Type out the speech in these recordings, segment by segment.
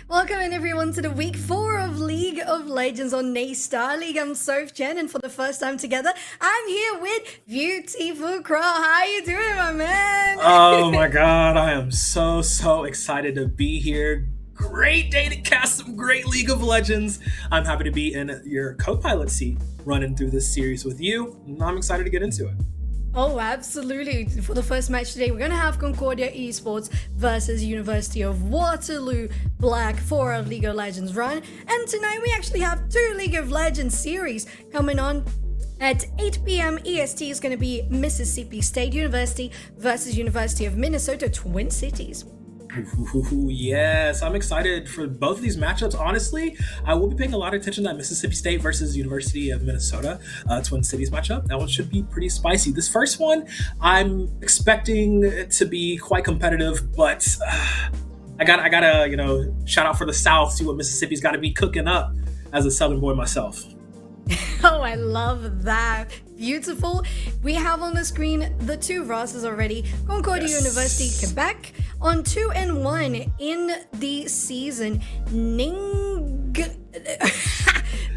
Welcome in everyone to the week 4 of League of Legends on Star League. I'm Shen, and for the first time together, I'm here with beautiful Crow. How you doing, my man? Oh my god, I am so excited to be here. Great day to cast some great League of Legends. I'm happy to be in your co-pilot seat running through this series with you, and I'm excited to get into it. Oh, absolutely. For the first match today, we're going to have Concordia Esports versus University of Waterloo Black for a League of Legends run. And tonight we actually have 2 League of Legends series coming on. At 8 p.m. EST is going to be Mississippi State University versus University of Minnesota, Twin Cities. Ooh, yes, I'm excited for both of these matchups. Honestly, I will be paying a lot of attention to that Mississippi State versus University of Minnesota Twin Cities matchup. That one should be pretty spicy. This first one, I'm expecting it to be quite competitive, but I gotta shout out for the South, see what Mississippi's got to be cooking up as a Southern boy myself. Oh, I love that. Beautiful. We have on the screen the 2 rosters already. Concordia University, Quebec on 2-1 in the season.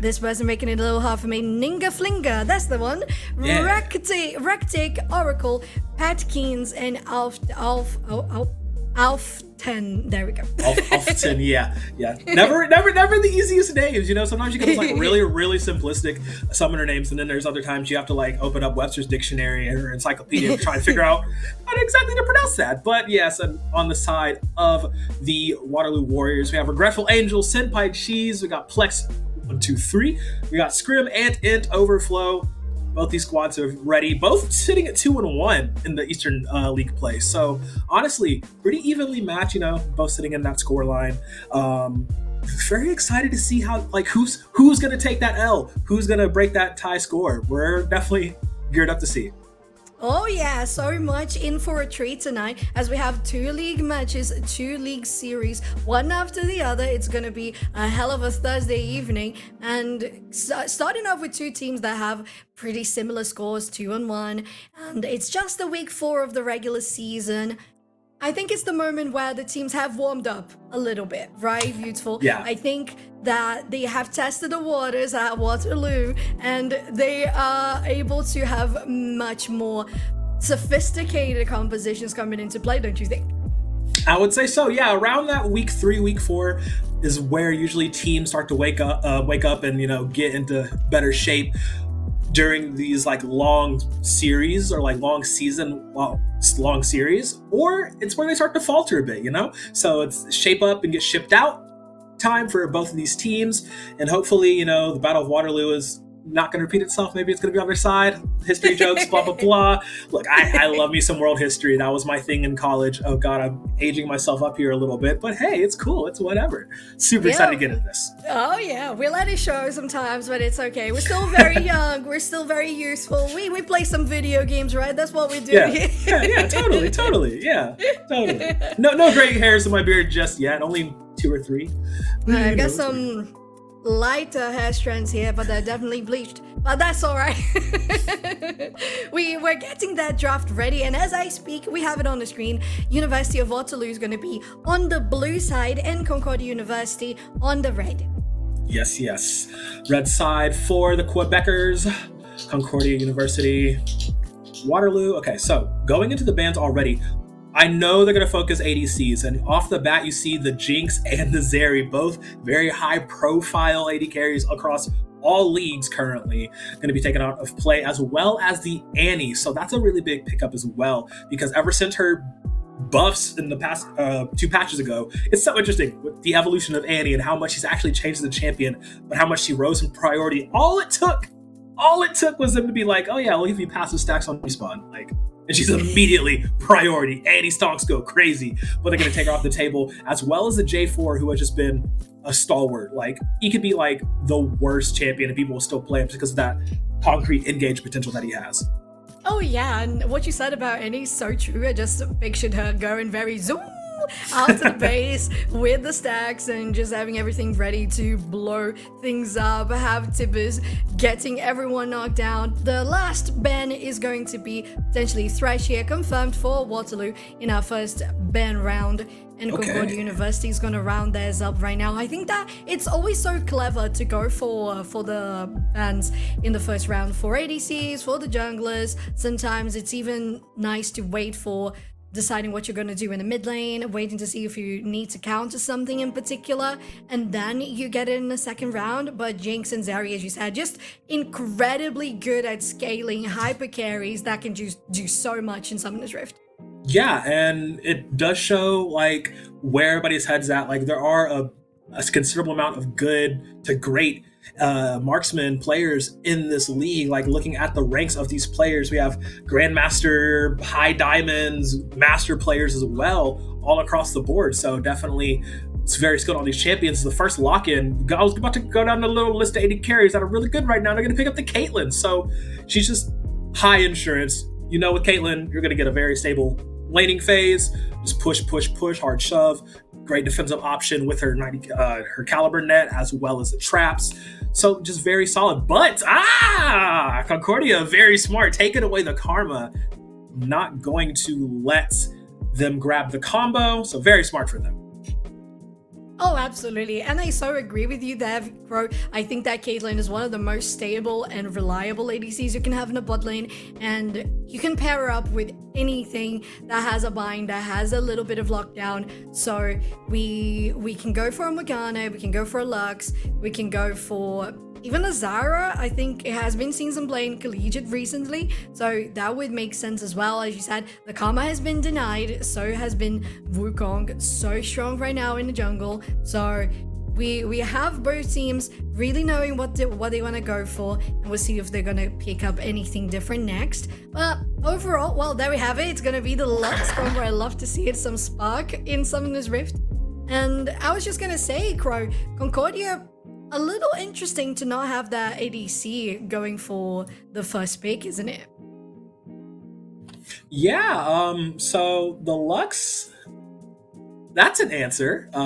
This person making it a little hard for me. Ninga Flinga, that's the one. Yeah. Rectic, Oracle, Pat Keens, and Alfton. There we go. Alfton, yeah. Never the easiest names. Sometimes you get those really simplistic summoner names, and then there's other times you have to open up Webster's dictionary or encyclopedia to try and figure out how exactly to pronounce that. But yes, and on the side of the Waterloo Warriors, we have Regretful Angel, Senpai Cheese, we got Plex 1, 2, 3, we got Scrim and Int Overflow. Both these squads are ready, both sitting at 2-1 in the Eastern League play. So honestly, pretty evenly matched, both sitting in that score line. Very excited to see how, who's going to take that L? Who's going to break that tie score? We're definitely geared up to see. Oh yeah, so much in for a treat tonight as we have 2 league matches, 2 league series, one after the other. It's going to be a hell of a Thursday evening, and starting off with 2 teams that have pretty similar scores, 2-1, and it's just the week 4 of the regular season. I think it's the moment where the teams have warmed up a little bit, right? Beautiful. Yeah. I think that they have tested the waters at Waterloo and they are able to have much more sophisticated compositions coming into play, don't you think? I would say so. Yeah, around that week 3, week 4 is where usually teams start to wake up and get into better shape during these long series or long series, or it's where they start to falter a bit, So it's shape up and get shipped out time for both of these teams, and hopefully, the Battle of Waterloo is not going to repeat itself. Maybe it's going to be on their side. History jokes, blah, blah, blah. Look, I love me some world history. That was my thing in college. Oh, God, I'm aging myself up here a little bit. But hey, it's cool. It's whatever. Super excited to get into this. Oh, yeah. We let it show sometimes, but it's okay. We're still very young. We're still very useful. We play some video games, right? That's what we do. Yeah, totally. Yeah, totally. No gray hairs in my beard just yet. Only 2 or 3. I've got some lighter hair strands here, but they're definitely bleached, but that's all right. We're getting that draft ready, and as I speak, we have it on the screen. University of Waterloo is going to be on the blue side and Concordia University on the red. Yes. Red side for the Quebecers, Concordia University, Waterloo. Okay, so going into the bans already, I know they're going to focus ADCs, and off the bat, you see the Jinx and the Zeri, both very high-profile AD carries across all leagues currently, going to be taken out of play, as well as the Annie. So that's a really big pickup as well, because ever since her buffs in the past 2 patches ago, it's so interesting with the evolution of Annie and how much she's actually changed as a champion, but how much she rose in priority. All it took was them to be like, oh yeah, we'll give you passive stacks on respawn. And she's immediately priority. Annie stonks go crazy, but they're going to take her off the table, as well as the J4, who has just been a stalwart. He could be the worst champion and people will still play him because of that concrete engage potential that he has. Oh yeah, and what you said about Annie's so true. I just pictured her going very zoom out to the base with the stacks and just having everything ready to blow things up. Have Tibbers getting everyone knocked down. The last ban is going to be potentially Thresh here, confirmed for Waterloo in our first ban round. And Concordia University is going to round theirs up right now. I think that it's always so clever to go for the bans in the first round for ADCs, for the junglers. Sometimes it's even nice to wait for deciding what you're going to do in the mid lane, waiting to see if you need to counter something in particular, and then you get it in the second round. But Jinx and Zeri, as you said, just incredibly good at scaling hyper carries that can just do so much in Summoner's Rift. Yeah, and it does show like where everybody's head's at. Like there are a considerable amount of good to great marksman players in this league. Like looking at the ranks of these players, we have Grandmaster, High Diamonds, Master players as well, all across the board. So definitely it's very skilled on these champions. The first lock-in, I was about to go down the little list of 80 carries that are really good right now. They're going to pick up the Caitlyn. So she's just high insurance. You know, with Caitlyn, you're going to get a very stable laning phase. Just push, hard shove. Great defensive option with her her caliber net as well as the traps. So just very solid. But Concordia, very smart, taking away the karma, not going to let them grab the combo. So very smart for them. Oh, absolutely. And I so agree with you there, Crow. I think that Caitlyn is one of the most stable and reliable ADCs you can have in a bot lane. And you can pair her up with anything that has a bind, that has a little bit of lockdown. So we can go for a Morgana, we can go for a Lux, we can go for even a Zara. I think it has been seen some playing collegiate recently, so that would make sense as well. As you said, the karma has been denied, so has been Wukong, so strong right now in the jungle. So we have both teams really knowing what they want to go for, and we'll see if they're going to pick up anything different next. But overall, well, there we have it. It's going to be the Lux combo. I love to see it, some spark in Summoner's Rift. And I was just going to say, Crow, Concordia, a little interesting to not have that ADC going for the first pick, isn't it? Yeah, so the Lux, that's an answer. I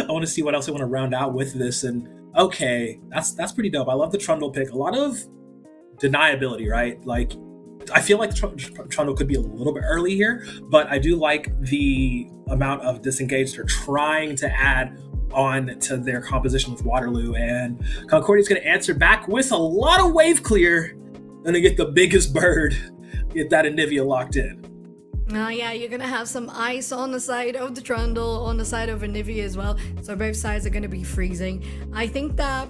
want to see what else I want to round out with this. And okay, that's pretty dope. I love the Trundle pick. A lot of deniability, right? Like, I feel like Trundle could be a little bit early here, but I do like the amount of disengage they're trying to add on to their composition with Waterloo. And Concordia's going to answer back with a lot of wave clear. Gonna get the biggest bird, get that Anivia locked in. Oh yeah, you're gonna have some ice on the side of the Trundle, on the side of Anivia as well. So both sides are gonna be freezing. I think that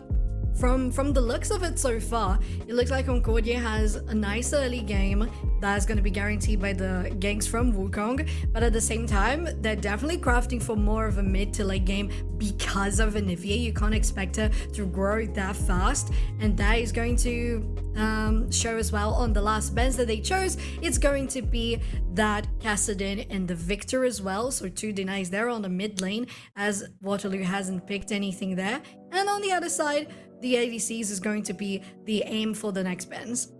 from the looks of it so far, it looks like Concordia has a nice early game that's going to be guaranteed by the ganks from Wukong, but at the same time, they're definitely crafting for more of a mid to late game because of Anivia. You can't expect her to grow that fast, and that is going to show as well on the last bans that they chose. It's going to be that Kassadin and the Victor as well, so 2 denies there on the mid lane, as Waterloo hasn't picked anything there. And on the other side, the ADCs is going to be the aim for the next bans.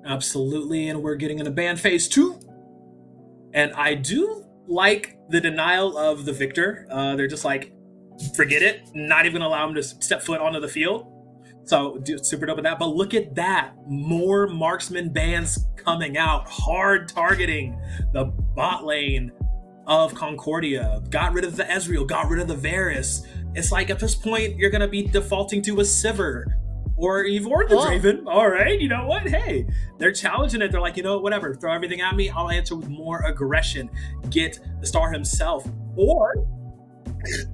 Absolutely, and we're getting into ban phase 2. And I do like the denial of the Victor. They're just like, forget it, not even allow him to step foot onto the field. So super dope with that. But look at that, more marksman bans coming out, hard targeting the bot lane of Concordia. Got rid of the Ezreal, got rid of the Varus. It's like at this point, you're going to be defaulting to a Sivir or the Draven. All right, you know what? Hey, they're challenging it. They're like, you know what, whatever. Throw everything at me. I'll answer with more aggression. Get the star himself. Or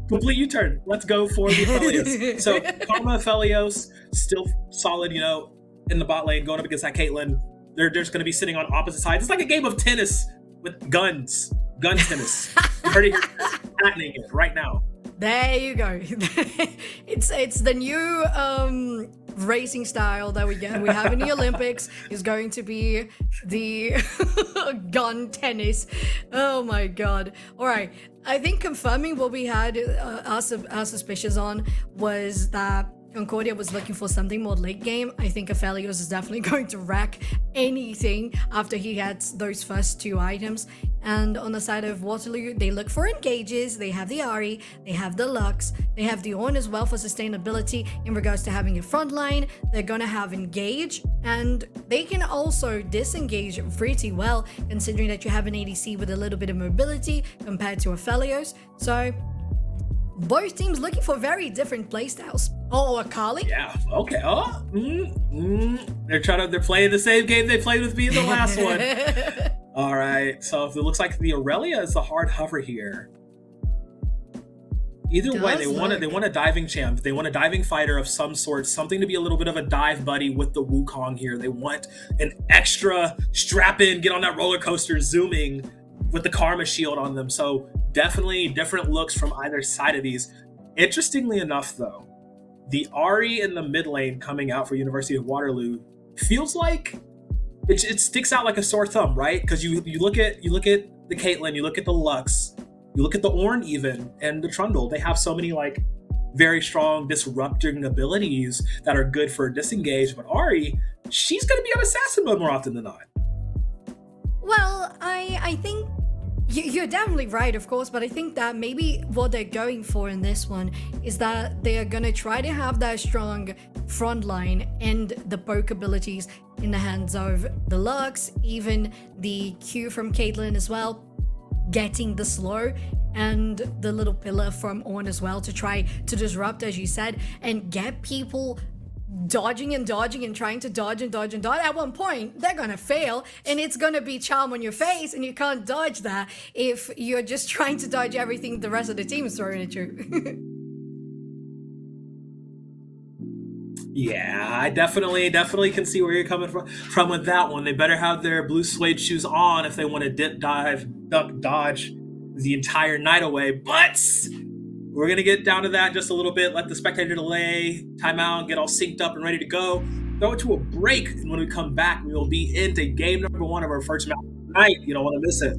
complete U-turn. Let's go for the Aphelios. So Karma Aphelios, still solid, you know, in the bot lane, going up against that Caitlyn. They're just going to be sitting on opposite sides. It's like a game of tennis with guns. Gun tennis. You heard it here. Patenting it right now. There you go. It's the new racing style that we have in the Olympics is going to be the gun tennis. Oh my god. All right. I think confirming what we had our suspicions on was that Concordia was looking for something more late game. I think Aphelios is definitely going to rack anything after he gets those first 2 items. And on the side of Waterloo, they look for engages. They have the Ari, they have the Lux, they have the Ornn as well for sustainability in regards to having a front line. They're gonna have engage, and they can also disengage pretty well, considering that you have an ADC with a little bit of mobility compared to a Felios. So both teams looking for very different playstyles. Oh, Akali? Yeah. Okay. Oh. They're playing the same game they played with me in the last one. All right. So it looks like the Aurelia is the hard hover here. Either way, they want a diving champ. They want a diving fighter of some sort, something to be a little bit of a dive buddy with the Wukong here. They want an extra strap in, get on that roller coaster, zooming with the Karma shield on them. So definitely different looks from either side of these. Interestingly enough, though, the Ari in the mid lane coming out for University of Waterloo feels like it sticks out like a sore thumb, right? Because you look at the Caitlyn, you look at the Lux, you look at the Ornn even, and the Trundle. They have so many like very strong disrupting abilities that are good for disengage. But Ari, she's going to be on assassin mode more often than not. Well, I think you're definitely right, of course, but I think that maybe what they're going for in this one is that they're gonna try to have that strong front line and the poke abilities in the hands of the Lux, even the Q from Caitlyn as well, getting the slow and the little pillar from Ornn as well to try to disrupt, as you said, and get people dodging and trying to dodge and dodge. At one point, they're gonna fail, and it's gonna be charm on your face, and you can't dodge that if you're just trying to dodge everything the rest of the team is throwing at you. Yeah, I definitely can see where you're coming from with that one. They better have their blue suede shoes on if they want to dip, dive, duck, dodge the entire night away. But we're going to get down to that just a little bit. Let the spectator delay, timeout, get all synced up and ready to go. Throw it to a break. And when we come back, we will be into game number 1 of our first match tonight. You don't want to miss it.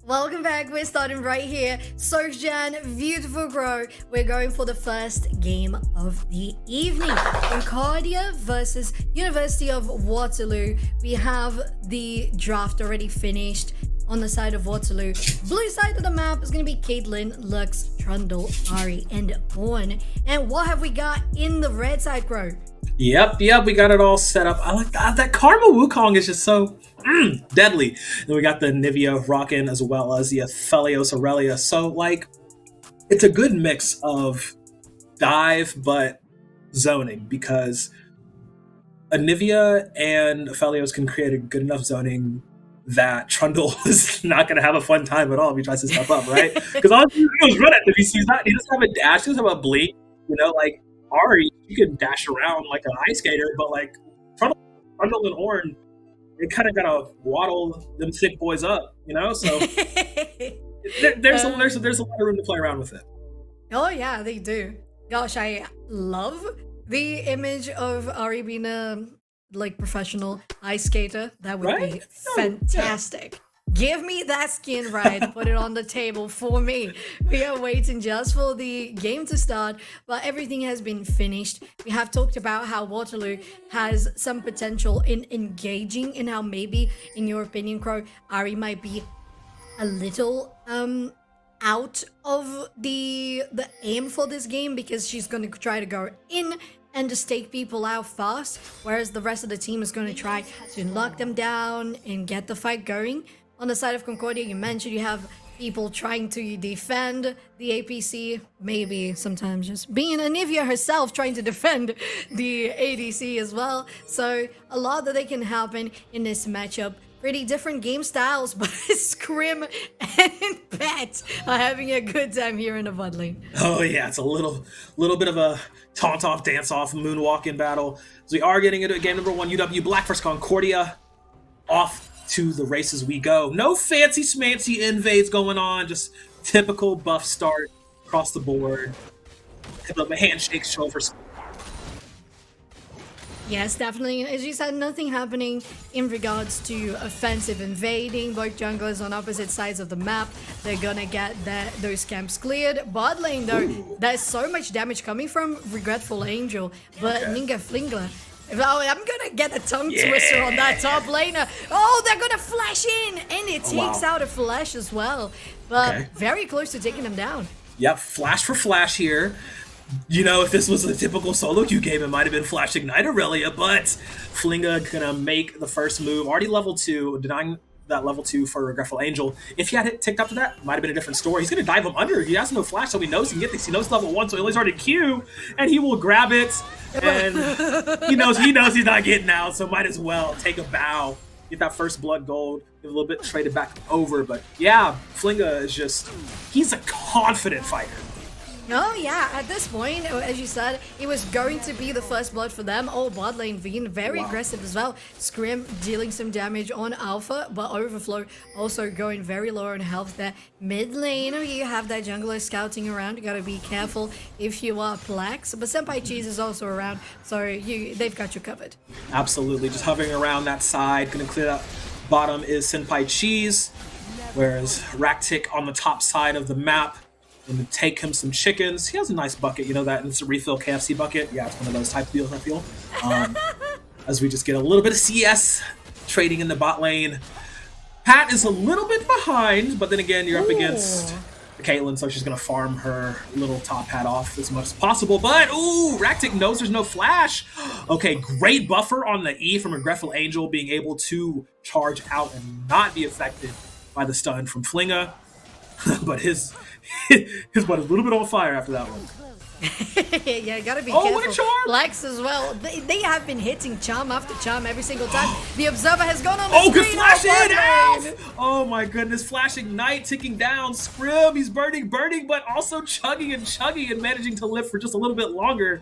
Welcome back. We're starting right here. So, Jen, beautiful grow. We're going for the first game of the evening. Concordia versus University of Waterloo. We have the draft already finished on the side of Waterloo. Blue side of the map is going to be Caitlin, Lux, Trundle, Ari, and Orn. And what have we got in the red side, grow? Yep, we got it all set up. I like that Karma Wukong is just so deadly. Then we got the Nivea rockin' as well as the Aphelios Aurelia. So, like, it's a good mix of dive but zoning because Nivea and Aphelios can create a good enough zoning that Trundle is not going to have a fun time at all if he tries to step up, right? Because all he does is run at him. He sees that. He doesn't have a dash. He doesn't have a blink. You know, like, Ari, you can dash around like an ice skater, but like Trundle and Orn, they kind of gotta waddle them thick boys up, you know. So there's a lot of room to play around with it. Oh yeah, they do. Gosh, I love the image of Ari being a professional ice skater. That would be fantastic. Yeah. Give me that skin right. Put it on the table for me. We are waiting just for the game to start, but everything has been finished. We have talked about how Waterloo has some potential in engaging and how maybe, in your opinion, Crow, Ari might be a little out of the aim for this game because she's going to try to go in and just take people out fast, whereas the rest of the team is going to try to lock them down and get the fight going. On the side of Concordia, you mentioned you have people trying to defend the APC, maybe sometimes just being Anivia herself trying to defend the ADC as well. So a lot that they can happen in this matchup. Pretty different game styles, but Scrim and Pat are having a good time here in the bot lane. Oh yeah, it's a little bit of a taunt-off, dance-off, moonwalk in battle. So we are getting into game number 1, UW Black versus Concordia. Off to the races we go. No fancy schmancy invades going on, just typical buff start across the board. A handshake show for. Yes, definitely. As you said, nothing happening in regards to offensive invading. Both junglers on opposite sides of the map. They're gonna get those camps cleared. Bot lane though, there's so much damage coming from Regretful Angel, but Ninga Flingler. Oh, I'm gonna get a tongue twister on that top laner. Oh, they're gonna flash in, and it takes out a flash as well. But very close to taking them down. Yep, flash for flash here. You know, if this was a typical solo queue game, it might have been Flash Ignite Aurelia, but Flinga gonna make the first move. Already level 2, denying that level 2 for Regretful Angel. If he had ticked up to that, might have been a different story. He's gonna dive him under. He has no flash, so he knows he can get this. He knows level 1, so he's already Q, and he will grab it. And he knows he's not getting out, so might as well take a bow, get that first blood gold, get a little bit traded back over. But yeah, Flinga is he's a confident fighter. Oh yeah, at this point, as you said, it was going to be the first blood for them. Oh, bot lane being very aggressive as well. Scrim dealing some damage on Alpha, but Overflow also going very low on health there. Mid lane, you have that jungler scouting around. You gotta be careful if you are Plex, but Senpai Cheese is also around, so they've got you covered. Absolutely, just hovering around that side. Gonna clear that bottom is Senpai Cheese, whereas Raktik on the top side of the map. And take him some chickens. He has a nice bucket, you know, that instant refill KFC bucket. Yeah, it's one of those type of deals, I feel. As we just get a little bit of CS trading in the bot lane. Pat is a little bit behind, but then again, you're up against Caitlin, so she's going to farm her little top hat off as much as possible. But, ooh, Raktik knows there's no flash. Okay, great buffer on the E from Regretful Angel, being able to charge out and not be affected by the stun from Flinga. But his butt is a little bit on fire after that one. Yeah, you gotta be careful. What a charm! Flex as well. They have been hitting charm after charm every single time. The Observer has gone on the screen. Good flash in! Alf! Oh my goodness, Flash Ignite ticking down. Scrim, he's burning, but also chugging and managing to live for just a little bit longer.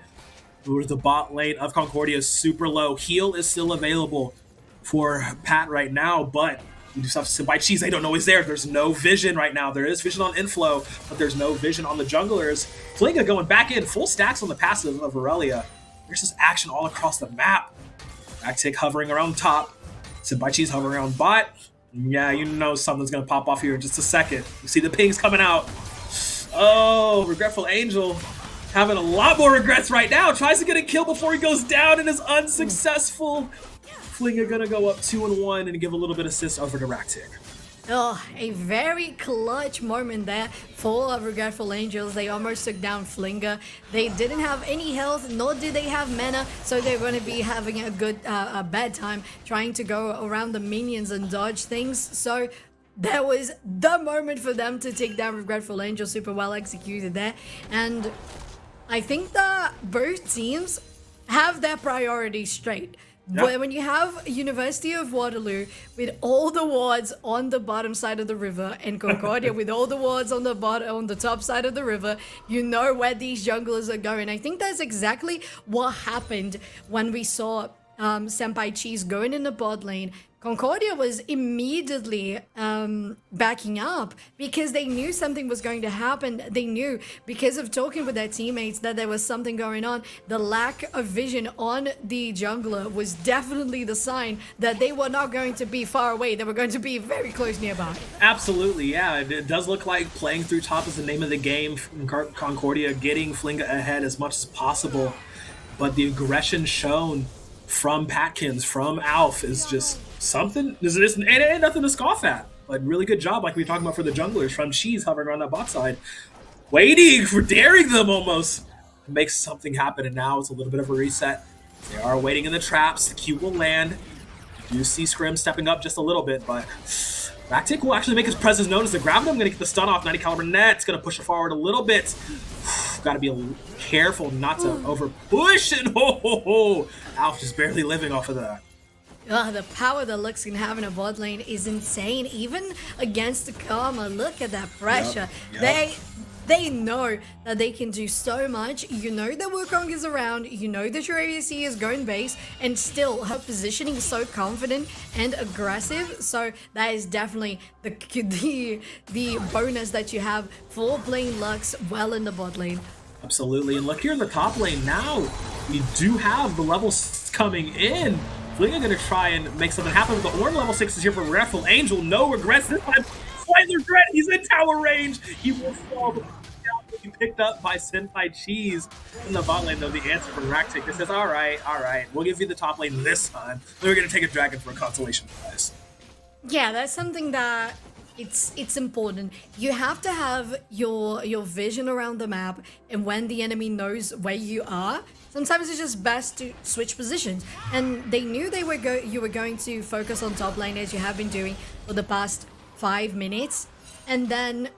Ooh, the bot lane of Concordia is super low. Heal is still available for Pat right now, but you just have to sit by Cheese. They don't know he's there. There's no vision right now. There is vision on inflow, but there's no vision on the junglers. Flinga going back in, full stacks on the passive of Aurelia. There's just action all across the map. Raktik hovering around top. Sit by Cheese hovering around bot. Yeah, you know something's gonna pop off here in just a second. You see the pings coming out. Oh, Regretful Angel having a lot more regrets right now. Tries to get a kill before he goes down and is unsuccessful. Flinga gonna go up 2-1 and give a little bit of assist over to Raktik. Oh, a very clutch moment there for Regretful Angels. They almost took down Flinga. They didn't have any health, nor did they have mana, so they're going to be having a bad time trying to go around the minions and dodge things. So that was the moment for them to take down Regretful Angels. Super well executed there. And I think that both teams have their priorities straight. Yep. When you have University of Waterloo with all the wards on the bottom side of the river and Concordia with all the wards on the top side of the river, you know where these junglers are going. I think that's exactly what happened when we saw Senpai Cheese going in the bot lane. Concordia was immediately backing up because they knew something was going to happen. They knew because of talking with their teammates that there was something going on. The lack of vision on the jungler was definitely the sign that they were not going to be far away. They were going to be very close nearby. Absolutely, yeah. It does look like playing through top is the name of the game. Concordia getting Flinga ahead as much as possible. But the aggression shown from Patkins, from Alf, is just something. It ain't nothing to scoff at. But really good job, like we were talking about for the junglers, from Cheese hovering around that bot side, waiting for daring them almost to make something happen. And now it's a little bit of a reset. They are waiting in the traps. The Q will land. You see Scrim stepping up just a little bit, but Raktik will actually make his presence known as the grab. I'm going to get the stun off. 90 caliber net. It's going to push it forward a little bit. Got to be a little careful not to over push. And Alf just barely living off of that. The power that Lux can have in a bot lane is insane, even against the Karma. Look at that pressure. Yep. They know that they can do so much. You know that Wukong is around. You know that your ADC is going base, and still her positioning is so confident and aggressive. So that is definitely the bonus that you have for playing Lux well in the bot lane. Absolutely, and look here in the top lane now. We do have the levels coming in. Flinga gonna try and make something happen. The Ornn level 6 is here for Regretful Angel. No regrets this time. Slight regret. He's in tower range. He will fall. Be picked up by Senpai Cheese in the bot lane, though. The answer from Raktik says, all right, we'll give you the top lane this time. Then we're gonna take a dragon for a consolation prize. Yeah, that's something that it's important. You have to have your vision around the map, and when the enemy knows where you are, sometimes it's just best to switch positions. And they knew you were going to focus on top lane, as you have been doing for the past 5 minutes, and then,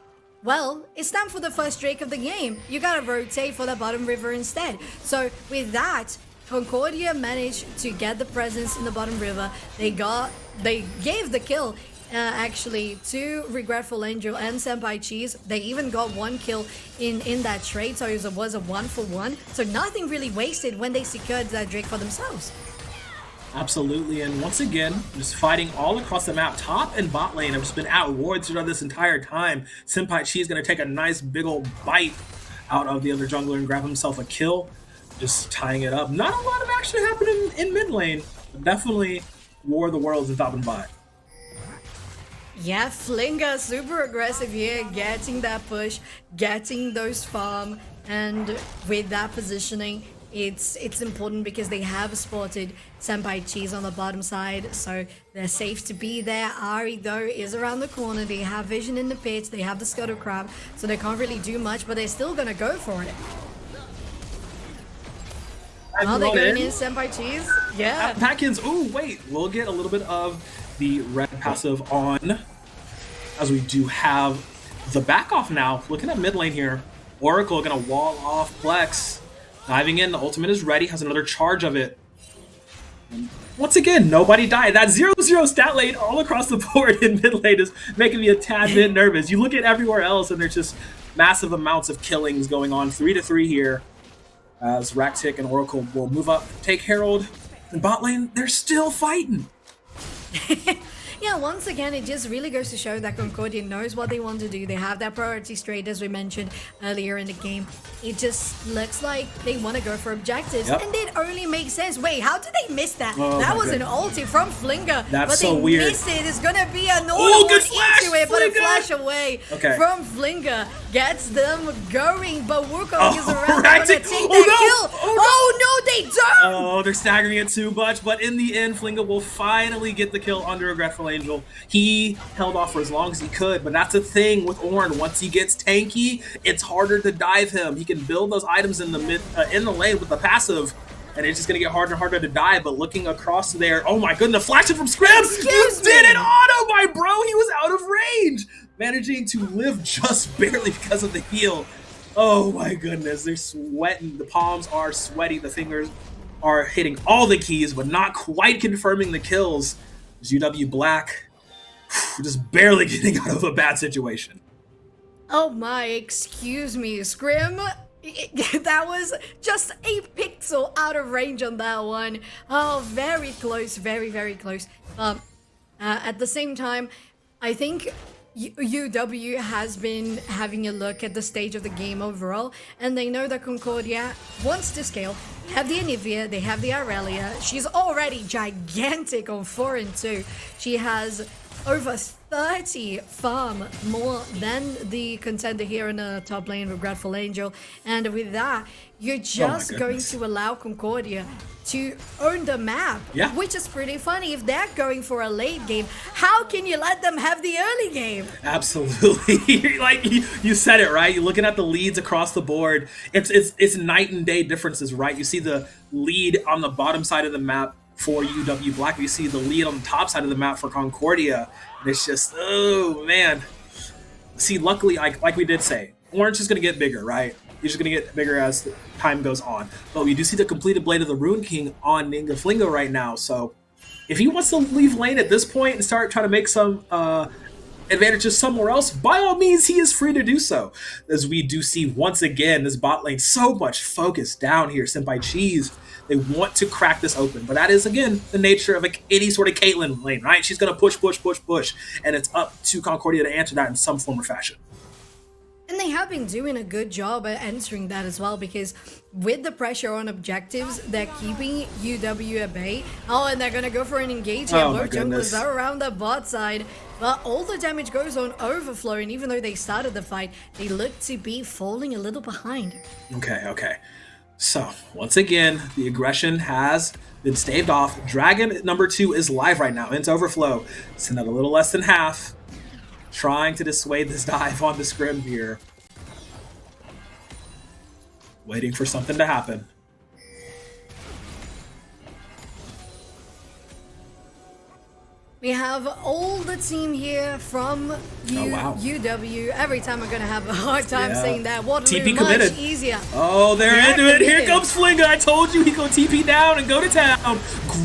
well, it's time for the first Drake of the game. You gotta rotate for the bottom river instead. So with that, Concordia managed to get the presence in the bottom river. They gave the kill actually to Regretful Angel and Senpai Cheese. They even got 1 kill in that trade, so it was a 1-for-1. So nothing really wasted when they secured that Drake for themselves. Absolutely, and once again, just fighting all across the map. Top and bot lane have just been at war throughout this entire time. Senpai Chi is going to take a nice big old bite out of the other jungler and grab himself a kill. Just tying it up. Not a lot of action happening in mid lane, but definitely War of the Worlds in top and bot. Yeah, Flinga super aggressive here, getting that push, getting those farm, and with that positioning, it's important because they have spotted Senpai Cheese on the bottom side, so they're safe to be there. Ari, though, is around the corner. They have vision in the pits, they have the Scuttle Crab, so they can't really do much, but they're still gonna go for it. Oh, they're going in Senpai Cheese? Yeah. Patkins, ooh, wait, we'll get a little bit of the red passive on, as we do have the back off now. Looking at mid lane here, Oracle gonna wall off Plex. Diving in, the ultimate is ready, has another charge of it. Once again, nobody died. That 0-0 stat lane all across the board in mid lane is making me a tad bit nervous. You look at everywhere else and there's just massive amounts of killings going on. 3-3 here, as Raktik and Oracle will move up, take Herald. In bot lane, they're still fighting. Yeah, once again, it just really goes to show that Concordia knows what they want to do. They have their priorities straight, as we mentioned earlier in the game. It just looks like they want to go for objectives, and it only makes sense. Wait, how did they miss that? That was an ulti from Flinga, That's but so they weird. missed it. It's gonna be an auto good flash, into it, but a Flinga! flash away from Flinga gets them going. But Wukong is around, gonna take that kill. Oh no, they don't! Oh, they're staggering it too much, but in the end, Flinga will finally get the kill under Regretful Angel. He held off for as long as he could, but that's the thing with Ornn. Once he gets tanky, it's harder to dive him. He can build those items in the in the lane with the passive, and it's just gonna get harder and harder to dive. But looking across there, oh my goodness, flashing from Scrim! You did it auto, my bro! He was out of range! Managing to live just barely because of the heal. Oh my goodness, they're sweating. The palms are sweaty, the fingers are hitting all the keys, but not quite confirming the kills. UW Black just barely getting out of a bad situation. Oh my, excuse me, Scrim. That was just a pixel out of range on that one. Oh, very close, very, very close. At the same time, I think UW has been having a look at the stage of the game overall, and they know that Concordia wants to scale. They have the Anivia, they have the Aurelia. She's already gigantic on 4 and 2. She has over 30 farm more than the contender here in the top lane, Regretful Angel. And with that, you're just going to allow Concordia to own the map, which is pretty funny. If they're going for a late game, how can you let them have the early game? Absolutely. Like you said it, right? You're looking at the leads across the board. It's night and day differences, right? You see the lead on the bottom side of the map for UW Black. You see the lead on the top side of the map for Concordia. And it's just, oh man. See, luckily, like we did say, Orange is going to get bigger, right? He's just going to get bigger as time goes on. But we do see the completed Blade of the Rune King on Ninga Flinga right now. So if he wants to leave lane at this point and start trying to make some advantages somewhere else, by all means, he is free to do so. As we do see once again, this bot lane so much focus down here. Senpai Cheese, they want to crack this open. But that is, again, the nature of any sort of Caitlyn lane, right? She's going to push, push, push, push. And it's up to Concordia to answer that in some form or fashion. And they have been doing a good job at answering that as well, because with the pressure on objectives, they're keeping UW at bay. Oh, and they're going to go for an engage here. Both junglers are around the bot side. But all the damage goes on Overflow, and even though they started the fight, they look to be falling a little behind. Okay. So, once again, the aggression has been staved off. Dragon number 2 is live right now. Into Overflow. Send out a little less than half. Trying to dissuade this dive on the Scrim here. Waiting for something to happen. We have all the team here from UW. Every time I'm going to have a hard time saying that. Waterloo TP much committed. Easier. Oh, they're into it. Here comes Flinga. I told you he go TP down and go to town.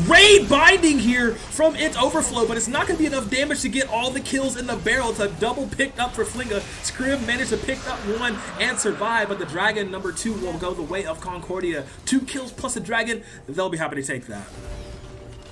Great binding here from Int Overflow, but it's not going to be enough damage to get all the kills in the barrel. It's a double picked up for Flinga. Scrim managed to pick up 1 and survive, but the Dragon number 2 will go the way of Concordia. 2 kills plus a Dragon. They'll be happy to take that.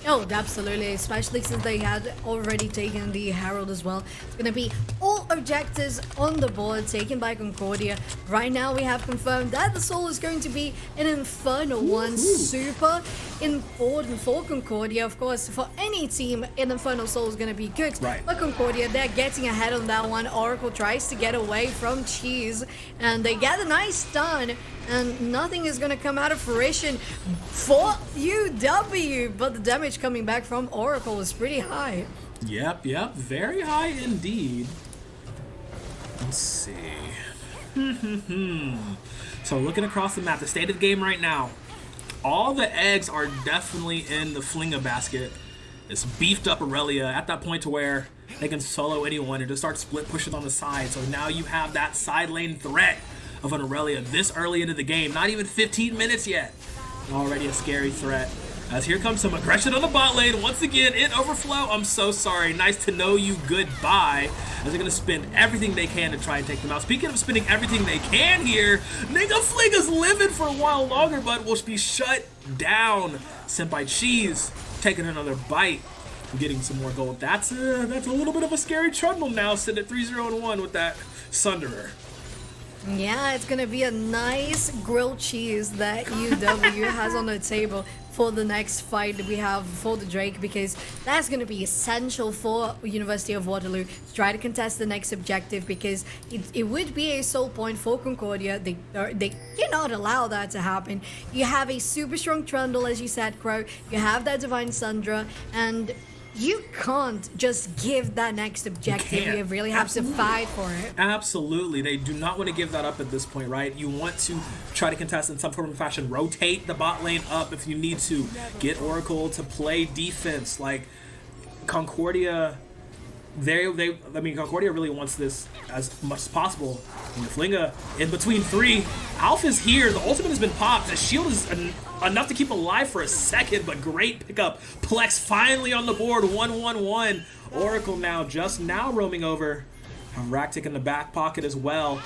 Oh, absolutely, especially since they had already taken the Herald as well. It's going to be all objectives on the board taken by Concordia. Right now we have confirmed that the Soul is going to be an Infernal one. Super important for Concordia. Of course, for any team, an Infernal Soul is going to be good. But Concordia, they're getting ahead on that one. Oracle tries to get away from Cheese, and they get a nice stun. And nothing is going to come out of fruition for UW, but the damage coming back from Oracle is pretty high. Yep, very high indeed. Let's see. So looking across the map, the state of the game right now, all the eggs are definitely in the Flinga basket. It's beefed up Aurelia at that point to where they can solo anyone and just start split pushing on the side. So now you have that side lane threat of an Aurelia this early into the game. Not even 15 minutes yet. Already a scary threat. As here comes some aggression on the bot lane. Once again, in Overflow. I'm so sorry. Nice to know you. Goodbye. As they're going to spend everything they can to try and take them out. Speaking of spending everything they can here, Ninga Flinga's living for a while longer, but will be shut down. Senpai Cheese taking another bite. getting some more gold. That's a little bit of a scary Trundle now, sitting at 3-0-1 with that Sunderer. Yeah, it's gonna be a nice grilled cheese that UW has on the table for the next fight that we have for the Drake, because that's going to be essential for University of Waterloo to try to contest the next objective, because it would be a sole point for Concordia. They cannot allow that to happen. You have a super strong Trundle, as you said, Crow. You have that Divine Sundra, and you can't just give that next objective. You really have to fight for it. Absolutely. They do not want to give that up at this point, right? You want to try to contest in some form of fashion. Rotate the bot lane up if you need to. Get Oracle to play defense. Like, Concordia, Concordia really wants this as much as possible. And Flinga in between three. Alpha's here. The ultimate has been popped. The shield is enough to keep alive for a second, but great pickup. Plex finally on the board. 1-1-1. Oracle just now roaming over. Ractic in the back pocket as well.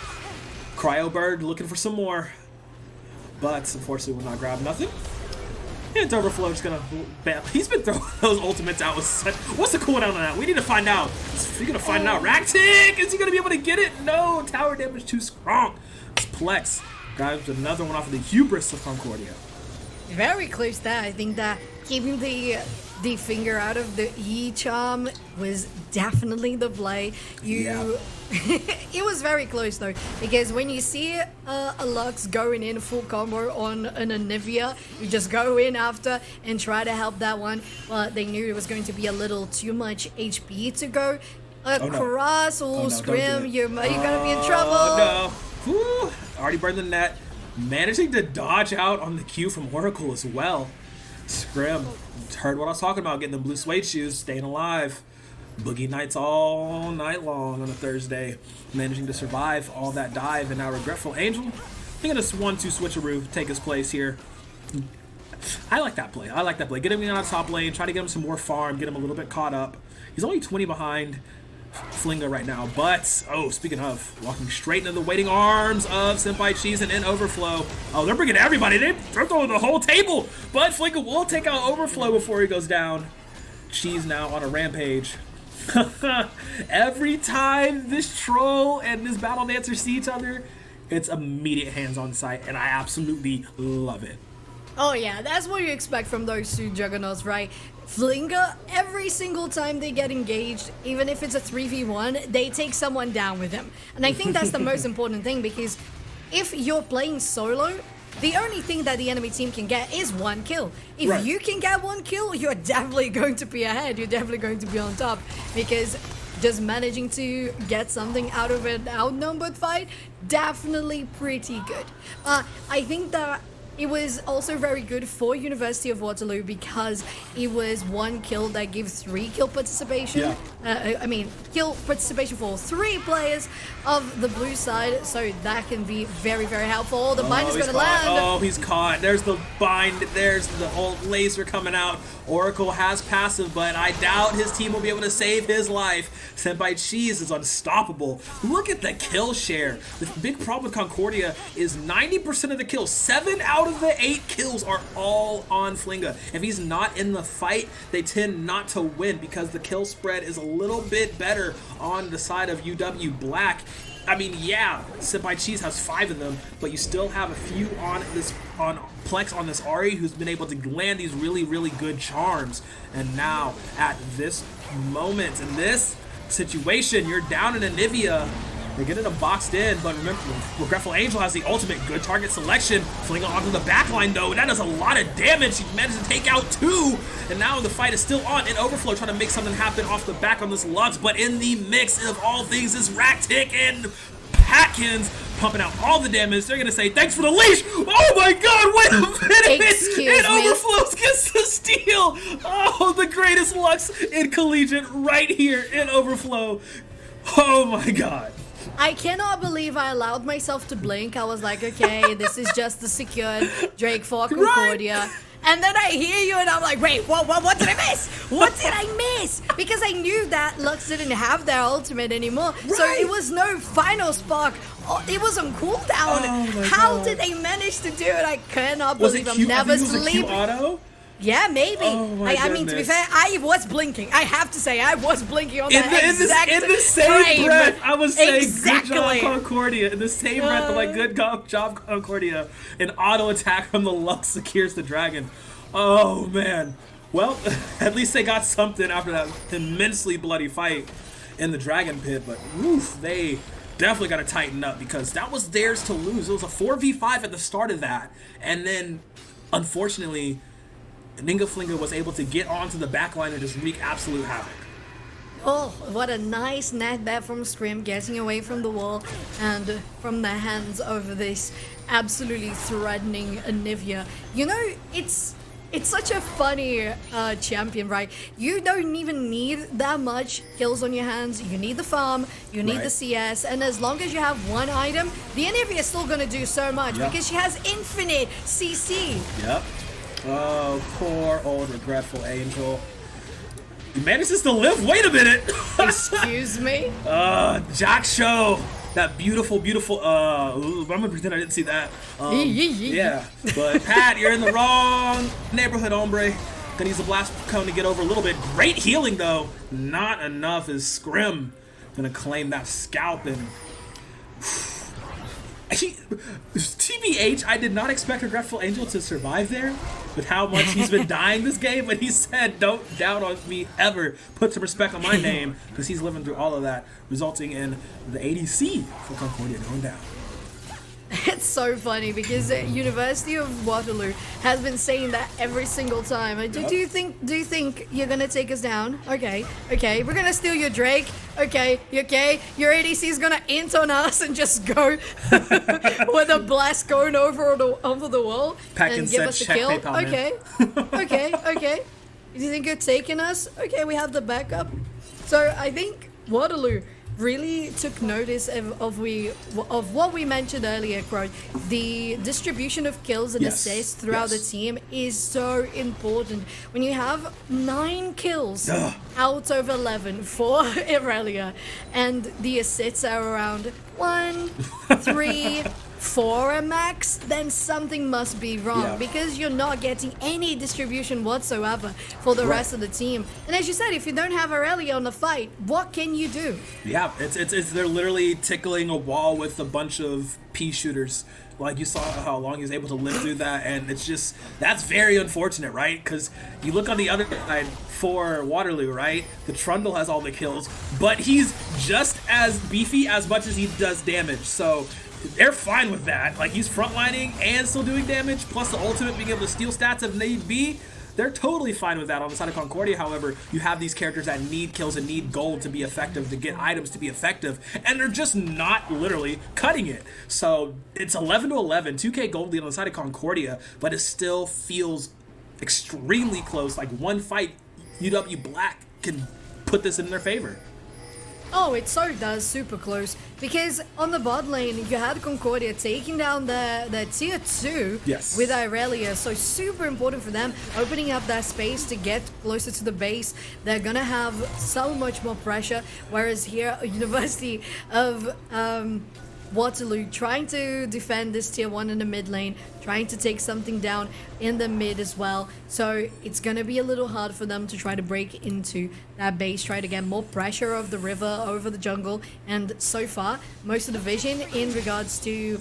Cryo Bird looking for some more, but unfortunately will not grab nothing. And Overflow just gonna he's been throwing those ultimates out. What's the cooldown on that? We need to find out. Is he gonna find out? Ractic! Is he gonna be able to get it? No, tower damage too strong. Plex grabs another one off of the hubris of Concordia. Very close there. I think that keeping the finger out of the E charm was definitely the play. It was very close though, because when you see a Lux going in full combo on an Anivia, you just go in after and try to help that one. But they knew it was going to be a little too much HP to go across. Scrim, you're gonna be in trouble. Oh no! Whew. Already burned the net. Managing to dodge out on the Q from Oracle as well. Scrim heard what I was talking about, getting the blue suede shoes, staying alive. Boogie nights all night long on a Thursday. Managing to survive all that dive, and now Regretful Angel. I think this 1-2 switcheroo take his place here. I like that play. Get him on the top lane, try to get him some more farm, get him a little bit caught up. He's only 20 behind Flinga right now, but speaking of, walking straight into the waiting arms of Senpai Cheese and in Overflow. Oh, they're bringing everybody. They're throwing the whole table, but Flinga will take out Overflow before he goes down. Cheese now on a rampage. Every time this troll and this battle dancer see each other, it's immediate hands-on sight, and I absolutely love it. Oh yeah, that's what you expect from those two juggernauts, right? Flinga, every single time they get engaged, even if it's a 3v1, they take someone down with them. And I think that's the most important thing, because if you're playing solo, the only thing that the enemy team can get is one kill. If you can get one kill, you're definitely going to be ahead. You're definitely going to be on top, because just managing to get something out of an outnumbered fight, definitely pretty good. I think that it was also very good for University of Waterloo, because it was one kill that gives 3 kill participation. Kill participation for 3 players of the blue side, so that can be very, very helpful. The bind is going to land. Oh, he's caught. There's the bind. There's the whole laser coming out. Oracle has passive, but I doubt his team will be able to save his life. Senpai Cheese is unstoppable. Look at the kill share. The big problem with Concordia is 90% of the kills, 7 out of the 8 kills are all on Flinga. If he's not in the fight, they tend not to win, because the kill spread is a little bit better on the side of UW Black. I mean, yeah, Senpai Cheese has 5 of them, but you still have a few on Plex on this Ari, who's been able to land these really, really good charms. And now, at this moment, in this situation, you're down in Anivia. They're getting them boxed in, but remember, Regretful Angel has the ultimate good target selection. Flinga onto the backline, though, and that does a lot of damage. He managed to take out 2, and now the fight is still on. And Overflow trying to make something happen off the back on this Lux, but in the mix of all things is Ractic and Patkins pumping out all the damage. They're going to say, thanks for the leash. Oh my god, wait a minute. Excuse and me. Overflow gets the steal. Oh, the greatest Lux in Collegiate right here in Overflow. Oh my god. I cannot believe I allowed myself to blink. I was like, okay, this is just the secured Drake for Concordia. Right. And then I hear you and I'm like, wait, what did I miss? What did I miss? Because I knew that Lux didn't have their ultimate anymore. Right. So it was no final spark. It was on cooldown. How did they manage to do it? I cannot believe I'm never sleeping. Auto? Yeah, maybe. Oh my I mean, to be goodness. fair, I was blinking. I have to say, I was blinking on that In the same frame. breath, I was saying, Exactly. good job, Concordia. In the same breath, I'm like, good job, Concordia. An auto attack from the Lux secures the dragon. Oh, man. Well, at least they got something after that immensely bloody fight in the dragon pit. But, oof, they definitely got to tighten up because that was theirs to lose. It was a 4v5 at the start of that. And then, unfortunately, Ninga Flinga was able to get onto the back line and just wreak absolute havoc. Oh, what a nice net there from Scrim, getting away from the wall and from the hands of this absolutely threatening Anivia. You know, it's such a funny champion, right? You don't even need that much kills on your hands. You need the farm, you need the CS, and as long as you have one item, the Anivia is still gonna do so much because she has infinite CC. Yep. Oh, poor old regretful angel. He manages to live. Wait a minute. Excuse me? Jack Show. That beautiful, beautiful. I'm gonna pretend I didn't see that. Yeah, but Pat, you're in the wrong neighborhood, hombre. Gonna use the blast cone to get over a little bit. Great healing though. Not enough. Is Scrim gonna claim that scalp and. TBH, I did not expect Regretful Angel to survive there with how much he's been dying this game, but he said, don't doubt on me ever. Put some respect on my name because he's living through all of that, resulting in the ADC for Concordia going down. It's so funny because the University of Waterloo has been saying that every single time. Do you think you're gonna take us down? Okay, we're gonna steal your Drake. Okay, you okay? Your ADC is gonna int on us and just go with a blast going over the wall and give us a kill. Okay. Do you think you're taking us? Okay, we have the backup. So I think Waterloo really took notice of what we mentioned earlier, Crow. The distribution of kills and assists throughout the team is so important. When you have 9 kills out of 11 for Irelia, and the assists are around 1, 3, 4 a max, then something must be wrong because you're not getting any distribution whatsoever for the rest of the team. And as you said, if you don't have Aurelia on the fight, what can you do? Yeah, it's they're literally tickling a wall with a bunch of pea shooters. Like you saw how long he was able to live through that, and it's just that's very unfortunate, right? Because you look on the other side for Waterloo, right? The Trundle has all the kills, but he's just as beefy as much as he does damage. So they're fine with that. Like, he's frontlining and still doing damage, plus the ultimate being able to steal stats if need be. They're totally fine with that on the side of Concordia. However, you have these characters that need kills and need gold to be effective, to get items to be effective, and they're just not literally cutting it. So it's 11-11, 2k gold lead on the side of Concordia, but it still feels extremely close. Like, one fight, UW Black can put this in their favor. Oh, it so does, super close. Because on the bot lane, you had Concordia taking down the tier 2 with Irelia. So super important for them, opening up that space to get closer to the base. They're gonna have so much more pressure. Whereas here, University of Waterloo trying to defend this tier 1 in the mid lane, trying to take something down in the mid as well. So it's going to be a little hard for them to try to break into that base, try to get more pressure of the river over the jungle. And so far, most of the vision in regards to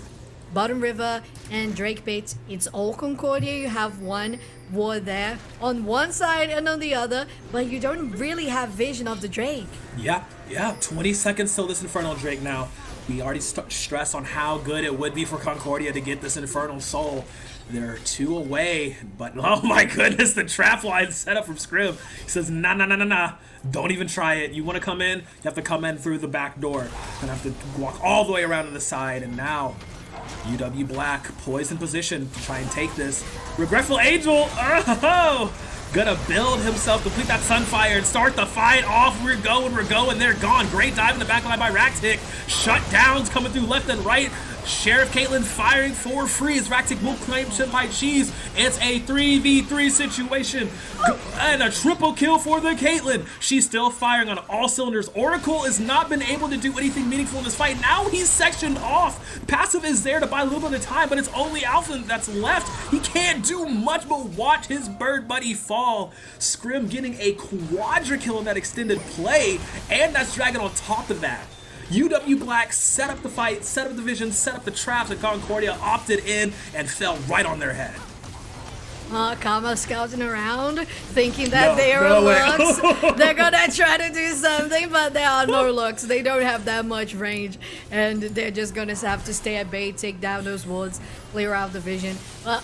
bottom river and Drake Pit, it's all Concordia. You have one war there on one side and on the other, but you don't really have vision of the Drake. Yeah, 20 seconds till this Infernal Drake now. We already stressed on how good it would be for Concordia to get this Infernal Soul. They're 2 away, but oh my goodness, the trap line set up from Scrim. He says, nah, don't even try it. You want to come in? You have to come in through the back door. And have to walk all the way around to the side, and now UW Black poised in position to try and take this. Regretful Angel, gonna build himself, complete that Sunfire, and start the fight off. We're going, they're gone. Great dive in the back line by Raktik. Shutdowns coming through left and right. Sheriff Caitlyn firing for free as Raktik will claim Senpai Cheese. It's a 3v3 situation. And a triple kill for the Caitlyn. She's still firing on all cylinders. Oracle has not been able to do anything meaningful in this fight. Now he's sectioned off. Passive is there to buy a little bit of time, but it's only Alpha that's left. He can't do much but watch his bird buddy fall. Scrim getting a quadra kill in that extended play, and that's Dragon on top of that. UW Black set up the fight, set up the vision, set up the traps, and Concordia opted in and fell right on their head. Kama scouting around, thinking that they are looks. They're gonna try to do something, but there are no looks. They don't have that much range, and they're just gonna have to stay at bay, take down those wards, clear out the vision.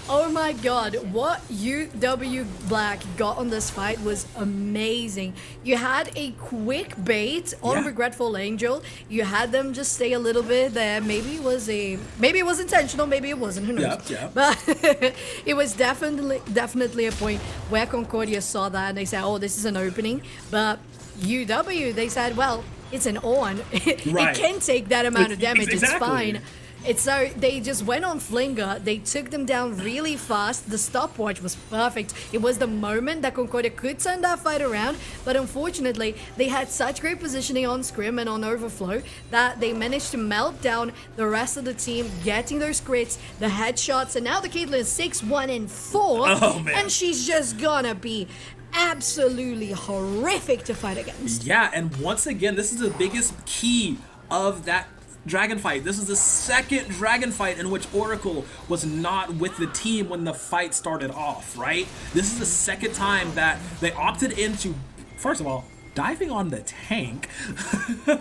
Oh my god, what UW Black got on this fight was amazing. You had a quick bait on Regretful Angel. You had them just stay a little bit there. Maybe it was intentional, maybe it wasn't, who knows. But it was definitely a point where Concordia saw that and they said, oh, this is an opening. But UW, they said, well, it's an on. It can take that amount of damage. It's fine. So they just went on Flinger. They took them down really fast. The stopwatch was perfect. It was the moment that Concordia could turn that fight around, but unfortunately they had such great positioning on Scrim and on Overflow that they managed to melt down the rest of the team, getting those crits, the headshots, and now the Caitlyn is 6-1-4, and she's just gonna be absolutely horrific to fight against. Yeah, and once again, this is the biggest key of that Dragon fight. This is the second Dragon fight in which Oracle was not with the team when the fight started off, right? This is the second time that they opted into, first of all, diving on the tank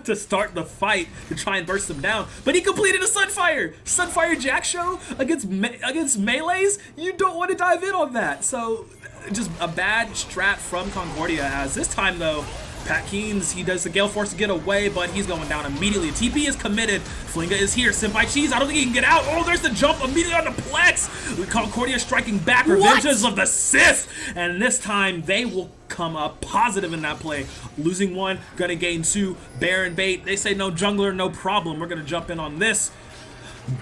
to start the fight to try and burst them down, but he completed a Sunfire Jack show against melees. You don't want to dive in on that. So just a bad strat from Concordia, as this time though, Pat Keynes, he does the Gale Force to get away, but he's going down immediately. TP is committed. Flinga is here. Senpai Cheese, I don't think he can get out. Oh, there's the jump immediately on the Plex. Concordia striking back. Revenges of the Sith. And this time, they will come up positive in that play. Losing one, gonna gain two. Baron bait. They say no jungler, no problem. We're gonna jump in on this.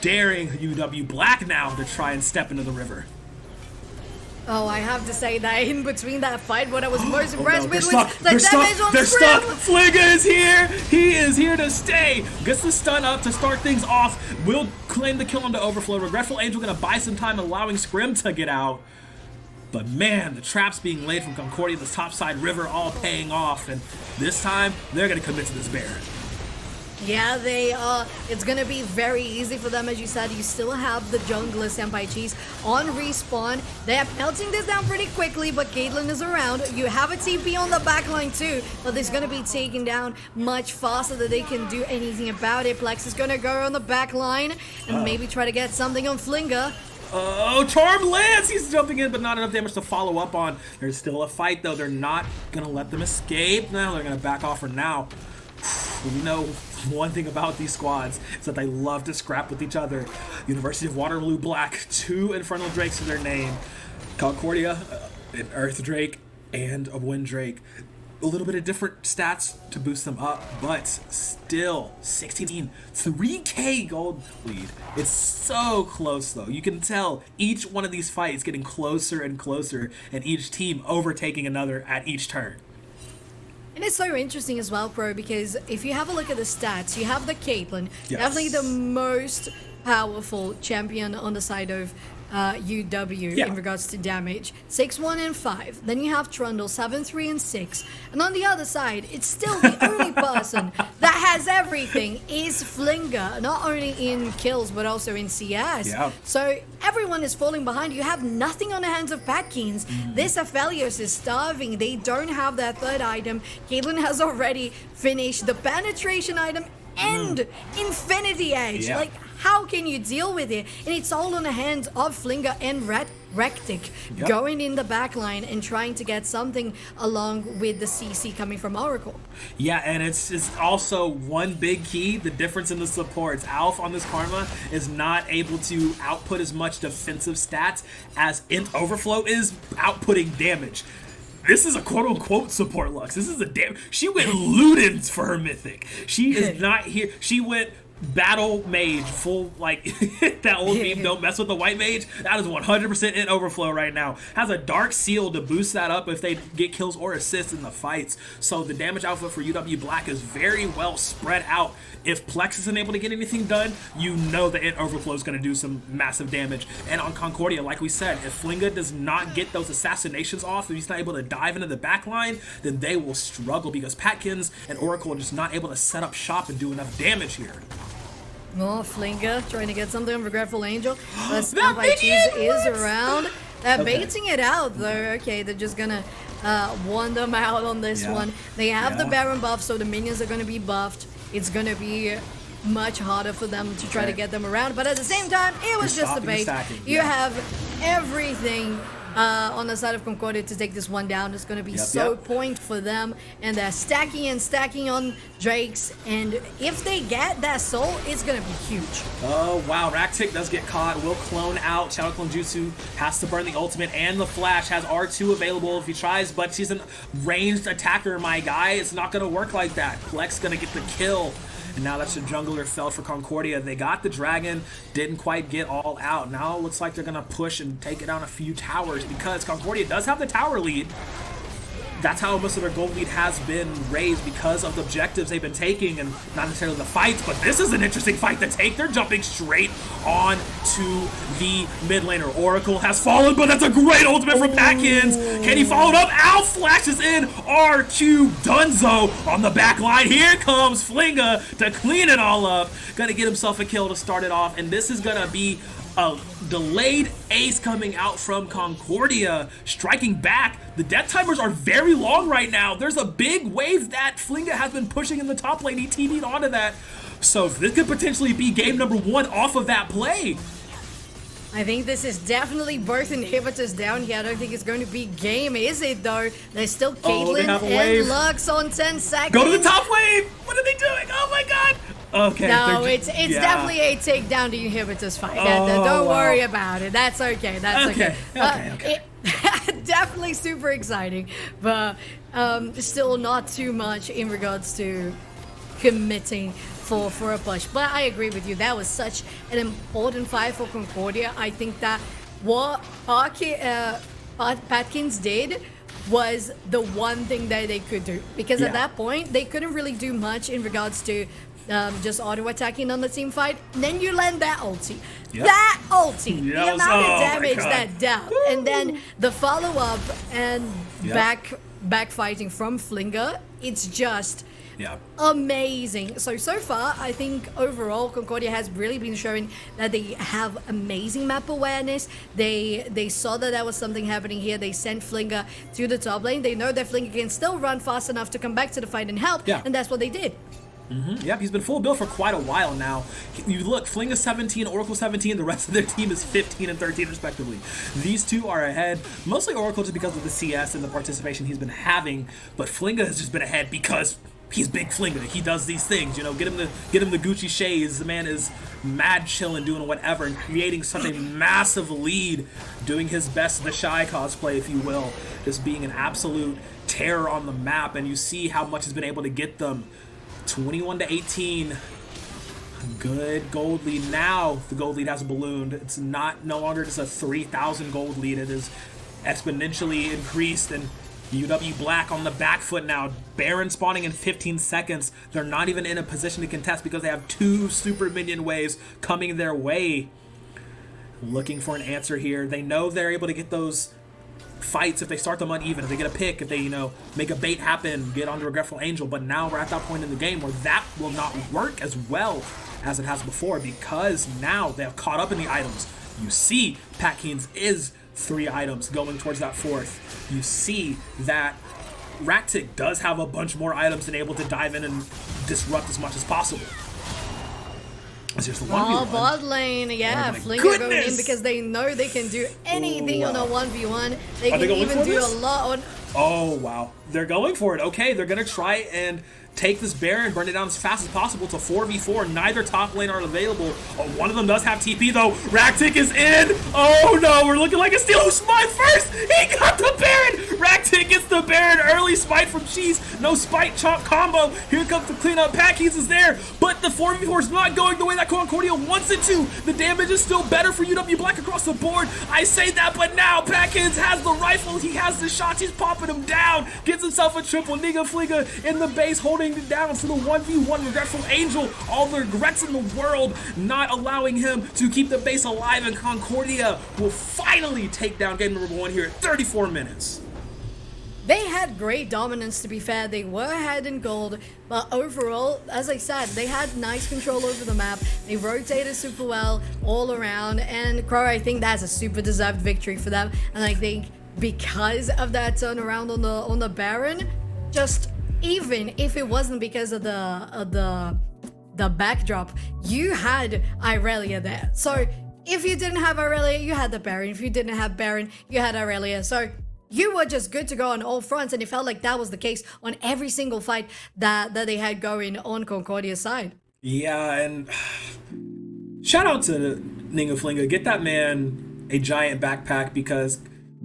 Daring UW Black now to try and step into the river. Oh, I have to say that in between that fight, what I was most impressed with was the damage on They're Scrim. stuck. Flinga is here. He is here to stay. Gets the stun up to start things off. Will claim the kill on the Overflow. Regretful Angel going to buy some time, allowing Scrim to get out. But man, the traps being laid from Concordia, the topside river, all paying off. And this time, they're going to commit to this Baron. Yeah, they are. It's gonna be very easy for them, as you said. You still have the jungler Senpai Cheese on respawn. They're melting this down pretty quickly, but Caitlyn is around. You have a TP on the backline too, but it's gonna be taken down much faster than they can do anything about it. Plex is gonna go on the backline and maybe try to get something on Flinga. Oh, Charm lands! He's jumping in, but not enough damage to follow up on. There's still a fight, though. They're not gonna let them escape. Now they're gonna back off for now. We know one thing about these squads is that they love to scrap with each other. University of Waterloo Black, 2 Infernal Drakes to their name. Concordia, an Earth Drake, and a Wind Drake. A little bit of different stats to boost them up, but still 16, 3k gold lead. It's so close though. You can tell each one of these fights getting closer and closer, and each team overtaking another at each turn. And it's so interesting as well, Pro, because if you have a look at the stats, you have the Caitlyn, definitely the most powerful champion on the side of UW in regards to damage. 6-1-5. Then you have Trundle, 7-3-6. And on the other side, it's still the only person that has everything is Flinga, not only in kills but also in CS. So everyone is falling behind. You have nothing on the hands of Patkins. This Aphelios is starving. They don't have that third item. Caitlyn has already finished the penetration item and Infinity Edge. Like, how can you deal with it? And it's all on the hands of Flinga and Raktik going in the backline and trying to get something along with the CC coming from Oracle. Yeah, and it's also one big key, the difference in the supports. Alf on this Karma is not able to output as much defensive stats as Int Overflow is outputting damage. This is a quote-unquote support Lux. This is a damn... She went Ludens for her Mythic. She is not here. She went battle mage, full, like, that old meme, don't mess with the white mage. That is 100% in overflow right now. Has a dark seal to boost that up if they get kills or assists in the fights. So the damage output for UW Black is very well spread out. If Plex isn't able to get anything done, you know the Int Overflow is going to do some massive damage. And on Concordia, like we said, if Flinga does not get those assassinations off, if he's not able to dive into the back line, then they will struggle because Patkins and Oracle are just not able to set up shop and do enough damage here. Oh, Flinga trying to get something on Regretful Angel. The Cheese is around. They're baiting it out though. Okay, they're just gonna warn them out on this one. They have the Baron buff, so the minions are gonna be buffed. It's gonna be much harder for them to try to get them around, but at the same time, it was just a bait. You have everything on the side of Concordia to take this one down. It's going to be point for them, and they're stacking and stacking on Drakes, and if they get that soul, it's going to be huge. Oh wow, Raktik does get caught, will clone out. Shadow Clone Jutsu has to burn the ultimate and the flash, has R2 available if he tries, but she's a ranged attacker, my guy. It's not going to work like that. Plex going to get the kill. And now that's the jungler fell for Concordia. They got the dragon, didn't quite get all out. Now it looks like they're gonna push and take it down a few towers because Concordia does have the tower lead. That's how most of their gold lead has been raised because of the objectives they've been taking and not necessarily the fights, but this is an interesting fight to take. They're jumping straight on to the mid laner. Oracle has fallen, but that's a great ultimate from Patkins. Can he follow it up? Ow, flashes in. RQ Dunzo on the back line. Here comes Flinga to clean it all up. Gonna get himself a kill to start it off, and this is gonna be a delayed ace coming out from Concordia, striking back. The death timers are very long right now. There's a big wave that Flinga has been pushing in the top lane. He TD'd onto that. So this could potentially be game number 1 off of that play. I think this is definitely both inhibitors down here. I don't think it's going to be game, is it though? There's still Caitlyn and Lux on 10 seconds. Go to the top wave! What are they doing? Oh my god! Okay. No, it's definitely a takedown to inhibitors fight. Don't worry about it. That's okay. That's okay. Okay. Definitely super exciting, but still not too much in regards to committing for a push. But I agree with you. That was such an important fight for Concordia. I think that what Patkins did was the one thing that they could do, because at that point they couldn't really do much in regards to just auto attacking on the team fight. Then you land that ulti. That ulti, the amount of damage that dealt, and then the follow up and back fighting from Flinga. It's just amazing. So far, I think overall Concordia has really been showing that they have amazing map awareness. They saw that was something happening here. They sent Flinga to the top lane. They know that Flinga can still run fast enough to come back to the fight and help, and that's what they did. Yep, he's been full build for quite a while now. You look, Flinga 17, Oracle 17, the rest of their team is 15 and 13 respectively. These two are ahead, mostly Oracle just because of the CS and the participation he's been having, but Flinga has just been ahead because he's Big Flinga. He does these things, you know, get him the Gucci shades. The man is mad chilling, doing whatever, and creating such a massive lead, doing his best, the Shy cosplay, if you will, just being an absolute terror on the map, and you see how much he's been able to get them. 21-18. Good gold lead. Now the gold lead has ballooned. It's no longer just a 3,000 gold lead. It is exponentially increased, and UW Black on the back foot now. Baron spawning in 15 seconds. They're not even in a position to contest because they have 2 super minion waves coming their way. Looking for an answer here. They know they're able to get those fights if they start them uneven, if they get a pick, if they, you know, make a bait happen, get onto Regretful Angel. But now we're at that point in the game where that will not work as well as it has before, because now they have caught up in the items. You see Patkins is 3 items going towards that 4th. You see that Raktik does have a bunch more items and able to dive in and disrupt as much as possible. Bot lane, Flinga going in because they know they can do anything on a 1v1. They can even do a lot on... Oh, wow. They're going for it. Okay, they're going to try and take this Baron, burn it down as fast as possible to 4v4. Neither top lane are available. Oh, one of them does have TP, though. Ractic is in. Oh, no. We're looking like a steal. Who smite first? He got the Baron. Ractic gets the Baron. Early smite from Cheese. No spite chomp combo. Here comes the cleanup. Packings is there, but the 4v4 is not going the way that Concordia wants it to. The damage is still better for UW Black across the board. I say that, but now Packins has the rifle. He has the shots. He's popping him down. Gets himself a triple. Niga Fliga in the base holding it down for the 1v1 Regretful Angel. All the regrets in the world not allowing him to keep the base alive, and Concordia will finally take down game number 1 here at 34 minutes. They had great dominance, to be fair. They were ahead in gold, but overall, as I said, they had nice control over the map. They rotated super well all around, and Crow, I think that's a super deserved victory for them. And I think because of that turnaround on the Baron, just even if it wasn't because of the backdrop, you had Irelia there. So if you didn't have Irelia, you had the Baron. If you didn't have Baron, you had Irelia. So you were just good to go on all fronts, and it felt like that was the case on every single fight that they had going on Concordia's side. Yeah, and shout out to Ninga Flinga. Get that man a giant backpack, because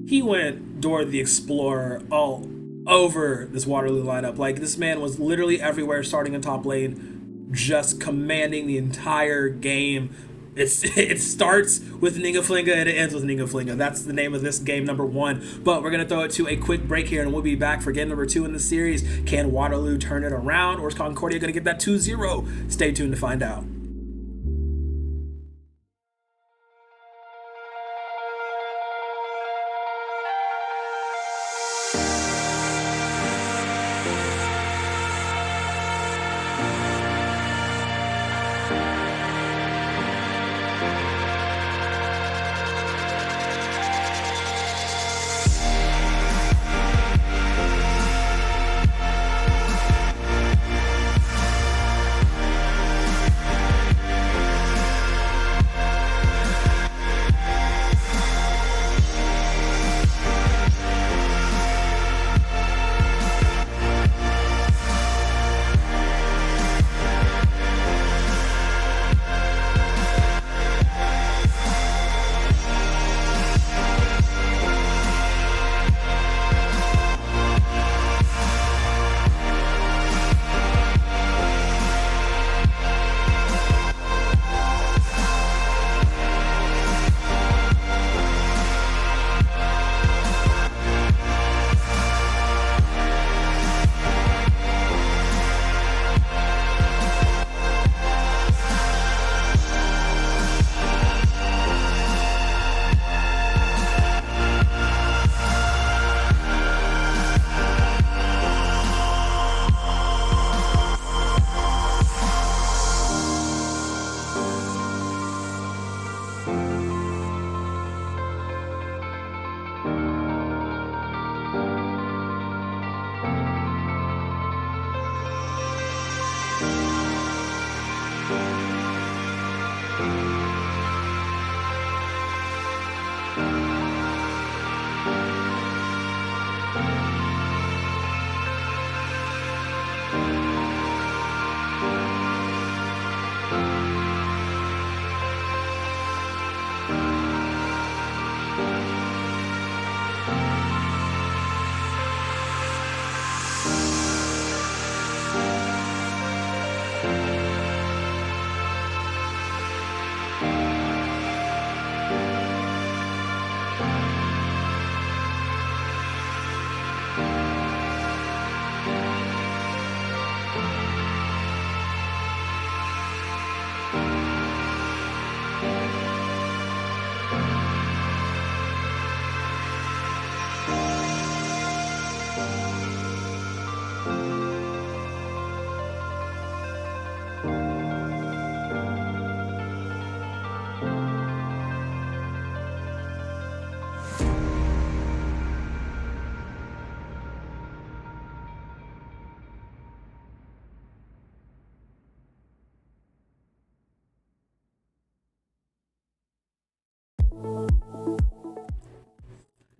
he went Dora the Explorer all over this Waterloo lineup. Like, this man was literally everywhere, starting in top lane, just commanding the entire game. It starts with Ninga Flinga and it ends with Ninga Flinga. That's the name of this game number 1. But we're going to throw it to a quick break here, and we'll be back for game number 2 in the series. Can Waterloo turn it around, or is Concordia going to get that 2-0? Stay tuned to find out.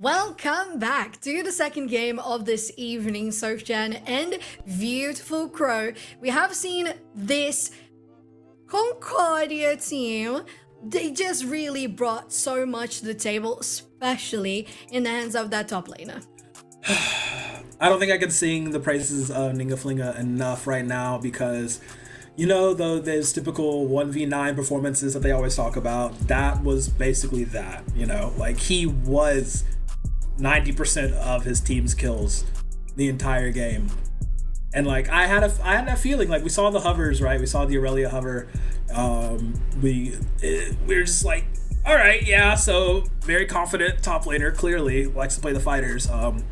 Welcome back to the second game of this evening, Shen and Beautiful Crow. We have seen this Concordia team. They just really brought so much to the table, especially in the hands of that top laner. I don't think I can sing the praises of Ningaflinga enough right now because, though those typical 1v9 performances that they always talk about, that was basically that, like he was 90% of his team's kills the entire game. And like I had that feeling, like we saw the hovers, right? We saw the Aurelia hover. We were just like, all right, yeah. So very confident top laner, clearly likes to play the fighters. And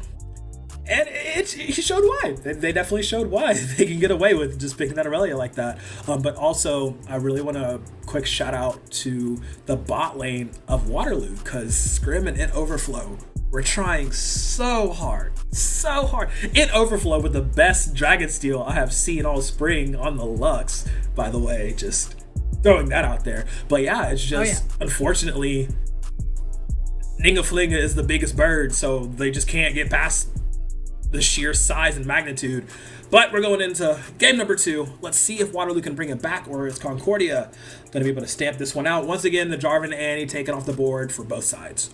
he showed why. They definitely showed why they can get away with just picking that Aurelia like that. But also, I really want to quick shout out to the bot lane of Waterloo because Scrim and It Overflow were trying so hard. It Overflow with the best Dragon Steel I have seen all spring on the Lux, by the way, just throwing that out there. But yeah, it's just, unfortunately, Ningaflinga is the biggest bird, so they just can't get past the sheer size and magnitude. But we're going into game number 2. Let's see if Waterloo can bring it back, or is Concordia going to be able to stamp this one out. Once again, the Jarvan and Annie taken off the board for both sides.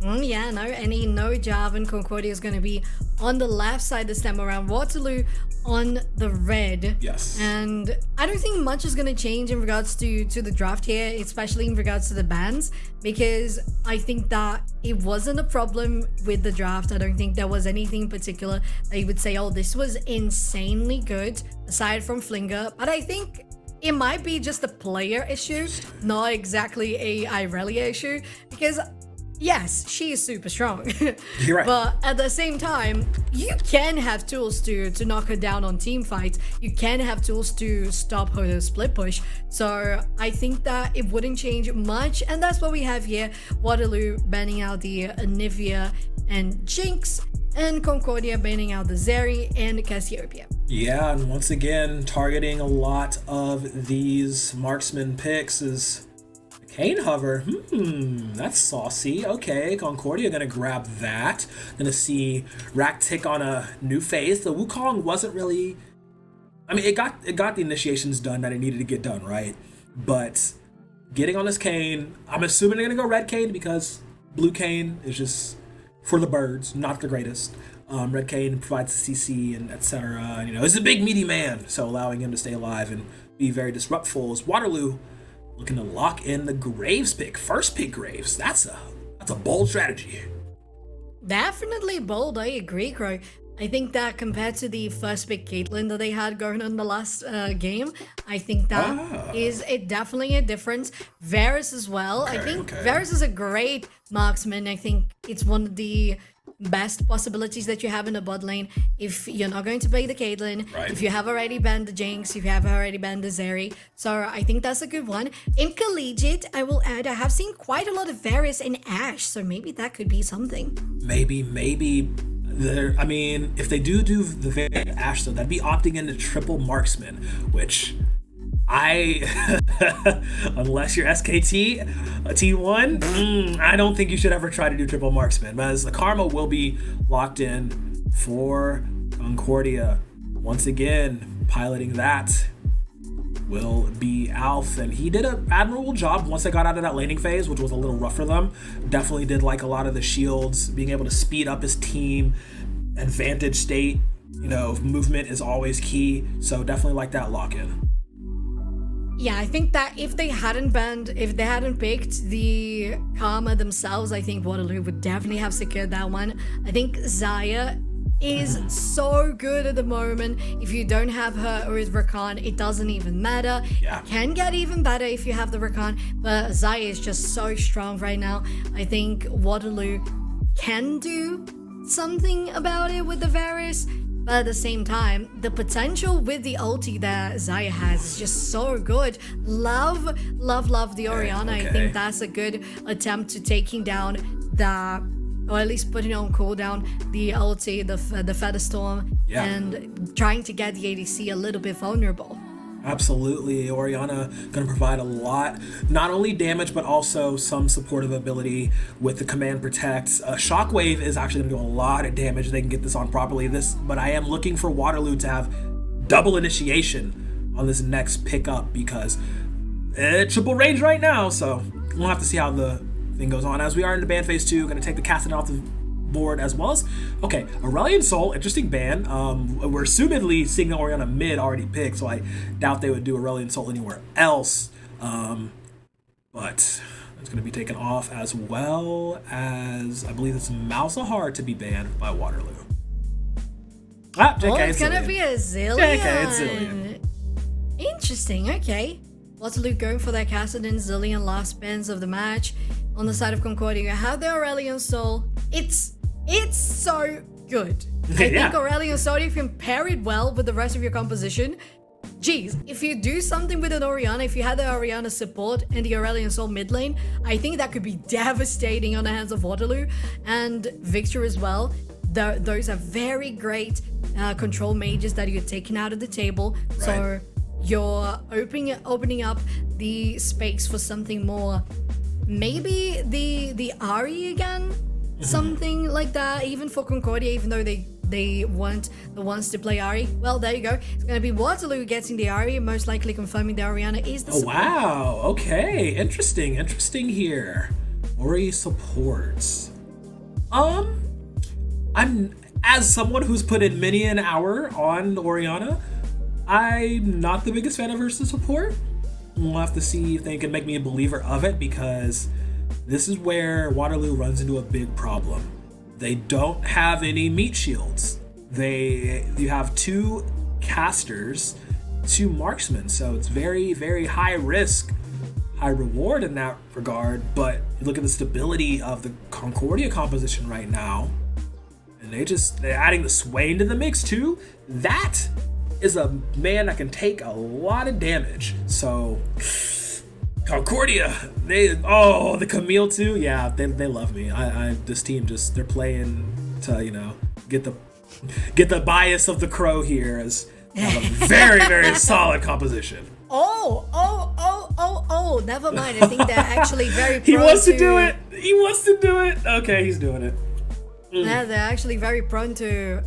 Yeah, no Jarvan. Concordia is going to be on the left side this time around. Waterloo on the red. Yes. And I don't think much is going to change in regards to the draft here, especially in regards to the bans, because I think that it wasn't a problem with the draft. I don't think there was anything in particular that you would say, oh, this was insanely good, aside from Flinger. But I think it might be just a player issue, not exactly a Irelia issue, because yes, she is super strong. You're right. But at the same time, you can have tools to knock her down on team fights. You can have tools to stop her split push. So I think that it wouldn't change much. And that's what we have here. Waterloo banning out the Anivia and Jinx, and Concordia banning out the Zeri and Cassiopeia. Yeah, and once again, targeting a lot of these marksman picks is Kane hover. That's saucy. Okay, Concordia gonna grab that. Gonna see Rack tick on a new phase. The Wukong wasn't really, I mean, it got the initiations done that it needed to get done, right? But getting on this Kane, I'm assuming they're gonna go red Kane because blue Kane is just for the birds, not the greatest. Red Kane provides the CC and etc. And, he's a big meaty man, so allowing him to stay alive and be very disruptful. Is Waterloo looking to lock in the Graves pick. First pick Graves. That's a bold strategy. Definitely bold, I agree, Crow. I think that compared to the first pick Caitlyn that they had going on the last game, I think that is definitely a difference. Varus as well. I think Varus is a great marksman. I think it's one of the best possibilities that you have in the bot lane if you're not going to play the Caitlyn, if you have already banned the Jinx, if you have already banned the Zeri. So I think that's a good one. In Collegiate, I will add, I have seen quite a lot of Varus and Ashe, so maybe that could be something. Maybe I mean, if they do the Varus Ashe, though, that'd be opting into triple marksman, which unless you're SKT, a T1, I don't think you should ever try to do triple marksman, because the karma will be locked in for Concordia. Once again, piloting that will be Alf, and he did an admirable job once they got out of that laning phase, which was a little rough for them. Definitely did like a lot of the shields, being able to speed up his team, advantage state, movement is always key, so definitely like that lock-in. Yeah, I think that if they hadn't picked the Karma themselves, I think Waterloo would definitely have secured that one. I think Xayah is so good at the moment. If you don't have her or his Rakan, it doesn't even matter. Yeah. It can get even better if you have the Rakan, but Xayah is just so strong right now. I think Waterloo can do something about it with the Varus. But at the same time, the potential with the ulti that Xayah has is just so good. Love the Orianna. I think that's a good attempt to taking down that, or at least putting on cooldown the ulti, the Feather Storm, and trying to get the ADC a little bit vulnerable. Absolutely. Oriana going to provide a lot, not only damage, but also some supportive ability with the command protect. Shockwave is actually going to do a lot of damage. They can get this on properly. But I am looking for Waterloo to have double initiation on this next pickup because triple range right now. So we'll have to see how the thing goes on. As we are into ban phase 2, going to take the Castle off the board as well as Aurelion Soul, interesting ban. We're assumedly seeing the Oriana mid already picked, so I doubt they would do Aurelion Soul anywhere else. But it's going to be taken off, as well as I believe it's Malzahar to be banned by Waterloo. JK, it's gonna be a Zillion. JK, it's Zillion. Interesting. Okay, Waterloo going for their Kassadin Zillion last bans of the match. On the side of Concordia, you have the Aurelion Soul. It's so good. I think Aurelion Soul, if you pair it well with the rest of your composition, geez, if you do something with an Oriana, if you had the Oriana support and the Aurelion Soul mid lane, I think that could be devastating on the hands of Waterloo and Victor as well. Those are very great control mages that you're taking out of the table. Right. So you're opening up the space for something more. Maybe the Ari again, something like that. Even for Concordia, even though they weren't the ones to play Ari. Well, there you go. It's going to be Waterloo getting the Ari, most likely confirming the Oriana is the support. Wow. Okay. Interesting here. Ori supports. I'm, as someone who's put in many an hour on Oriana, I'm not the biggest fan of her support. We'll have to see if they can make me a believer of it, because this is where Waterloo runs into a big problem. They don't have any meat shields. You have 2 casters, 2 marksmen, so it's very, very high risk, high reward in that regard. But you look at the stability of the Concordia composition right now, and they're adding the Swain to the mix too. That is a man that can take a lot of damage. So Concordia, the Camille too. Yeah, they love me. This team they're playing to get the bias of the crow here as a very, very solid composition. Oh, never mind. I think they're actually very prone He wants to do it. Okay, he's doing it. Yeah, they're actually very prone to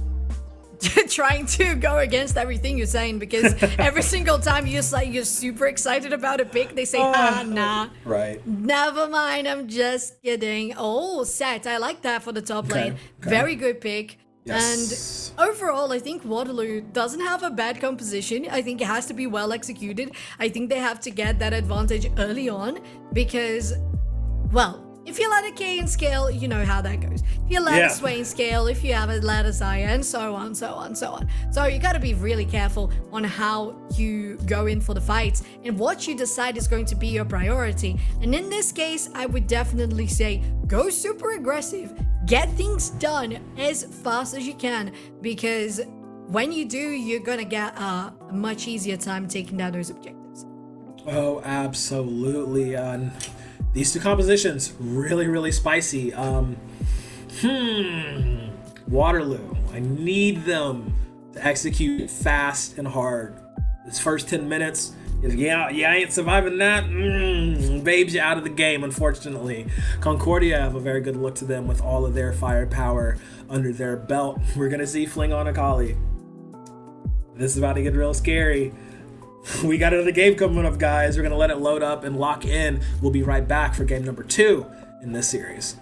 trying to go against everything you're saying, because every single time you're super excited about a pick, they say, nah. Right. Never mind, I'm just kidding. Oh, Set. I like that for the top lane. Okay. Very good pick. Yes. And overall, I think Waterloo doesn't have a bad composition. I think it has to be well executed. I think they have to get that advantage early on because, well, if you let a Kayn scale, you know how that goes. If you let a Swain scale, if you have a let a Zaya, and so on. So you got to be really careful on how you go in for the fights and what you decide is going to be your priority. And in this case, I would definitely say go super aggressive. Get things done as fast as you can, because when you do, you're going to get a much easier time taking down those objectives. Oh, absolutely. These 2 compositions, really, really spicy. Waterloo, I need them to execute fast and hard. This first 10 minutes, if you ain't surviving that, babes you out of the game, unfortunately. Concordia have a very good look to them with all of their firepower under their belt. We're going to see Fling on Akali. This is about to get real scary. We got another game coming up, guys. We're going to let it load up and lock in. We'll be right back for game number 2 in this series.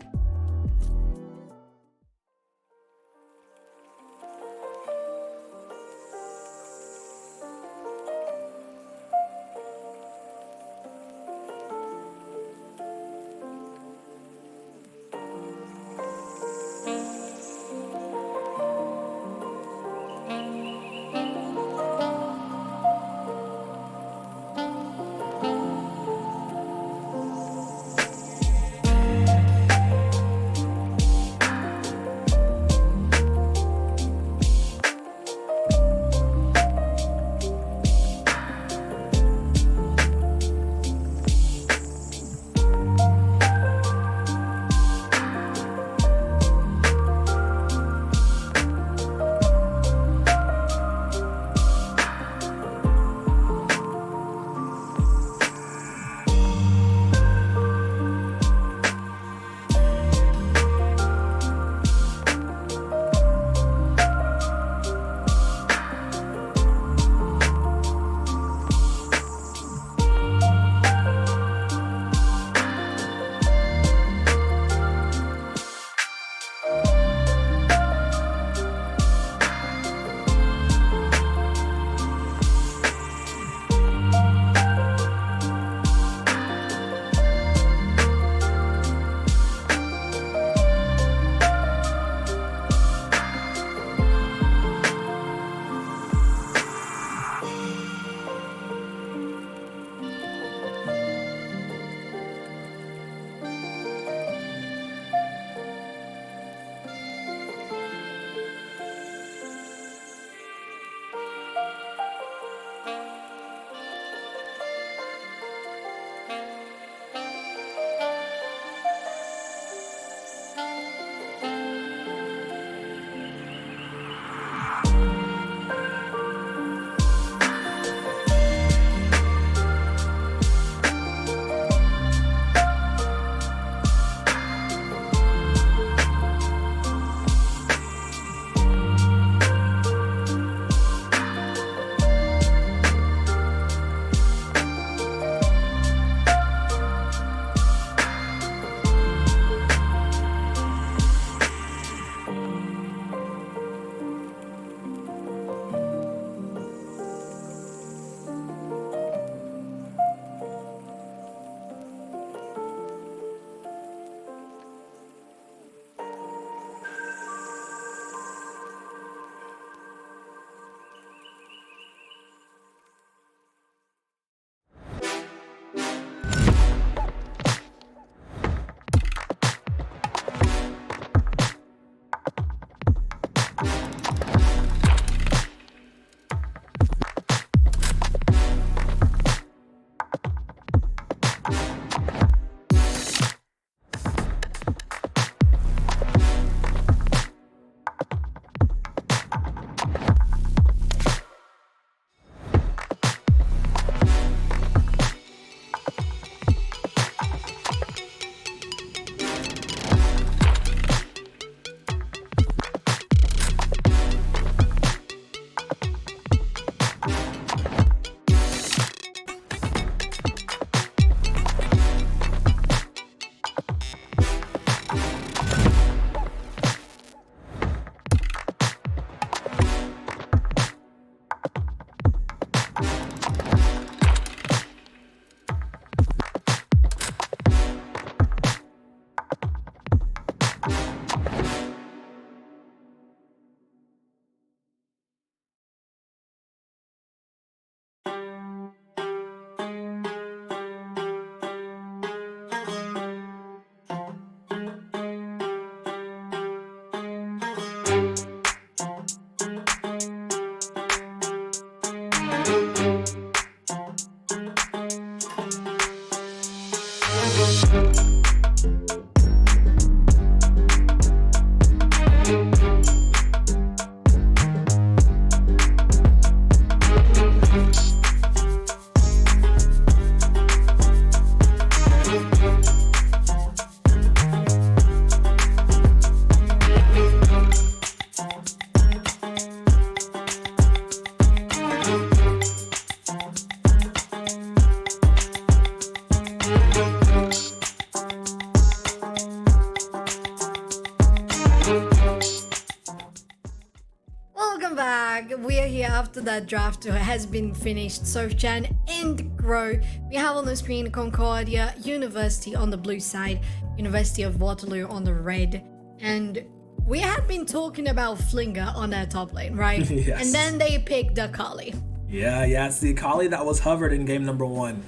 after that draft has been finished, so Shen and Grow, we have on the screen Concordia University on the blue side, University of Waterloo on the red, and we had been talking about Flinger on their top lane, right? Yes. And then they picked the Akali. Yeah, it's the Akali that was hovered in game number 1.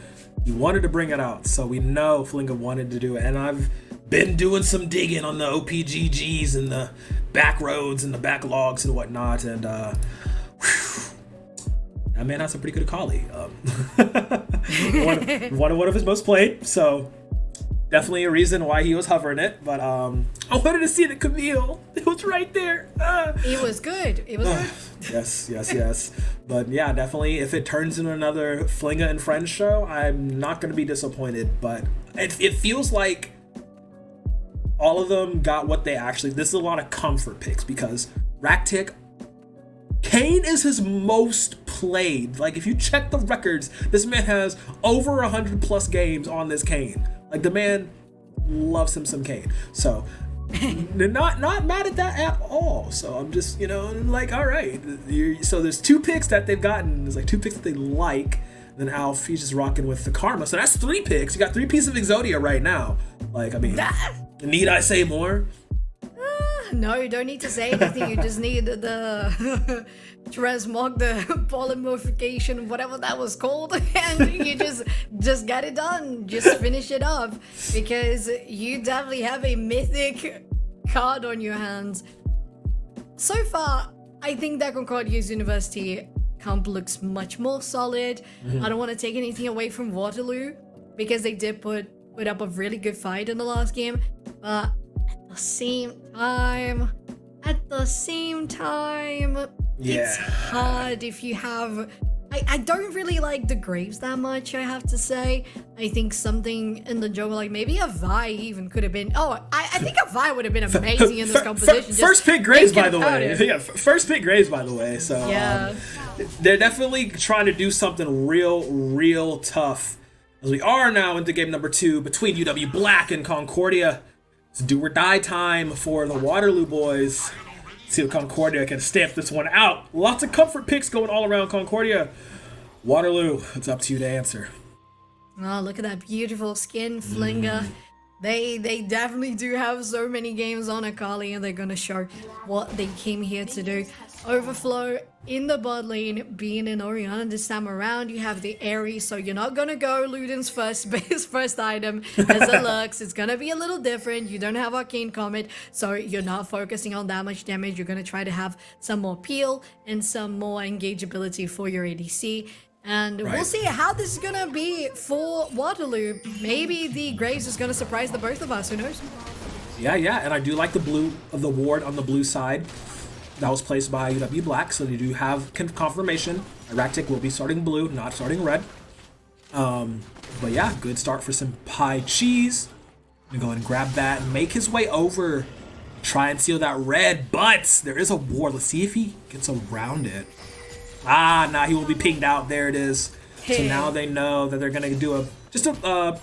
He wanted to bring it out, so we know Flinga wanted to do it. And I've been doing some digging on the OPGGs and the back roads and the backlogs and whatnot, and that man has a pretty good Akali. One of his most played, so definitely a reason why he was hovering it. But I wanted to see the Camille. It was right there. It was good. It was good. Yes. But yeah, definitely, if it turns into another Flinga and Friends show, I'm not going to be disappointed. But it feels like all of them got what they actually... This is a lot of comfort picks because Raktik, Kayn is his most played. Like, if you check the records, this man has over 100 plus games on this Kayn. Like, the man loves him some Kayn. So... they're not mad at that at all. So I'm just, like, all right. So there's 2 picks that they've gotten. There's like 2 picks that they like. And then Alf, he's just rocking with the Karma. So that's 3 picks. You got 3 pieces of Exodia right now. Like, I mean, need I say more? No, you don't need to say anything. You just need the transmog, the polymorphication, whatever that was called, and you just get it done. Just finish it up because you definitely have a mythic card on your hands. So far, I think that Concordia's University comp looks much more solid. I don't want to take anything away from Waterloo because they did put up a really good fight in the last game, but at the same time, it's hard if you have... I don't really like the Graves that much, I have to say. I think something in the jungle, like maybe a Vi even could have been... I think a Vi would have been amazing in this composition. First pick Graves, by the way. Yeah, first pick Graves, by the way. So yeah. They're definitely trying to do something real tough. As we are now into game number 2 between UW Black and Concordia. It's do or die time for the Waterloo boys. See if Concordia can stamp this one out. Lots of comfort picks going all around Concordia. Waterloo, it's up to you to answer. Oh, look at that beautiful skin, Flinga. They definitely do have so many games on Akali, and they're going to show what they came here to do. Overflow in the bot lane, being in Oriana this time around. You have the Aerie, so you're not going to go Luden's first item as it looks. It's going to be a little different. You don't have Arcane Comet, so you're not focusing on that much damage. You're going to try to have some more peel and some more engageability for your ADC. And we'll see how this is going to be for Waterloo. Maybe the Graves is going to surprise the both of us. Who knows? Yeah, and I do like the blue of the ward on the blue side. That was placed by UW Black, so they do have confirmation. Raktik will be starting blue, not starting red. But yeah, good start for some pie cheese. Gonna go ahead and grab that and make his way over. Try and seal that red, but there is a ward. Let's see if he gets around it. Nah, he will be pinged out. There it is. So now they know that they're gonna do a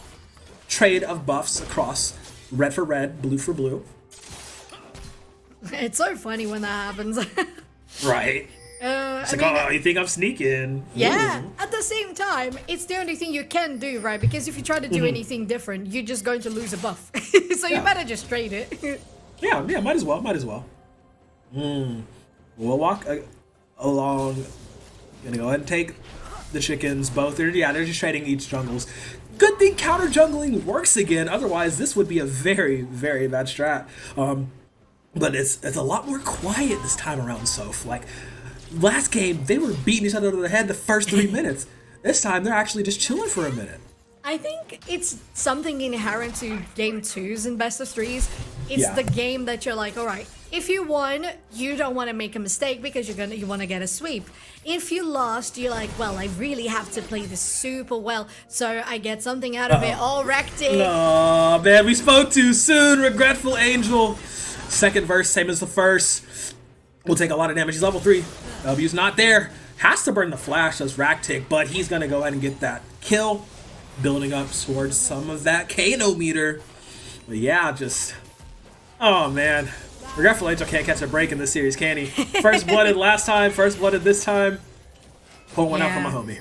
trade of buffs across red for red, blue for blue. It's so funny when that happens. Right. It's like, you think I'm sneaking? Yeah. Ooh. At the same time, it's the only thing you can do, right? Because if you try to do anything different, you're just going to lose a buff. So you better just trade it. yeah, might as well. We'll walk along. Gonna go ahead and take the chickens. Both they're just trading each jungles. Good thing counter jungling works again. Otherwise, this would be a very, very bad strat. But it's a lot more quiet this time around, Soph. Like, last game, they were beating each other over the head the first 3 minutes. This time, they're actually just chilling for a minute. I think it's something inherent to game 2s and best of 3s. It's the game that you're like, all right, if you won, you don't want to make a mistake because you want to get a sweep. If you lost, you're like, well, I really have to play this super well, so I get something out of it. All Raktik. Aw, man, we spoke too soon, regretful angel. Second verse, same as the first. Will take a lot of damage. He's level 3. W's not there. Has to burn the flash, does Raktik, but he's going to go ahead and get that kill. Building up towards some of that Kano meter. But yeah, oh man. Regretful Angel can't catch a break in this series, can he? First blooded last time, first blooded this time. Pour one out for my homie.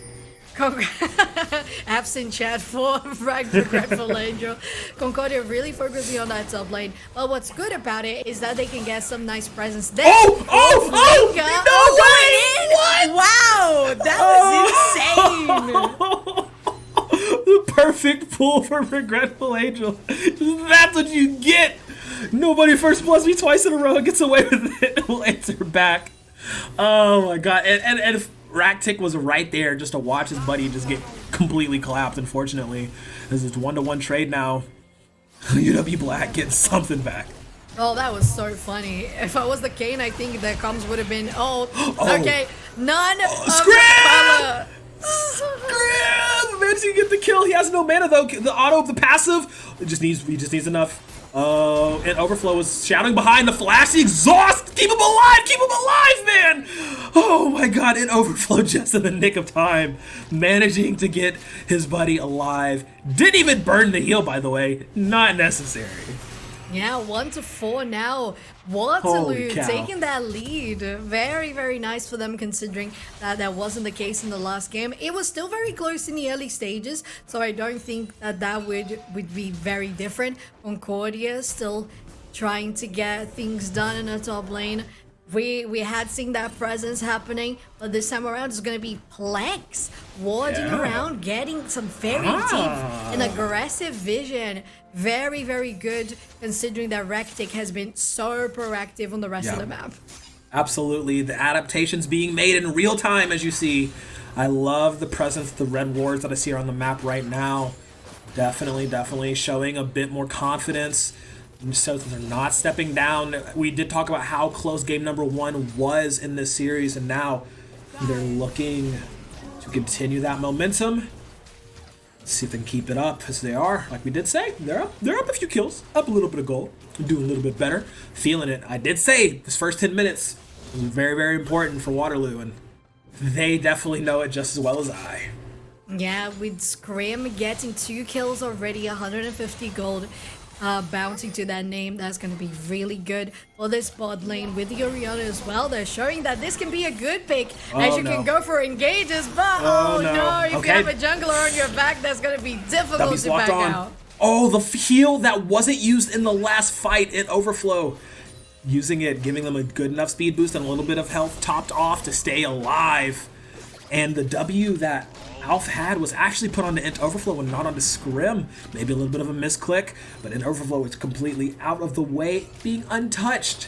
Absent chat for Regretful Angel. Concordia really focusing on that top lane. But what's good about it is that they can get some nice presence there. Wow, that was insane. The perfect pull for Regretful Angel. That's what you get. Nobody first plus me twice in a row and gets away with it. We'll answer back. Oh my god. And Raktik was right there just to watch his buddy just get completely clapped, unfortunately. This is 1-to-1 trade now. UW Black gets something back. Oh, that was so funny. If I was the Kane, I think the comms would have been, okay, none of the Scram! Managing to get the kill. He has no mana though. The auto of the passive, he just needs enough. Oh, and Overflow is shouting behind the flash. The exhaust! Keep him alive, man! Oh my god, and Overflow just in the nick of time, managing to get his buddy alive. Didn't even burn the heal, by the way. Not necessary. Yeah, 1-4 now. Waterloo taking that lead. Very, very nice for them considering that that wasn't the case in the last game. It was still very close in the early stages, so I don't think that would be very different. Concordia still trying to get things done in the top lane. We had seen that presence happening, but this time around it's going to be Plex warding around, getting some very deep and aggressive vision. Very, very good considering that Raktik has been so proactive on the rest of the map. Absolutely. The adaptations being made in real time, as you see. I love the presence of the red wards that I see on the map right now. Definitely showing a bit more confidence. So they're not stepping down. We did talk about how close game number 1 was in this series, and now they're looking to continue that momentum. See if they can keep it up as they are. Like we did say, they're up a few kills, up a little bit of gold, doing a little bit better, feeling it. I did say this first 10 minutes was very, very important for Waterloo, and they definitely know it just as well as I. Yeah, with Scrim getting 2 kills already, 150 gold. Bouncing to that name, that's going to be really good for this bot lane with the Orianna as well. They're showing that this can be a good pick as you can go for engages, but if you have a jungler on your back, that's going to be difficult to back out. Oh, the heal that wasn't used in the last fight in Overflow. Using it, giving them a good enough speed boost and a little bit of health topped off to stay alive. And the W that Alf had was actually put onto Int Overflow and not onto Scrim. Maybe a little bit of a misclick, but Int Overflow is completely out of the way, being untouched.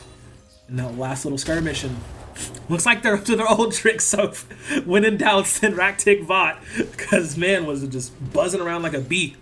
And that last little skirmish, and looks like they're up to their old tricks, so when in doubt, send Raktik bot, because man was just buzzing around like a bee.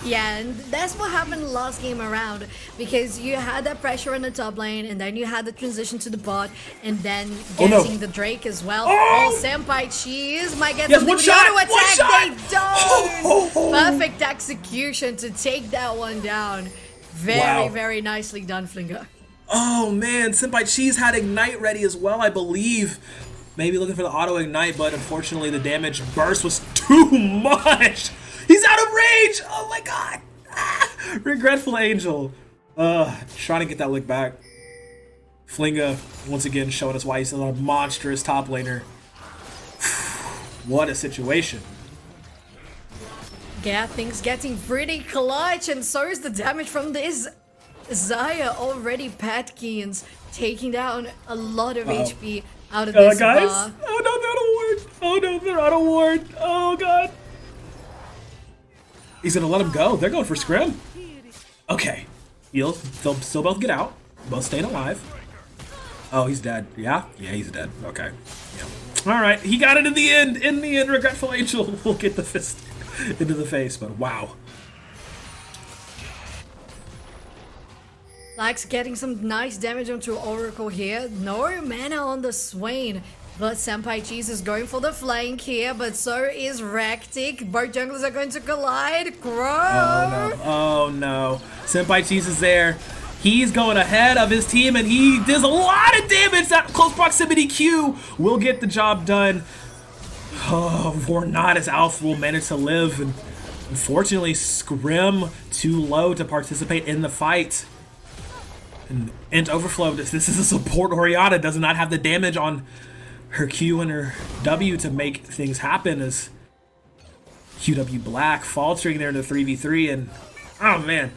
Yeah, and that's what happened last game around, because you had that pressure in the top lane, and then you had the transition to the bot, and then getting the Drake as well. Senpai Cheese might get the auto attack. They don't. Perfect execution to take that one down. Very nicely done, Flinger. Oh man, Senpai Cheese had Ignite ready as well, I believe. Maybe looking for the auto Ignite, but unfortunately the damage burst was too much. He's out of range! Oh my god! Regretful Angel. Trying to get that lick back. Flinga, once again, showing us why he's a monstrous top laner. What a situation. Yeah, things getting pretty clutch, and so is the damage from this Xayah. Already Patkins taking down a lot of HP out of this guys? bar. Oh no, they're out of ward! Oh no, they're out of ward! Oh god! He's gonna let him go. They're going for Scrim. Okay. They'll still both get out. Both staying alive. Oh, he's dead. Yeah? Yeah, he's dead. Okay. Yeah. Alright, he got it in the end. In the end, Regretful Angel will get the fist into the face, but wow. Lax getting some nice damage onto Oracle here. No mana on the Swain. But Senpai Cheese is going for the flank here, but so is Raktik. Both junglers are going to collide. Crow! Oh no. Senpai Cheese is there. He's going ahead of his team, and he does a lot of damage. That close proximity Q will get the job done. Oh, Vornatus Alpha will manage to live, and unfortunately, Scrim too low to participate in the fight. And Overflow, this is a support Orianna, does not have the damage on her Q and her W to make things happen as QW Black faltering there in the 3v3. And oh man,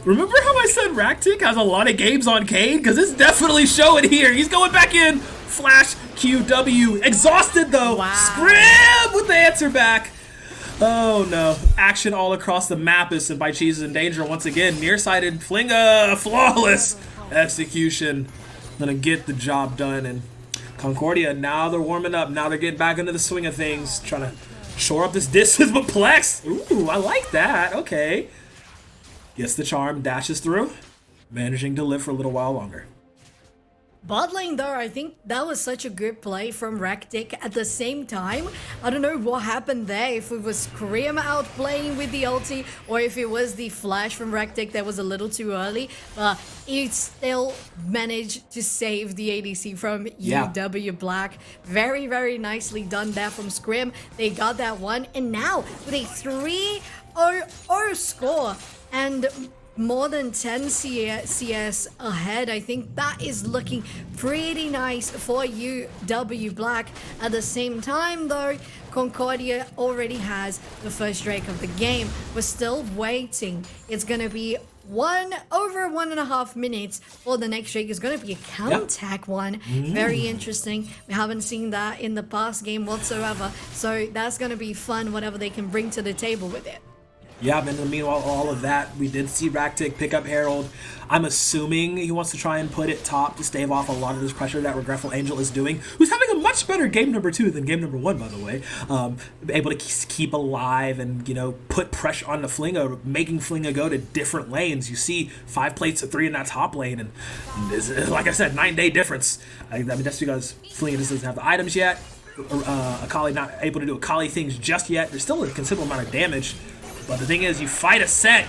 remember how I said Raktik has a lot of games on Kane? Because it's definitely showing here. He's going back in. Flash QW. Exhausted though. Wow. Scram with the answer back. Oh no. Action all across the map as Senpaichi is in danger once again. Nearsighted Flinga. Flawless execution. Gonna get the job done. And Concordia, now they're warming up. Now they're getting back into the swing of things. Trying to shore up this distance with Plex. Ooh, I like that. Okay. Gets the charm, dashes through, managing to live for a little while longer. Bot lane though, I think that was such a good play from Raktik. At the same time, I don't know what happened there, if it was Scream out playing with the ulti or if it was the flash from Raktik that was a little too early, but it still managed to save the ADC from UW Black. Very, very nicely done there from Scream. They got that one, and now with a 3-0 score and more than 10 CS ahead, I think that is looking pretty nice for UW Black. At the same time though, Concordia already has the first Drake of the game. We're still waiting. It's gonna be over 1.5 minutes for the next Drake. Is gonna be a counter-attack one. Very interesting. We haven't seen that in the past game whatsoever, so that's gonna be fun, whatever they can bring to the table with it. Yeah, and meanwhile, all of that, we did see Raktik pick up Herald. I'm assuming he wants to try and put it top to stave off a lot of this pressure that Regretful Angel is doing, who's having a much better game number 2 than game number 1, by the way. Able to keep alive and, you know, put pressure on the Flinga, making Flinga go to different lanes. You see 5 plates of 3 in that top lane, and this is, like I said, 9-day difference. I mean, that's because Flinga just doesn't have the items yet. Akali not able to do Akali things just yet. There's still a considerable amount of damage. But the thing is, you fight a set,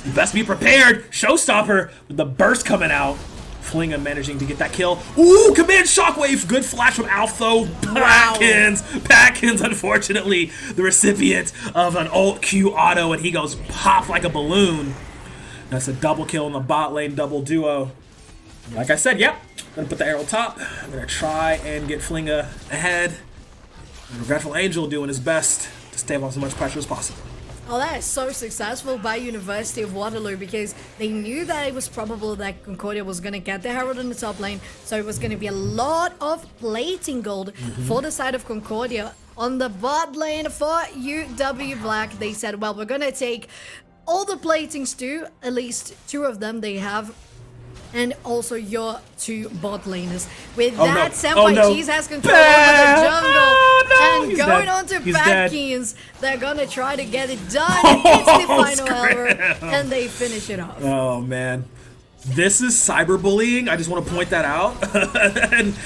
you best be prepared. Showstopper with the burst coming out. Flinga managing to get that kill. Ooh, command shockwave. Good flash from Alf though. Packins, unfortunately, the recipient of an ult Q auto, and he goes pop like a balloon. That's a double kill in the bot lane, double duo. Like I said, yep, gonna put the arrow top. I'm gonna try and get Flinga ahead. And Regretful Angel doing his best to stave off as much pressure as possible. Oh, that is so successful by University of Waterloo, because they knew that it was probable that Concordia was going to get the Herald in the top lane, so it was going to be a lot of plating gold for the side of Concordia. On the bot lane for UW Black, they said, well, we're going to take all the platings too, at least 2 of them they have, and also your 2 bot laners. With that, Senpaichi has control over the jungle. And going on to Patkins, they're gonna try to get it done. It's the final hour, and they finish it off. Oh man, this is cyberbullying. I just want to point that out. And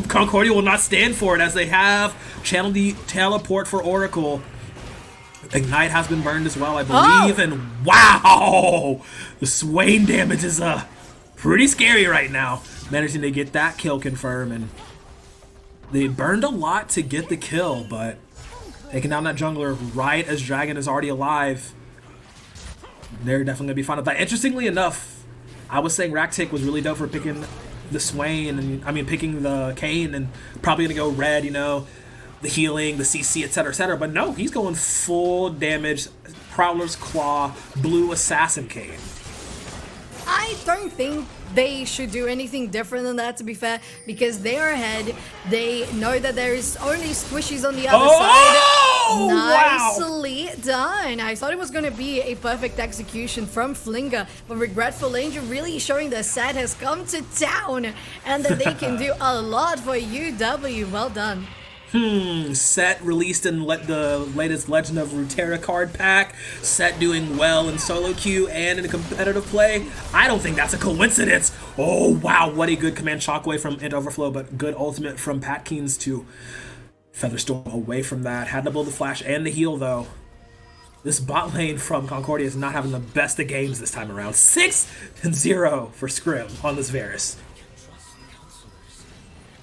Concordia will not stand for it, as they have channeled the teleport for Oracle. Ignite has been burned as well, I believe. And wow, the Swain damage is pretty scary right now. Managing to get that kill confirmed, and they burned a lot to get the kill, but taking down that jungler right as Dragon is already alive. They're definitely gonna be fine with that. Interestingly enough, I was saying Raktik was really dope for picking the Swain, and I mean picking the Kayn, and probably gonna go red, you know, the healing, the CC, etc., but no, he's going full damage, Prowler's Claw, blue assassin Kayn. I don't think they should do anything different than that, to be fair, because they are ahead. They know that there is only squishies on the other side. Nicely done. I thought it was going to be a perfect execution from Flinga, but Regretful Angel really showing the set has come to town and that they can do a lot for UW. Well done. Set released in the latest Legend of Runeterra card pack. Set doing well in solo queue and in competitive play. I don't think that's a coincidence. Oh wow, what a good command shockwave from Int Overflow, but good ultimate from Patkins to Featherstorm away from that. Had to build the flash and the heal though. This bot lane from Concordia is not having the best of games this time around. 6-0 for Scrim on this Varus.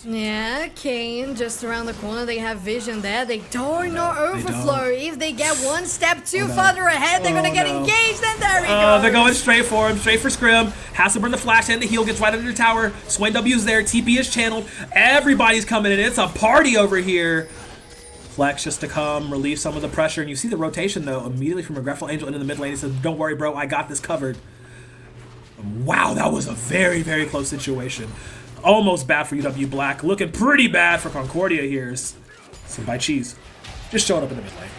Yeah, Kane just around the corner. They have vision there. They don't know overflow. If they get one step too farther ahead, they're gonna get engaged. And there he goes. They're going straight for him, straight for Scrim. Has to burn the flash and the heal. Gets right under the tower. Swain W's there. TP is channeled. Everybody's coming in. It's a party over here. Flex just to come relieve some of the pressure. And you see the rotation though immediately from Regretful Angel into the mid lane. He says, "Don't worry, bro. I got this covered." Wow, that was a very, very close situation. Almost bad for UW Black. Looking pretty bad for Concordia here. So by cheese. Just showed up in the mid lane.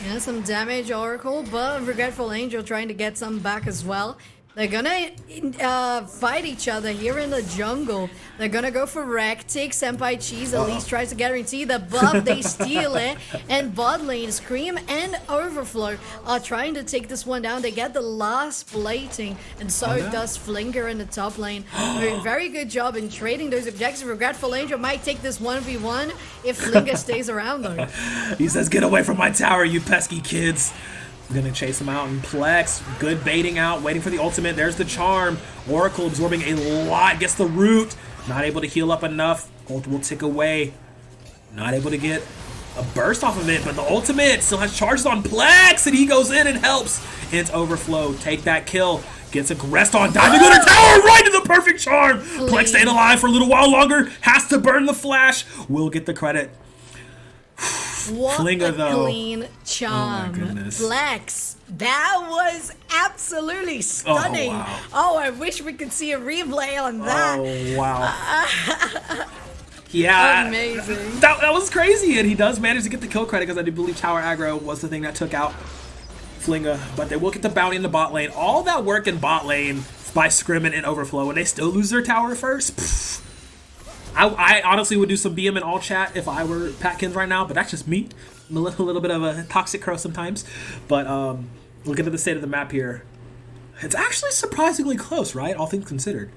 Yeah, some damage, Oracle, but Regretful Angel trying to get some back as well. They're gonna fight each other here in the jungle. They're gonna go for Wreck, take Senpai Cheese, at least tries to guarantee the buff. They steal it, and bot lane, Scream and Overflow are trying to take this one down. They get the last plating, and so does Flinger in the top lane. Doing very good job in trading those objectives. Regretful Angel might take this 1v1 if Flinger stays around though. He says, "Get away from my tower, you pesky kids." Gonna chase him out, and Plex, good baiting out, waiting for the ultimate. There's the charm. Oracle absorbing a lot, gets the root. Not able to heal up enough. Ult will tick away. Not able to get a burst off of it, but the ultimate still has charges on Plex, and he goes in and helps. It's Overflow. Take that kill. Gets aggressed on, diving under tower, right to the perfect charm. Plex staying alive for a little while longer. Has to burn the flash. Will get the credit. What Flinger, a though. clean charm. Oh my goodness. Flex. That was absolutely stunning. Oh, wow. Oh, I wish we could see a replay on that. Oh, wow. Yeah. Amazing. That was crazy, and he does manage to get the kill credit because I do believe tower aggro was the thing that took out Flinga, but they will get the bounty in the bot lane. All that work in bot lane by Scrimmin and Overflow, and they still lose their tower first? Pfft. I honestly would do some BM in all chat if I were Patkins right now, but that's just me. I'm a little bit of a toxic crow sometimes. But looking at the state of the map here, it's actually surprisingly close, right? All things considered.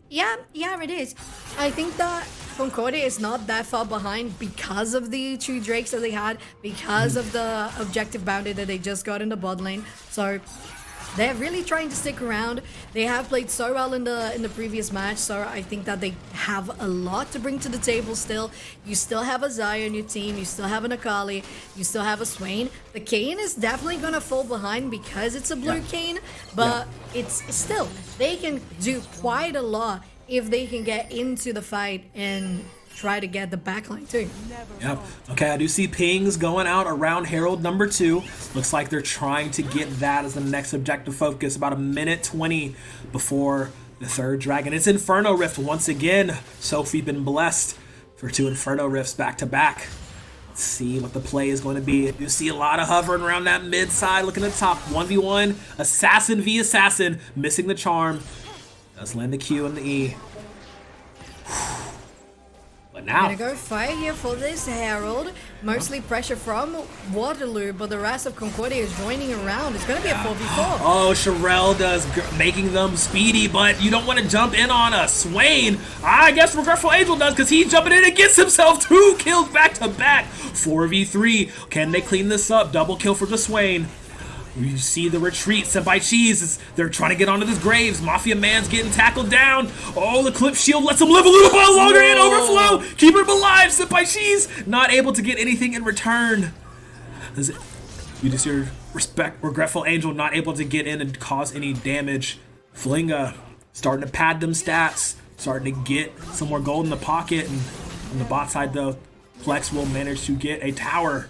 Yeah, it is. I think that Concordia is not that far behind because of the 2 Drakes that they had, because of the objective bounty that they just got in the bot lane. So they're really trying to stick around. They have played so well in the previous match, so I think that they have a lot to bring to the table still. You still have a Zaya on your team, you still have an Akali, you still have a Swain. The Kayn is definitely gonna fall behind because it's a blue Kayn, but it's still, they can do quite a lot if they can get into the fight and try to get the backline too. Yep. Okay, I do see pings going out around Herald number 2. Looks like they're trying to get that as the next objective focus. About a minute 20 before the 3rd dragon. It's Inferno Rift once again. Sophie been blessed for 2 Inferno Rifts back to back. Let's see what the play is going to be. You see a lot of hovering around that mid side. Looking at the top. 1v1. Assassin v Assassin. Missing the charm. Does land the Q and the E. But now, gonna go fight here for this Herald. Mostly pressure from Waterloo, but the rest of Concordia is joining around. It's gonna be a 4v4. Oh, Sherelle does making them speedy, but you don't want to jump in on a Swain. I guess Regretful Angel does because he's jumping in and gets himself 2 kills back to back. 4v3. Can they clean this up? Double kill for the Swain. You see the retreat set by Cheese. They're trying to get onto this Graves. Mafia Man's getting tackled down. Oh, the clip shield lets him live a little bit longer and Overflow. Keep him alive. Set by Cheese. Not able to get anything in return. You just hear Regretful Angel not able to get in and cause any damage. Flinga starting to pad them stats. Starting to get some more gold in the pocket. And on the bot side, though, Flex will manage to get a tower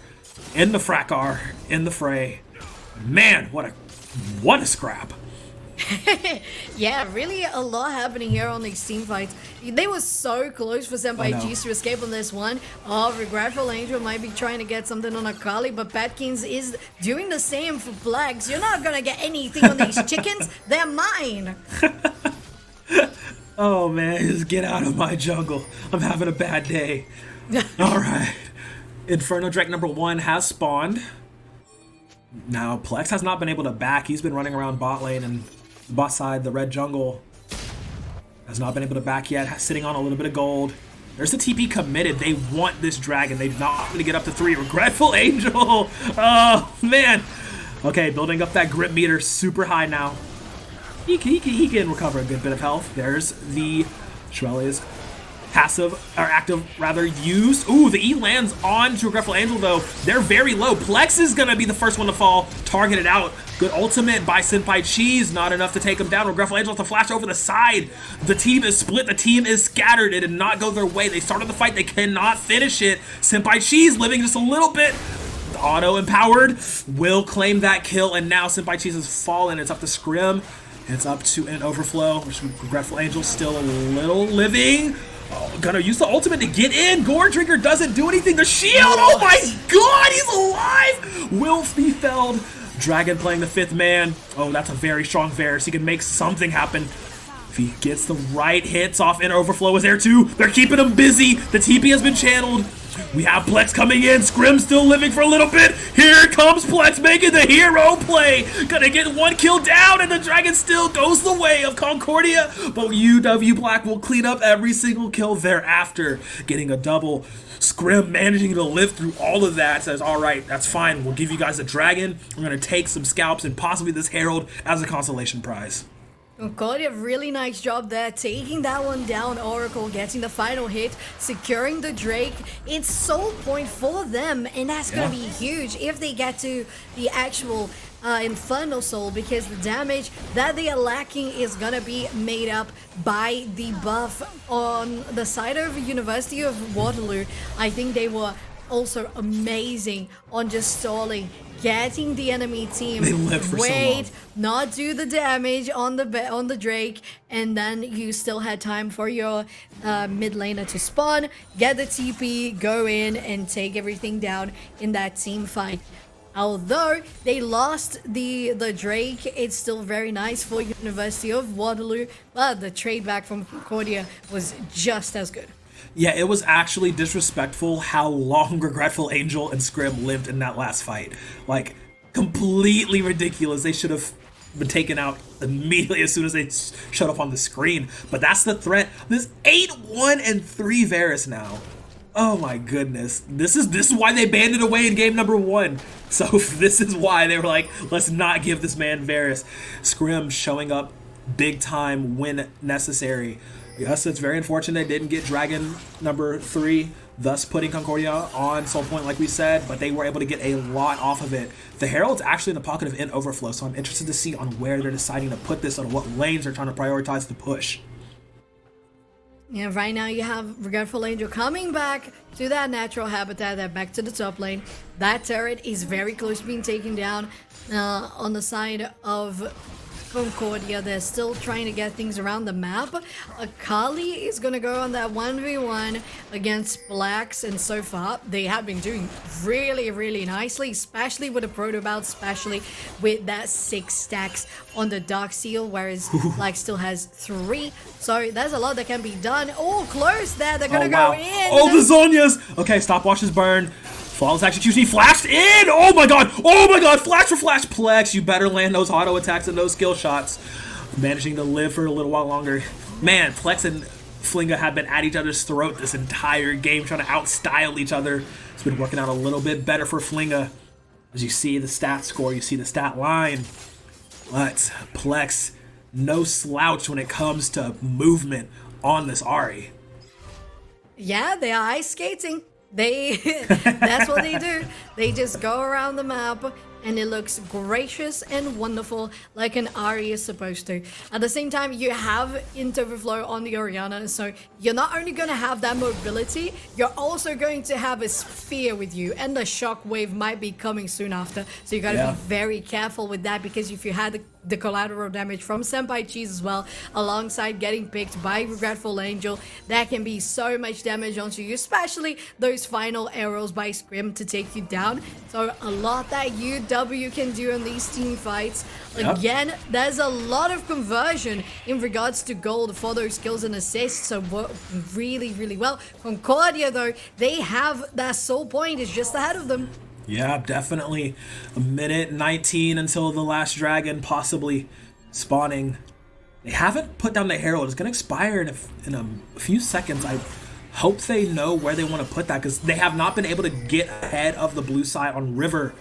in the Fracar in the fray. Man, what a scrap. Yeah, really a lot happening here on these team fights. They were so close for Senpai G's to escape on this one. Oh, Regretful Angel might be trying to get something on Akali, but Patkins is doing the same for Plagues. You're not gonna get anything on these chickens. They're mine. Oh man, just get out of my jungle. I'm having a bad day. All right. Inferno Drake number 1 has spawned. Now, Plex has not been able to back. He's been running around bot lane, and bot side, the red jungle, has not been able to back yet. Sitting on a little bit of gold. There's the TP committed. They want this dragon. They're not going to get up to 3. Regretful Angel. Oh, man. Okay, building up that grip meter super high now. He can recover a good bit of health. There's the Shrelle is passive, or active rather, used. Ooh, the E lands on to Regretful Angel though. They're very low. Plex is gonna be the first one to fall, targeted out. Good ultimate by Senpai Cheese, not enough to take him down. Regretful Angel has to flash over the side. The team is split, the team is scattered. It did not go their way. They started the fight, they cannot finish it. Senpai Cheese living just a little bit. Auto empowered, will claim that kill, and now Senpai Cheese has fallen. It's up to Scrim. It's up to an overflow, which Regretful Angel still a little living. Oh, gonna use the ultimate to get in. Gore Drinker doesn't do anything. The shield, oh my god, he's alive! Will be felled. Dragon playing the 5th man. Oh, that's a very strong Varus. He can make something happen. If he gets the right hits off, and overflow is there too. They're keeping him busy. The TP has been channeled. We have Plex coming in. Scrim still living for a little bit. Here comes Plex making the hero play. Gonna get 1 kill down, and the dragon still goes the way of Concordia. But UW Black will clean up every single kill thereafter, getting a double. Scrim managing to live through all of that, says, all right, that's fine. We'll give you guys a dragon. We're gonna take some scalps and possibly this herald as a consolation prize. Concordia, really nice job there, taking that one down. Oracle getting the final hit, securing the Drake. It's soul point for them, and that's gonna be huge if they get to the actual Infernal Soul, because the damage that they are lacking is gonna be made up by the buff on the side of University of Waterloo. I think they were also amazing on just stalling, getting the enemy team wait, not do the damage on the Drake, and then you still had time for your mid laner to spawn, get the TP, go in and take everything down in that team fight. Although they lost the Drake, it's still very nice for University of Waterloo, but the trade back from Concordia was just as good. Yeah, it was actually disrespectful how long Regretful Angel and Scrim lived in that last fight. Like, completely ridiculous. They should have been taken out immediately as soon as they showed up on the screen. But that's the threat. This 8-1-3 Varus now. Oh my goodness. This is why they banned it away in game number 1. So this is why they were like, let's not give this man Varus. Scrim showing up big time when necessary. Yes, it's very unfortunate they didn't get Dragon number 3, thus putting Concordia on Soul Point like we said, but they were able to get a lot off of it. The Herald's actually in the pocket of overflow, so I'm interested to see on where they're deciding to put this, on what lanes they're trying to prioritize to push. Yeah, right now you have Regretful Angel coming back to that natural habitat, that back to the top lane. That turret is very close to being taken down on the side of Concordia. They're still trying to get things around the map. Akali is going to go on that 1v1 against Blacks, and so far they have been doing really, really nicely, especially with the Proto Bout, especially with that 6 stacks on the Dark Seal, whereas Black still has 3. So there's a lot that can be done. Oh, close there. They're going to go in. Oh, the Zonias. Okay, stopwatches burn. Flawless execution, he flashed in! Oh my god! Oh my god! Flash for flash! Plex, you better land those auto attacks and those skill shots. Managing to live for a little while longer. Man, Plex and Flinga have been at each other's throat this entire game, trying to outstyle each other. It's been working out a little bit better for Flinga. As you see the stat score, you see the stat line. But Plex, no slouch when it comes to movement on this Ahri. Yeah, they are ice skating. That's what they do. They just go around the map and it looks gracious and wonderful like an Ahri is supposed to. At the same time, you have Overflow on the Orianna, so you're not only going to have that mobility, you're also going to have a sphere with you, and the shockwave might be coming soon after, so you got to be very careful with that, because if you had the collateral damage from Senpai Cheese as well, alongside getting picked by Regretful Angel, that can be so much damage onto you, especially those final arrows by Scrim to take you down. So a lot that UW can do in these team fights. Again, there's a lot of conversion in regards to gold for those kills and assists, so really, really well. Concordia, though, they have that soul point is just ahead of them. Yeah, definitely. A minute 19 until the last dragon possibly spawning. They haven't put down the Herald. It's going to expire in a few seconds. I hope they know where they want to put that, because they have not been able to get ahead of the blue side on River.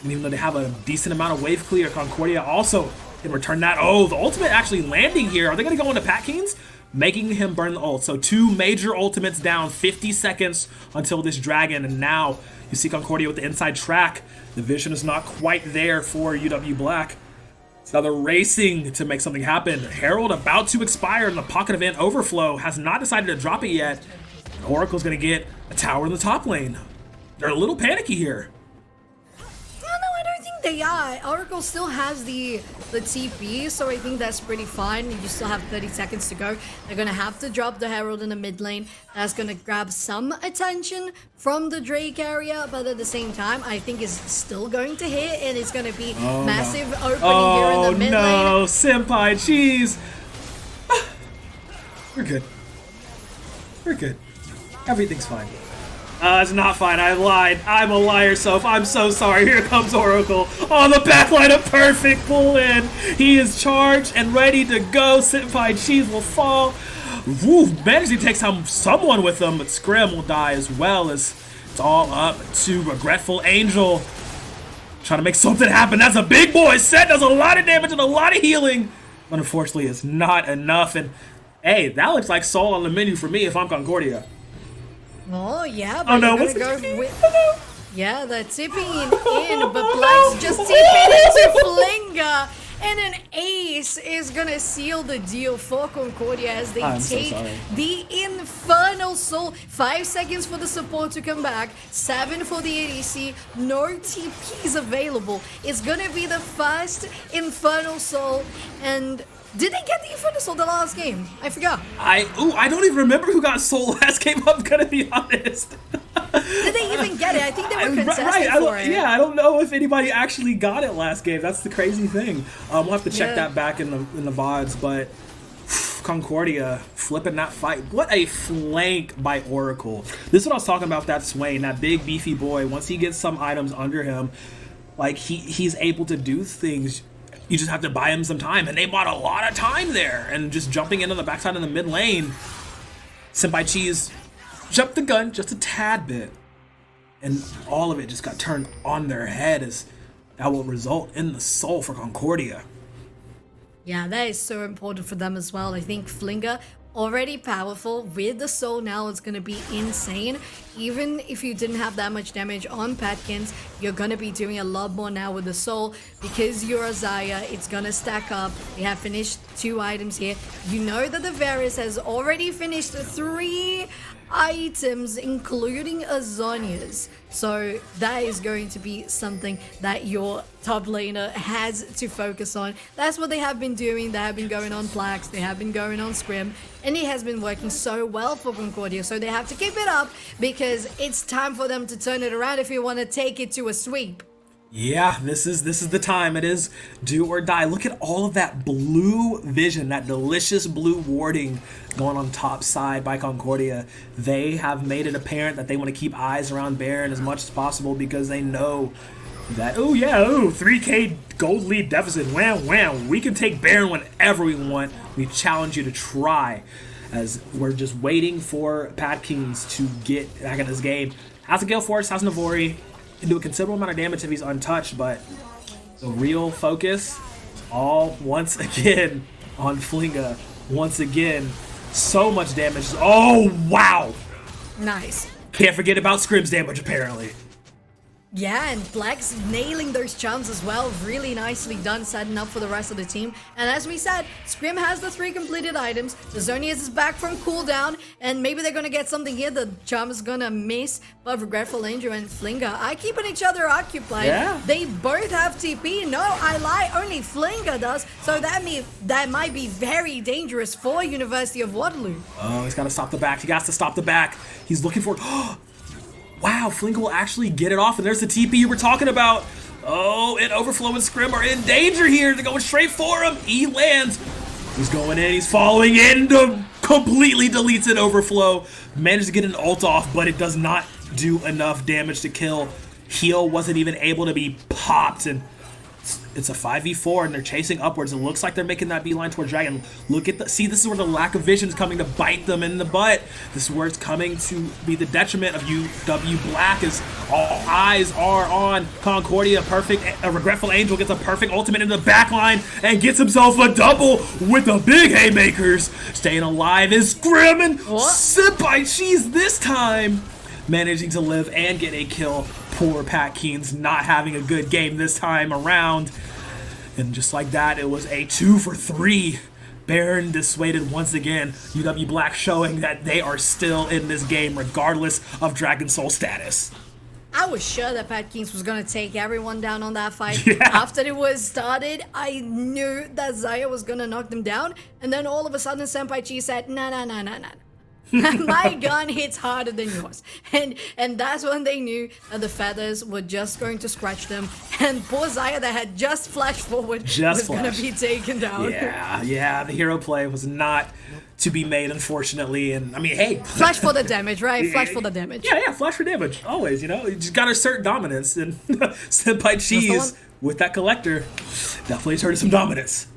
And even though they have a decent amount of wave clear, Concordia also can return that. Oh, the ultimate actually landing here. Are they going to go into Pat Kings? making him burn the ult. So 2 major ultimates down, 50 seconds until this dragon, and now you see Concordia with the inside track. The vision is not quite there for UW Black. So now they're racing to make something happen. Herald about to expire, and the pocket event overflow has not decided to drop it yet. And Oracle's gonna get a tower in the top lane. They're a little panicky here. They are. Oracle still has the TP, so I think that's pretty fine. You still have 30 seconds to go. They're going to have to drop the Herald in the mid lane. That's going to grab some attention from the Drake area, but at the same time, I think it's still going to hit, and it's going to be massive opening here in the mid lane. Oh no, Senpai, jeez. We're good. We're good. Everything's fine. It's not fine. I lied. I'm a liar, Soph. I'm so sorry. Here comes Oracle on the backline. A perfect pull in. He is charged and ready to go. Senpai Cheese will fall. Woo, managed to take someone with him, but Scrim will die as well, as it's all up to Regretful Angel. Trying to make something happen. That's a big boy. Set does a lot of damage and a lot of healing. But unfortunately, it's not enough. And hey, that looks like Soul on the menu for me if I'm Concordia. Oh yeah, but no, what's go with yeah, they're tipping in, but Black's just tipping into Flinga, and an ace is gonna seal the deal for Concordia as they take the Infernal Soul. 5 seconds for the support to come back, 7 for the ADC, no TPs available. It's gonna be the first Infernal Soul, and did they get the Infernal Soul the last game? I forgot. I don't even remember who got Soul last game, I'm gonna be honest. Did they even get it? I think they were contesting for it. Yeah, I don't know if anybody actually got it last game. That's the crazy thing. We'll have to check that back in the VODs, but Concordia flipping that fight. What a flank by Oracle. This is what I was talking about, that Swain, that big beefy boy. Once he gets some items under him, like he's able to do things. You just have to buy him some time, and they bought a lot of time there, and just jumping into the backside of the mid lane. Senpai Cheese jumped the gun just a tad bit, and all of it just got turned on their head, as that will result in the soul for Concordia. Yeah, that is so important for them as well. I think Flinga already powerful. With the soul now, it's going to be insane. Even if you didn't have that much damage on Patkins, you're going to be doing a lot more now with the soul, because you're Azaya. It's going to stack up. They have finished 2 items here. You know that the Varus has already finished 3 items, including Azonia's. So that is going to be something that your top laner has to focus on. That's what they have been doing. They have been going on Plax, they have been going on Scrim, and it has been working so well for Concordia. So they have to keep it up, because it's time for them to turn it around if you want to take it to a sweep. Yeah, this is the time. It is do or die. Look at all of that blue vision, that delicious blue warding going on top side by Concordia. They have made it apparent that they want to keep eyes around Baron as much as possible, because they know that, 3k gold lead deficit, wham, we can take Baron whenever we want. We challenge you to try, as we're just waiting for Patkins to get back in this game. Has a Gale Force, has Navori, can do a considerable amount of damage if he's untouched, but the real focus all once again on Flinga. Once again, so much damage. Oh, wow! Nice. Can't forget about Scrim's damage, apparently. Yeah, and Black's nailing those charms as well. Really nicely done, setting up for the rest of the team. And as we said, Scrim has the 3 completed items. The Zonius is back from cooldown, and maybe they're gonna get something here. The charm is gonna miss, but Regretful Angel and Flinga are keeping each other occupied. Yeah. They both have TP. No, I lie, only Flinga does. So that means that might be very dangerous for University of Waterloo. Oh, he's gotta stop the back. He has to stop the back. He's looking for... Wow, Flinga will actually get it off, and there's the TP you were talking about. Oh, and Overflow and Scrim are in danger here. They're going straight for him. He lands. He's going in. He's following in. Completely deletes it. Overflow managed to get an ult off, but it does not do enough damage to kill. Heal wasn't even able to be popped, and It's a 5v4 and they're chasing upwards. It looks like they're making that beeline toward Dragon. Look at see, this is where the lack of vision is coming to bite them in the butt. This is where it's coming to be the detriment of UW Black, as all eyes are on Concordia. A Regretful Angel gets a perfect ultimate in the back line and gets himself a double with the big haymakers. Staying alive is Grim, and Senpai Cheese this time managing to live and get a kill. Poor Pat Keen's not having a good game this time around. And just like that, it was a 2 for 3. Baron dissuaded once again. UW Black showing that they are still in this game regardless of Dragon Soul status. I was sure that Pat Kings was going to take everyone down on that fight. Yeah. After it was started, I knew that Zaya was going to knock them down. And then all of a sudden, Senpai Chi said, nah. My gun hits harder than yours. And that's when they knew that the feathers were just going to scratch them. And poor Zaya that had just flashed forward was going to be taken down. Yeah, the hero play was not to be made, unfortunately. And I mean, hey, flash for the damage, right? Flash for the damage. Yeah, flash for damage. Always, you know, you just got to assert dominance. And Senpai Cheese with that collector definitely asserted some dominance.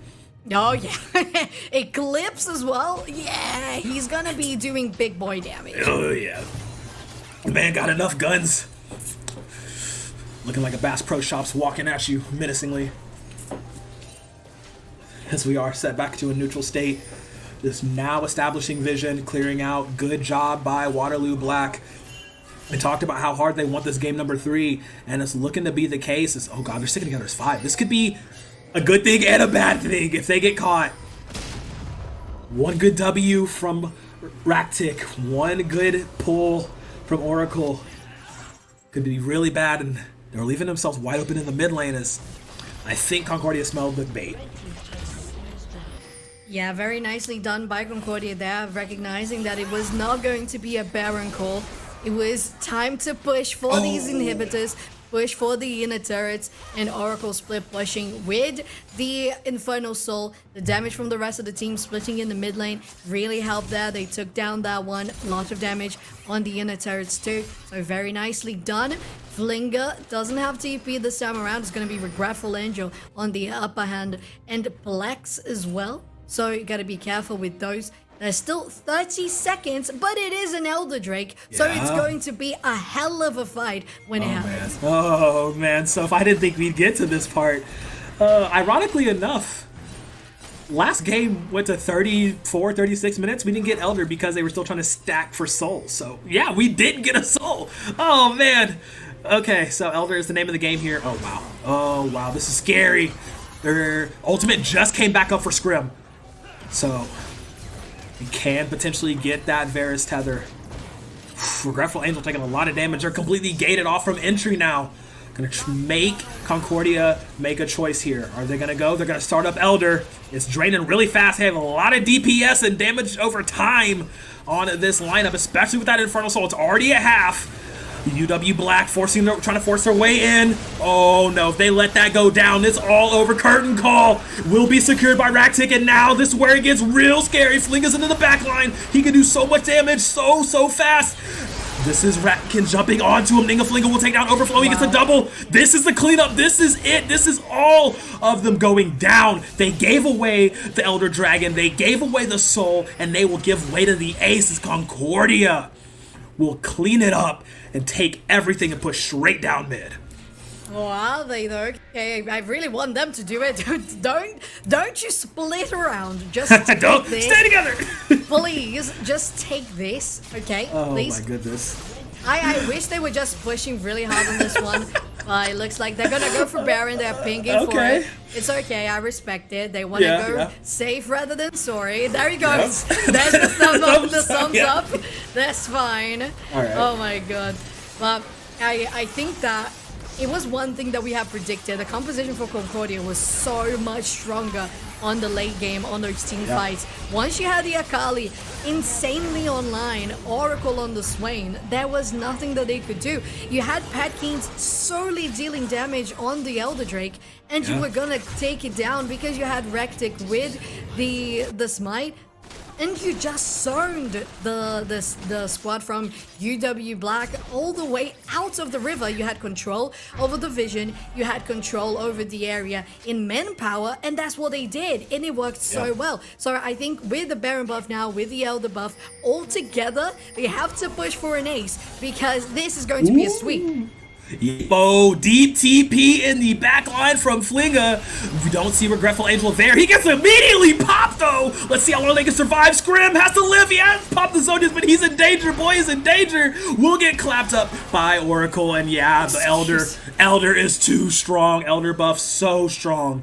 Oh, yeah. Eclipse as well? Yeah, he's gonna be doing big boy damage. Oh, yeah. The man got enough guns. Looking like a Bass Pro Shops walking at you menacingly. As we are set back to a neutral state. Just now establishing vision, clearing out. Good job by Waterloo Black. They talked about how hard they want this game number 3, and it's looking to be the case. Oh, God, they're sticking together as 5. This could be a good thing and a bad thing if they get caught. One good W from Raktik, one good pull from Oracle. Could be really bad, and they're leaving themselves wide open in the mid lane as I think Concordia smelled the bait. Yeah, very nicely done by Concordia there, recognizing that it was not going to be a Baron call. It was time to push for these inhibitors, push for the inner turrets, and Oracle split pushing with the Infernal Soul. The damage from the rest of the team splitting in the mid lane really helped there. They took down that one. Lot of damage on the inner turrets too. So very nicely done. Flinger doesn't have TP this time around. It's going to be Regretful Angel on the upper hand, and Plex as well. So you got to be careful with those. There's still 30 seconds, but it is an Elder Drake, so it's going to be a hell of a fight when it happens. Oh, man. So if I didn't think we'd get to this part, ironically enough, last game went to 34, 36 minutes. We didn't get Elder because they were still trying to stack for Soul. So, yeah, we did get a Soul. Oh, man. Okay, so Elder is the name of the game here. Oh, wow. Oh, wow. This is scary. Their ultimate just came back up for Scrim. So we can potentially get that Varus tether. Regretful Angel taking a lot of damage. They're completely gated off from entry now. Gonna make Concordia make a choice here. Are they gonna go? They're gonna start up Elder. It's draining really fast. They have a lot of DPS and damage over time on this lineup, especially with that Infernal Soul. It's already at half. UW Black trying to force their way in. Oh no, if they let that go down, it's all over. Curtain call will be secured by Raktik, and now this is where it gets real scary. Flinga's into the back line. He can do so much damage so fast. This is Ratkin jumping onto him. Ninga Flinga will take down Overflow. He gets a double. This is the cleanup. This is it. This is all of them going down. They gave away the Elder Dragon. They gave away the Soul, and they will give way to the aces. Concordia will clean it up and take everything and push straight down mid. Oh, are they though? Okay, I really want them to do it. Don't you split around. Just take this. Stay together. Please, just take this. Okay, please. Oh my goodness. I wish they were just pushing really hard on this one. It looks like they're gonna go for Baron. They're pinging for it. It's okay. I respect it. They want to go safe rather than sorry. There he goes. There's the thumb up. The thumbs up. That's fine. All right. Oh my god. But I think that it was one thing that we had predicted. The composition for Concordia was so much stronger on the late game, on those team fights. Once you had the Akali insanely online, Oracle on the Swain, there was nothing that they could do. You had Pat Keen's solely dealing damage on the Elder Drake, and you were gonna take it down because you had Raktik with the smite. And you just zoned the squad from UW Black all the way out of the river. You had control over the vision, you had control over the area in manpower, and that's what they did, and it worked so well. So I think with the Baron buff now, with the Elder buff, all together, they have to push for an ace, because this is going to be a sweep. Oh, deep TP in the back line from Flinga. We don't see Regretful Angel there. He gets immediately popped, though. Let's see how long they can survive. Scrim has to live. He has popped the Zodius, but he's in danger. Boy is in danger. Will get clapped up by Oracle. And yeah, the Elder is too strong. Elder buff so strong.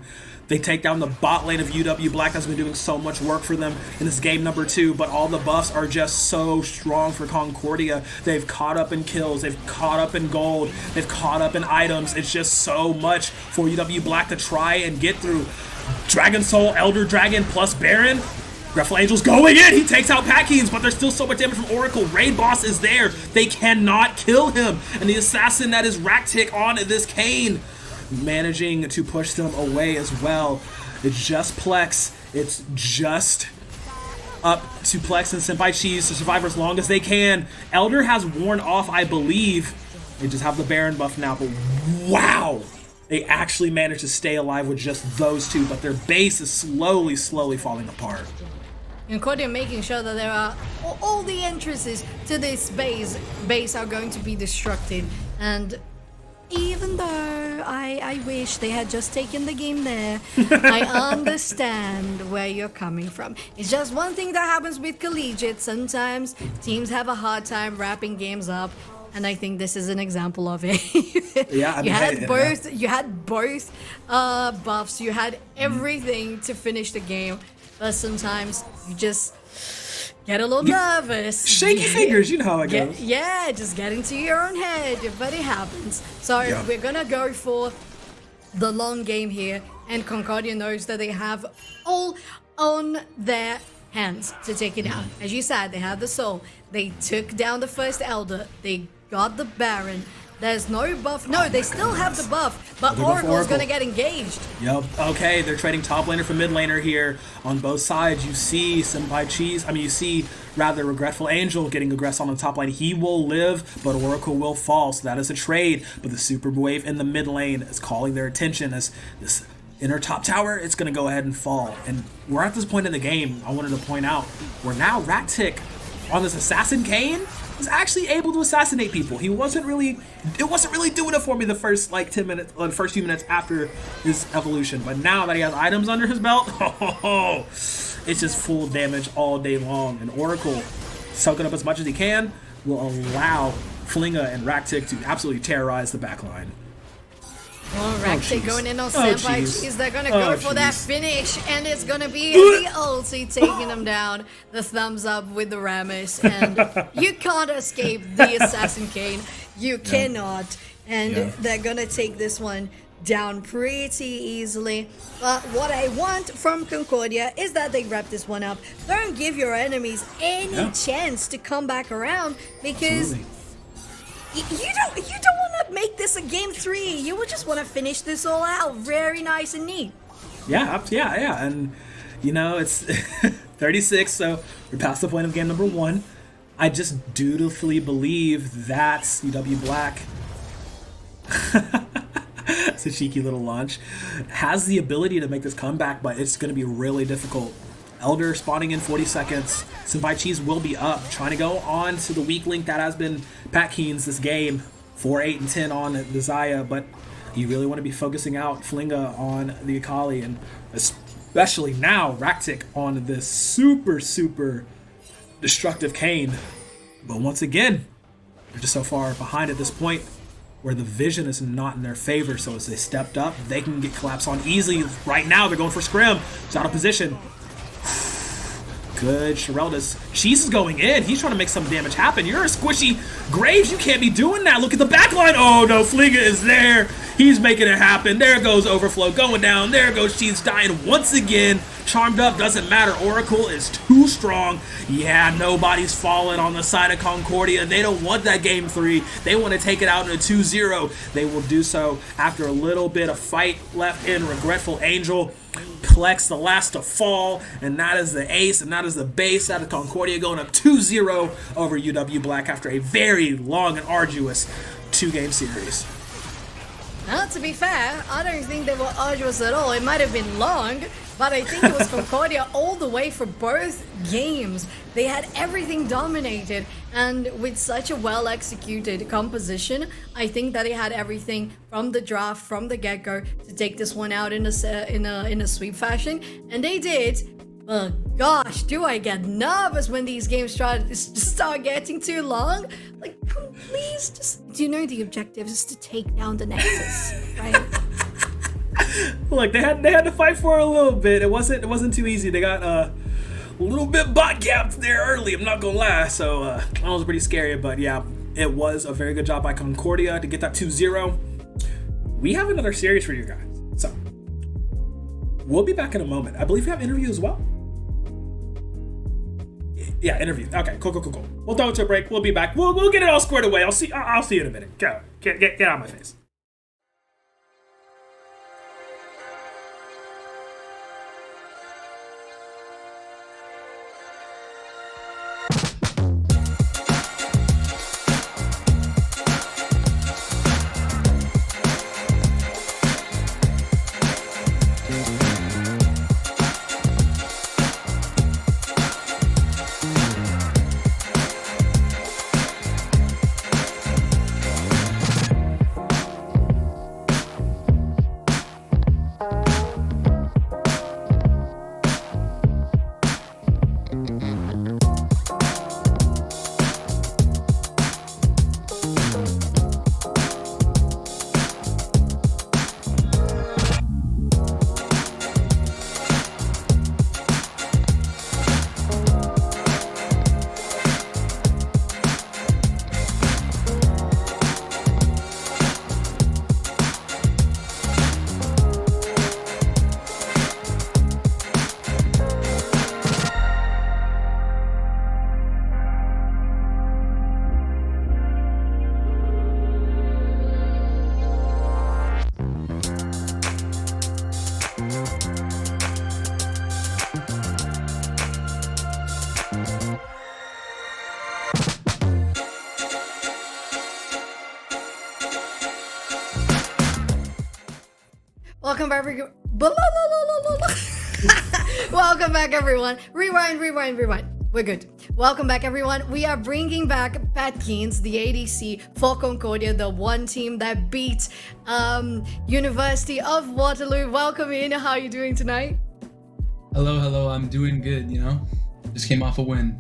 They take down the bot lane of UW Black that's been doing so much work for them in this game number 2, but all the buffs are just so strong for Concordia. They've caught up in kills, they've caught up in gold, they've caught up in items. It's just so much for UW Black to try and get through. Dragon Soul, Elder Dragon plus Baron. Regretful Angel's going in. He takes out Packings, but there's still so much damage from Oracle. Raid Boss is there. They cannot kill him. And the assassin that is Raktik on this Kayn, managing to push them away as well. It's just Plex. It's just up to Plex and Senpai Cheese to survive as long as they can. Elder has worn off, I believe. They just have the Baron buff now, but wow! They actually managed to stay alive with just those two, but their base is slowly falling apart. And Concordia making sure that there are all the entrances to this base are going to be destructed. And even though I wish they had just taken the game there, I understand where you're coming from. It's just one thing that happens with collegiate. Sometimes teams have a hard time wrapping games up, and I think this is an example of it. Yeah, you had both buffs, you had everything to finish the game, but sometimes you just get a little nervous. Shaky fingers, you know how it goes. Yeah, just get into your own head, but it happens. So we're gonna go for the long game here, and Concordia knows that they have all on their hands to take it out. As you said, they have the soul. They took down the first Elder. They got the Baron. There's no buff. No, they still have the buff, but Oracle's gonna get engaged. Yep. Okay, they're trading top laner for mid laner here on both sides. You see Senpai Cheese. You see rather Regretful Angel getting aggressive on the top lane. He will live, but Oracle will fall. So that is a trade. But the super wave in the mid lane is calling their attention as this inner top tower. It's gonna go ahead and fall. And we're at this point in the game. I wanted to point out we're now Raktik on this assassin Kayn was actually able to assassinate people. It wasn't really doing it for me the first like 10 minutes, the first few minutes after his evolution. But now that he has items under his belt, it's just full damage all day long. And Oracle, soaking up as much as he can, will allow Flinga and Raktik to absolutely terrorize the backline. Well, Raktik going in on Senpai Cheese. They're gonna go for that finish, and it's gonna be the ulti taking them down. The thumbs up with the Rammus, and you can't escape the Assassin Kayn. You cannot. And they're gonna take this one down pretty easily. But what I want from Concordia is that they wrap this one up. Don't give your enemies any chance to come back around, because you don't want to make this a game 3. You would just want to finish this all out very nice and neat. Yeah, and you know, it's 36, so we're past the point of game number 1. I just dutifully believe that UW Black, it's a cheeky little launch, has the ability to make this comeback, but it's going to be really difficult. Elder spawning in 40 seconds. Senpai Cheese will be up, trying to go on to the weak link that has been Pat Keen's this game. 4, 8, and 10 on the Xayah, but you really want to be focusing out Flinga on the Akali, and especially now Raktik on this super destructive Kayn. But once again, they're just so far behind at this point where the vision is not in their favor, so as they stepped up, they can get collapsed on easily. Right now, they're going for Scrim. It's out of position. Good, Sherelda's. Cheese is going in. He's trying to make some damage happen. You're a squishy Graves. You can't be doing that. Look at the backline. Oh, no. Flinga is there. He's making it happen. There goes Overflow going down. There goes Cheese dying once again. Charmed up. Doesn't matter. Oracle is too strong. Yeah, nobody's falling on the side of Concordia. They don't want that game 3. They want to take it out in a 2-0. They will do so after a little bit of fight left in Regretful Angel. collects the last to fall, and that is the ace, and that is the base out of Concordia going up 2-0 over UW Black after a very long and arduous 2-game series. Now, to be fair, I don't think they were arduous at all. It might have been long, but I think it was Concordia all the way for both games. They had everything dominated, and with such a well-executed composition, I think that they had everything from the draft, from the get-go, to take this one out in a sweep fashion, and they did. But gosh, do I get nervous when these games start getting too long? Like, please, just, do you know the objective is to take down the Nexus, right? Look, they had to fight for it a little bit. It wasn't too easy. They got a little bit bot gapped there early, I'm not gonna lie. So that was pretty scary, but yeah, it was a very good job by Concordia to get that 2-0. We have another series for you guys, so we'll be back in a moment. I believe we have an interview as well. Yeah, interview. Okay, cool. We'll throw it to a break. We'll be back. We'll get it all squared away. I'll see you in a minute. Go. Get out of my face. Welcome back, everyone. Rewind. We're good. Welcome back, everyone. We are bringing back Pat Keynes, the ADC for Concordia, the one team that beat University of Waterloo. Welcome in. How are you doing tonight? Hello. I'm doing good, Just came off a win.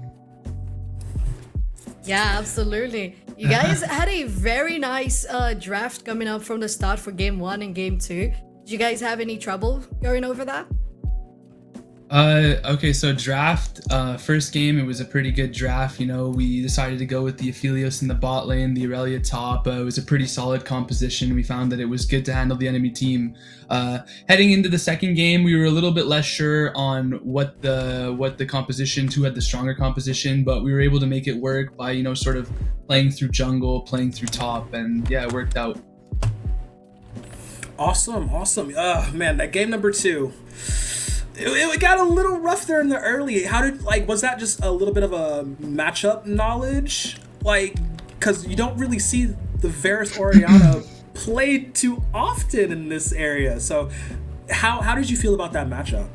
Yeah, absolutely. You guys had a very nice draft coming up from the start for Game 1 and Game 2. Did you guys have any trouble going over that? Okay, so draft, first game, it was a pretty good draft. We decided to go with the Aphelios in the bot lane, the Aurelia top. It was a pretty solid composition. We found that it was good to handle the enemy team. Heading into the second game, we were a little bit less sure on what the composition, who had the stronger composition, but we were able to make it work by, sort of playing through jungle, playing through top, and yeah, it worked out. Awesome. Man, that game number 2. It got a little rough there in the early. Was that just a little bit of a matchup knowledge? Because you don't really see the Varus Orianna played too often in this area. So how did you feel about that matchup?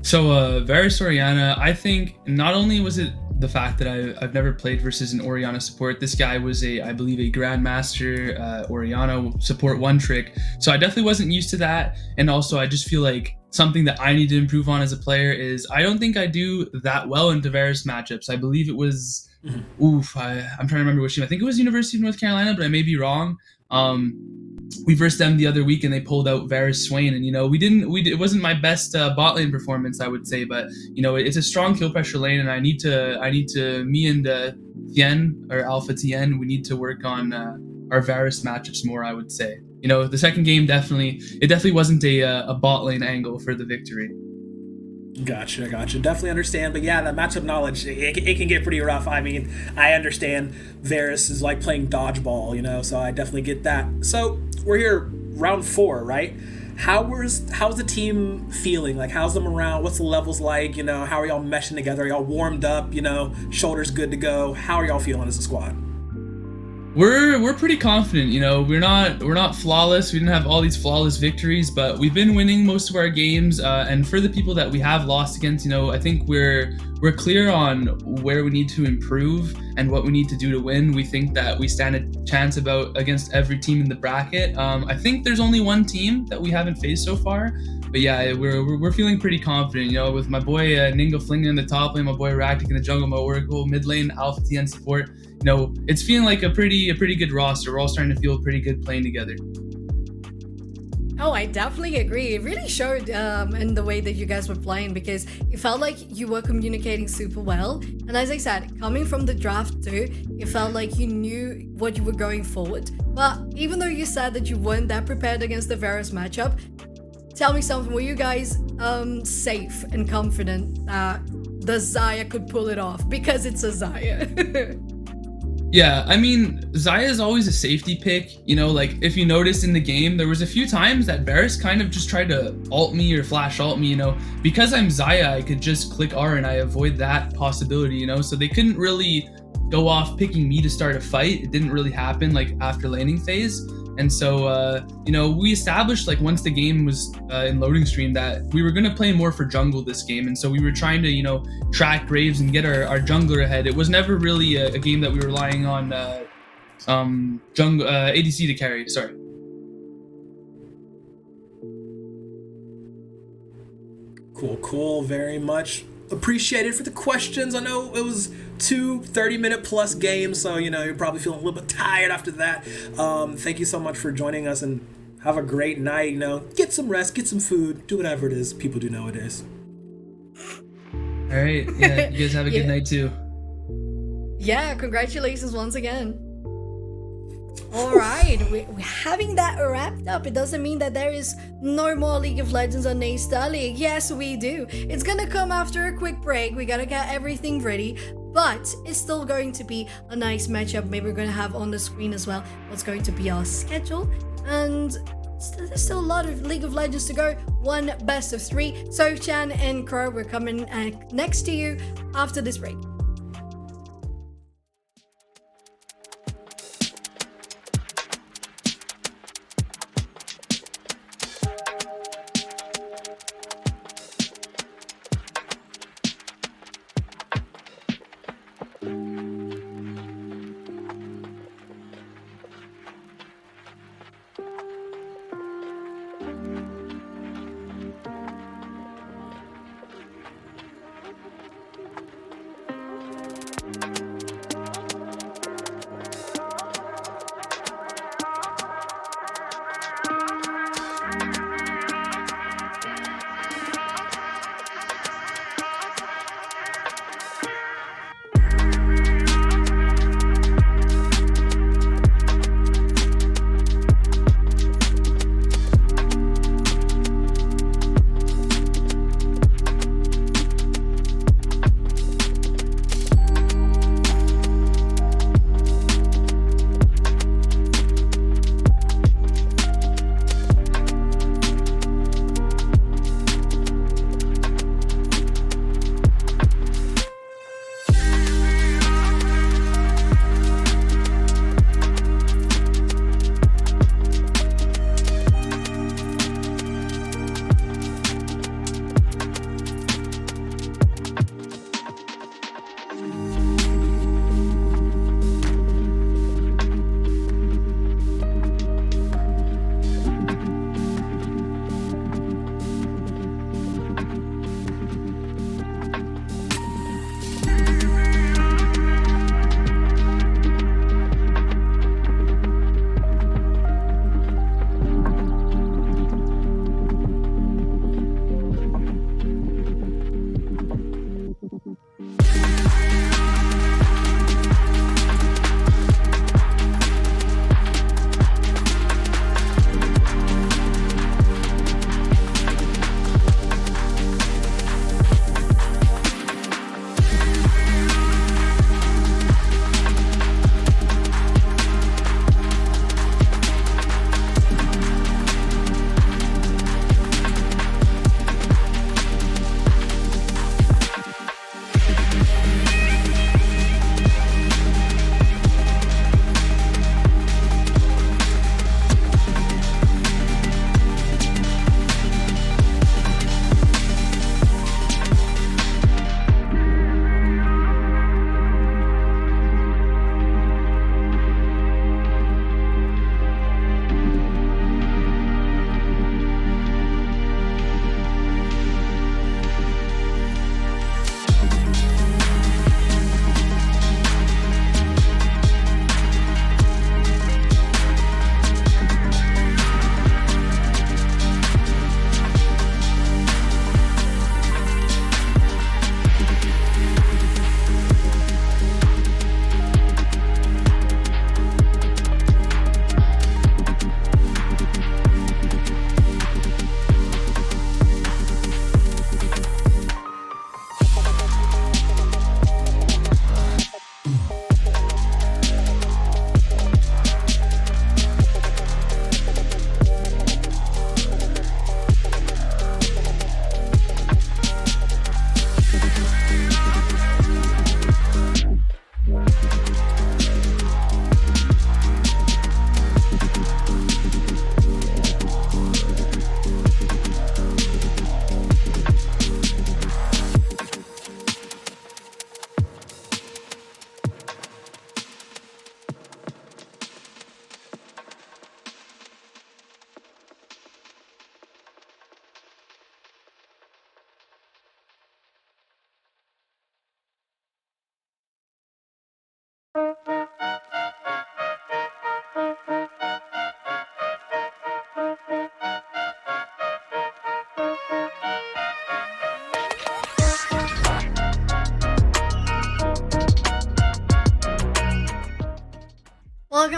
So Varus Orianna, I think not only was it the fact that I've never played versus an Orianna support. This guy was I believe a Grandmaster Orianna support one trick. So I definitely wasn't used to that. And also I just feel like something that I need to improve on as a player is I don't think I do that well in Varus matchups. I I'm trying to remember which team. I think it was University of North Carolina, but I may be wrong. We versed them the other week and they pulled out Varus Swain, and it wasn't my best bot lane performance, I would say, but it's a strong kill pressure lane, and me and Tien or Alpha Tien, we need to work on our Varus matchups more, I would say. The second game definitely wasn't a bot lane angle for the victory. Gotcha. Definitely understand. But yeah, that matchup knowledge, it can get pretty rough. I mean, I understand Varus is like playing dodgeball, so I definitely get that. So we're here, round 4, right? how's the team feeling? Like, how's the morale? What's the levels like? You know, how are y'all meshing together? Are y'all warmed up? You know, shoulders good to go? How are y'all feeling as a squad? We're pretty confident, you know. We're not flawless. We didn't have all these flawless victories, but we've been winning most of our games. And for the people that we have lost against, you know, I think we're clear on where we need to improve and what we need to do to win. We think that we stand a chance against every team in the bracket. I think there's only one team that we haven't faced so far, but yeah, we're feeling pretty confident. You know, with my boy Ningo Flinga in the top lane, my boy Ractic in the jungle, my Oracle mid lane, Alpha TN support. You know, it's feeling like a pretty good roster. We're all starting to feel pretty good playing together. Oh, I definitely agree. It really showed in the way that you guys were playing, because it felt like you were communicating super well. And as I said, coming from the draft too, it felt like you knew what you were going forward. But even though you said that you weren't that prepared against the Varus matchup, tell me something. Were you guys safe and confident that the Xayah could pull it off? Because it's a Xayah. Yeah, I mean, Xayah is always a safety pick. You know, like, if you noticed in the game, there was a few times that Varus kind of just tried to ult me or flash ult me, you know. Because I'm Xayah, I could just click R and I avoid that possibility, you know. So they couldn't really go off picking me to start a fight. It didn't really happen, like, after laning phase. And so, you know, we established, like, once the game was in loading screen, that we were going to play more for jungle this game. And so we were trying to, you know, track Graves and get our jungler ahead. It was never really a game that we were relying on jungle ADC to carry. Sorry. Cool. Very much appreciated for the questions. I know it was 2 30-minute plus games, so, you know, you're probably feeling a little bit tired after that. Thank you so much for joining us, and have a great night. You know, get some rest, get some food, do whatever it is people do nowadays. All right. Yeah, you guys have a good night too. Yeah, congratulations once again. All right, we're having that wrapped up. It doesn't mean that there is no more League of Legends on A-Star League. Yes, we do. It's gonna come after a quick break. We gotta get everything ready, but it's still going to be a nice matchup. Maybe we're gonna have on the screen as well what's going to be our schedule. And there's still a lot of League of Legends to go. One best of 3. So Shen and Crow, we're coming next to you after this break.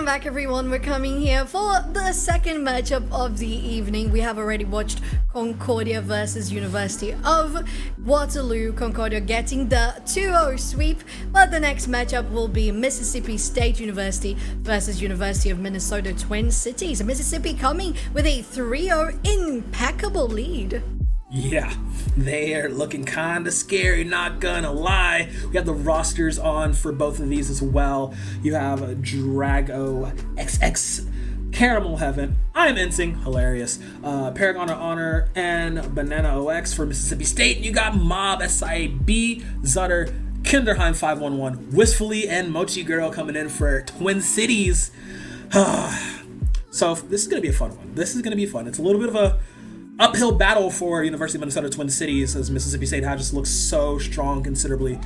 Welcome back, everyone. We're coming here for the second matchup of the evening. We have already watched Concordia versus University of Waterloo. Concordia getting the 2-0 sweep, but the next matchup will be Mississippi State University versus University of Minnesota Twin Cities. Mississippi coming with a 3-0 impeccable lead. Yeah, they are looking kind of scary, not gonna lie. We have the rosters on for both of these as well. You have Drago XX, Caramel Heaven, I'm Insing, hilarious, Paragon of Honor, and Banana OX for Mississippi State. You got Mob, SIB, Zutter, Kinderheim 511, Wistfully, and Mochi Girl coming in for Twin Cities. So this is gonna be a fun one. This is gonna be fun. It's a little bit of a uphill battle for University of Minnesota Twin Cities, as Mississippi State just looks so strong considerably,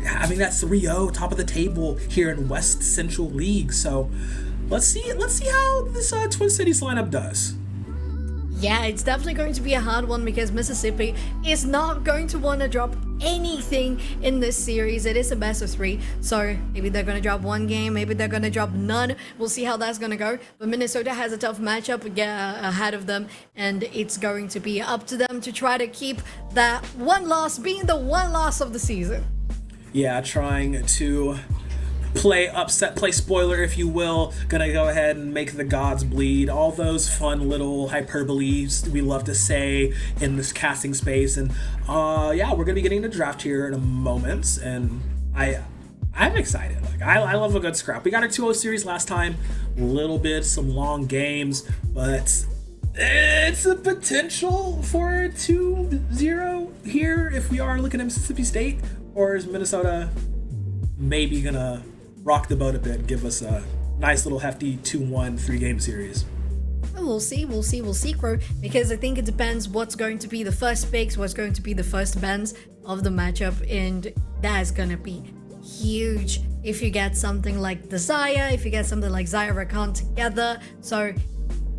having that 3-0 top of the table here in West Central League. So let's see how this Twin Cities lineup does. Yeah, it's definitely going to be a hard one because Mississippi is not going to want to drop anything in this series. It is a best of 3, so maybe they're going to drop one game, maybe they're going to drop none. We'll see how that's going to go. But Minnesota has a tough matchup ahead of them, and it's going to be up to them to try to keep that one loss being the one loss of the season. Yeah, trying to play spoiler, if you will. Gonna go ahead and make the gods bleed. All those fun little hyperboles we love to say in this casting space. And yeah, we're gonna be getting the draft here in a moment, and I'm excited. Like I love a good scrap. We got our 2-0 series last time, some long games, but it's a potential for a 2-0 here if we are looking at Mississippi State. Or is Minnesota maybe gonna rock the boat a bit, give us a nice little hefty 2-1 3-game series? We'll see, Crow, because I think it depends what's going to be the first picks, what's going to be the first bans of the matchup, and that's gonna be huge if you get something like the Zaya, if you get something like Zaya Rakan together.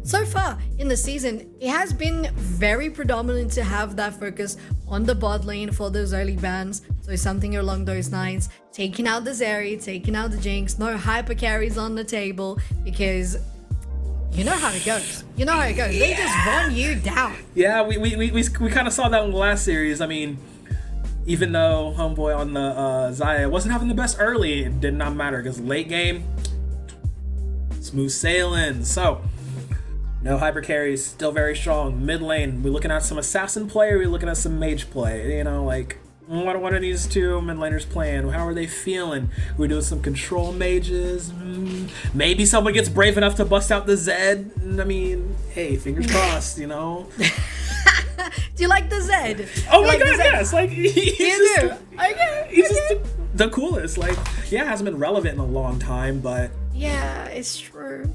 So far in the season, it has been very predominant to have that focus on the bot lane for those early bans. So something along those lines, taking out the Zeri, taking out the Jinx, no hyper carries on the table, because you know how it goes. They just run you down. Yeah, we kind of saw that in the last series. I mean, even though homeboy on the Zaya wasn't having the best early, it did not matter because late game, smooth sailing. So no hyper carries, still very strong. Mid lane, we're looking at some assassin play, or we're looking at some mage play. You know, like what are these two mid laners playing? How are they feeling? We're doing some control mages. Maybe someone gets brave enough to bust out the Zed. I mean, hey, fingers crossed, you know. Do you like the Zed? Oh my god, yes! Like he's just the coolest. Like, yeah, hasn't been relevant in a long time, but yeah, it's true.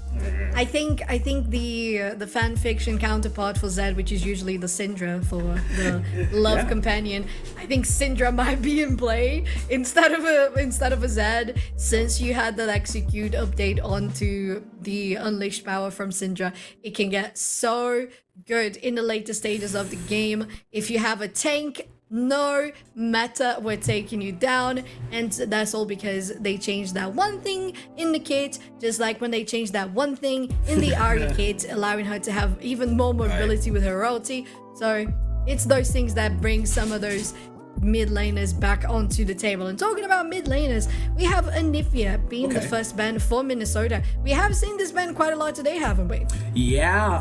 I think the fan fiction counterpart for Zed, which is usually the Syndra for the love companion, I think Syndra might be in play instead of a Zed, since you had that execute update onto the unleashed power from Syndra. It can get so good in the later stages of the game. If you have a tank, no matter, we're taking you down, and that's all because they changed that one thing in the kit, just like when they changed that one thing in the Arya kit, allowing her to have even more mobility with her ulti. So it's those things that bring some of those mid laners back onto the table. And talking about mid laners, we have Anifia being the first ban for Minnesota. We have seen this ban quite a lot today, haven't we? Yeah,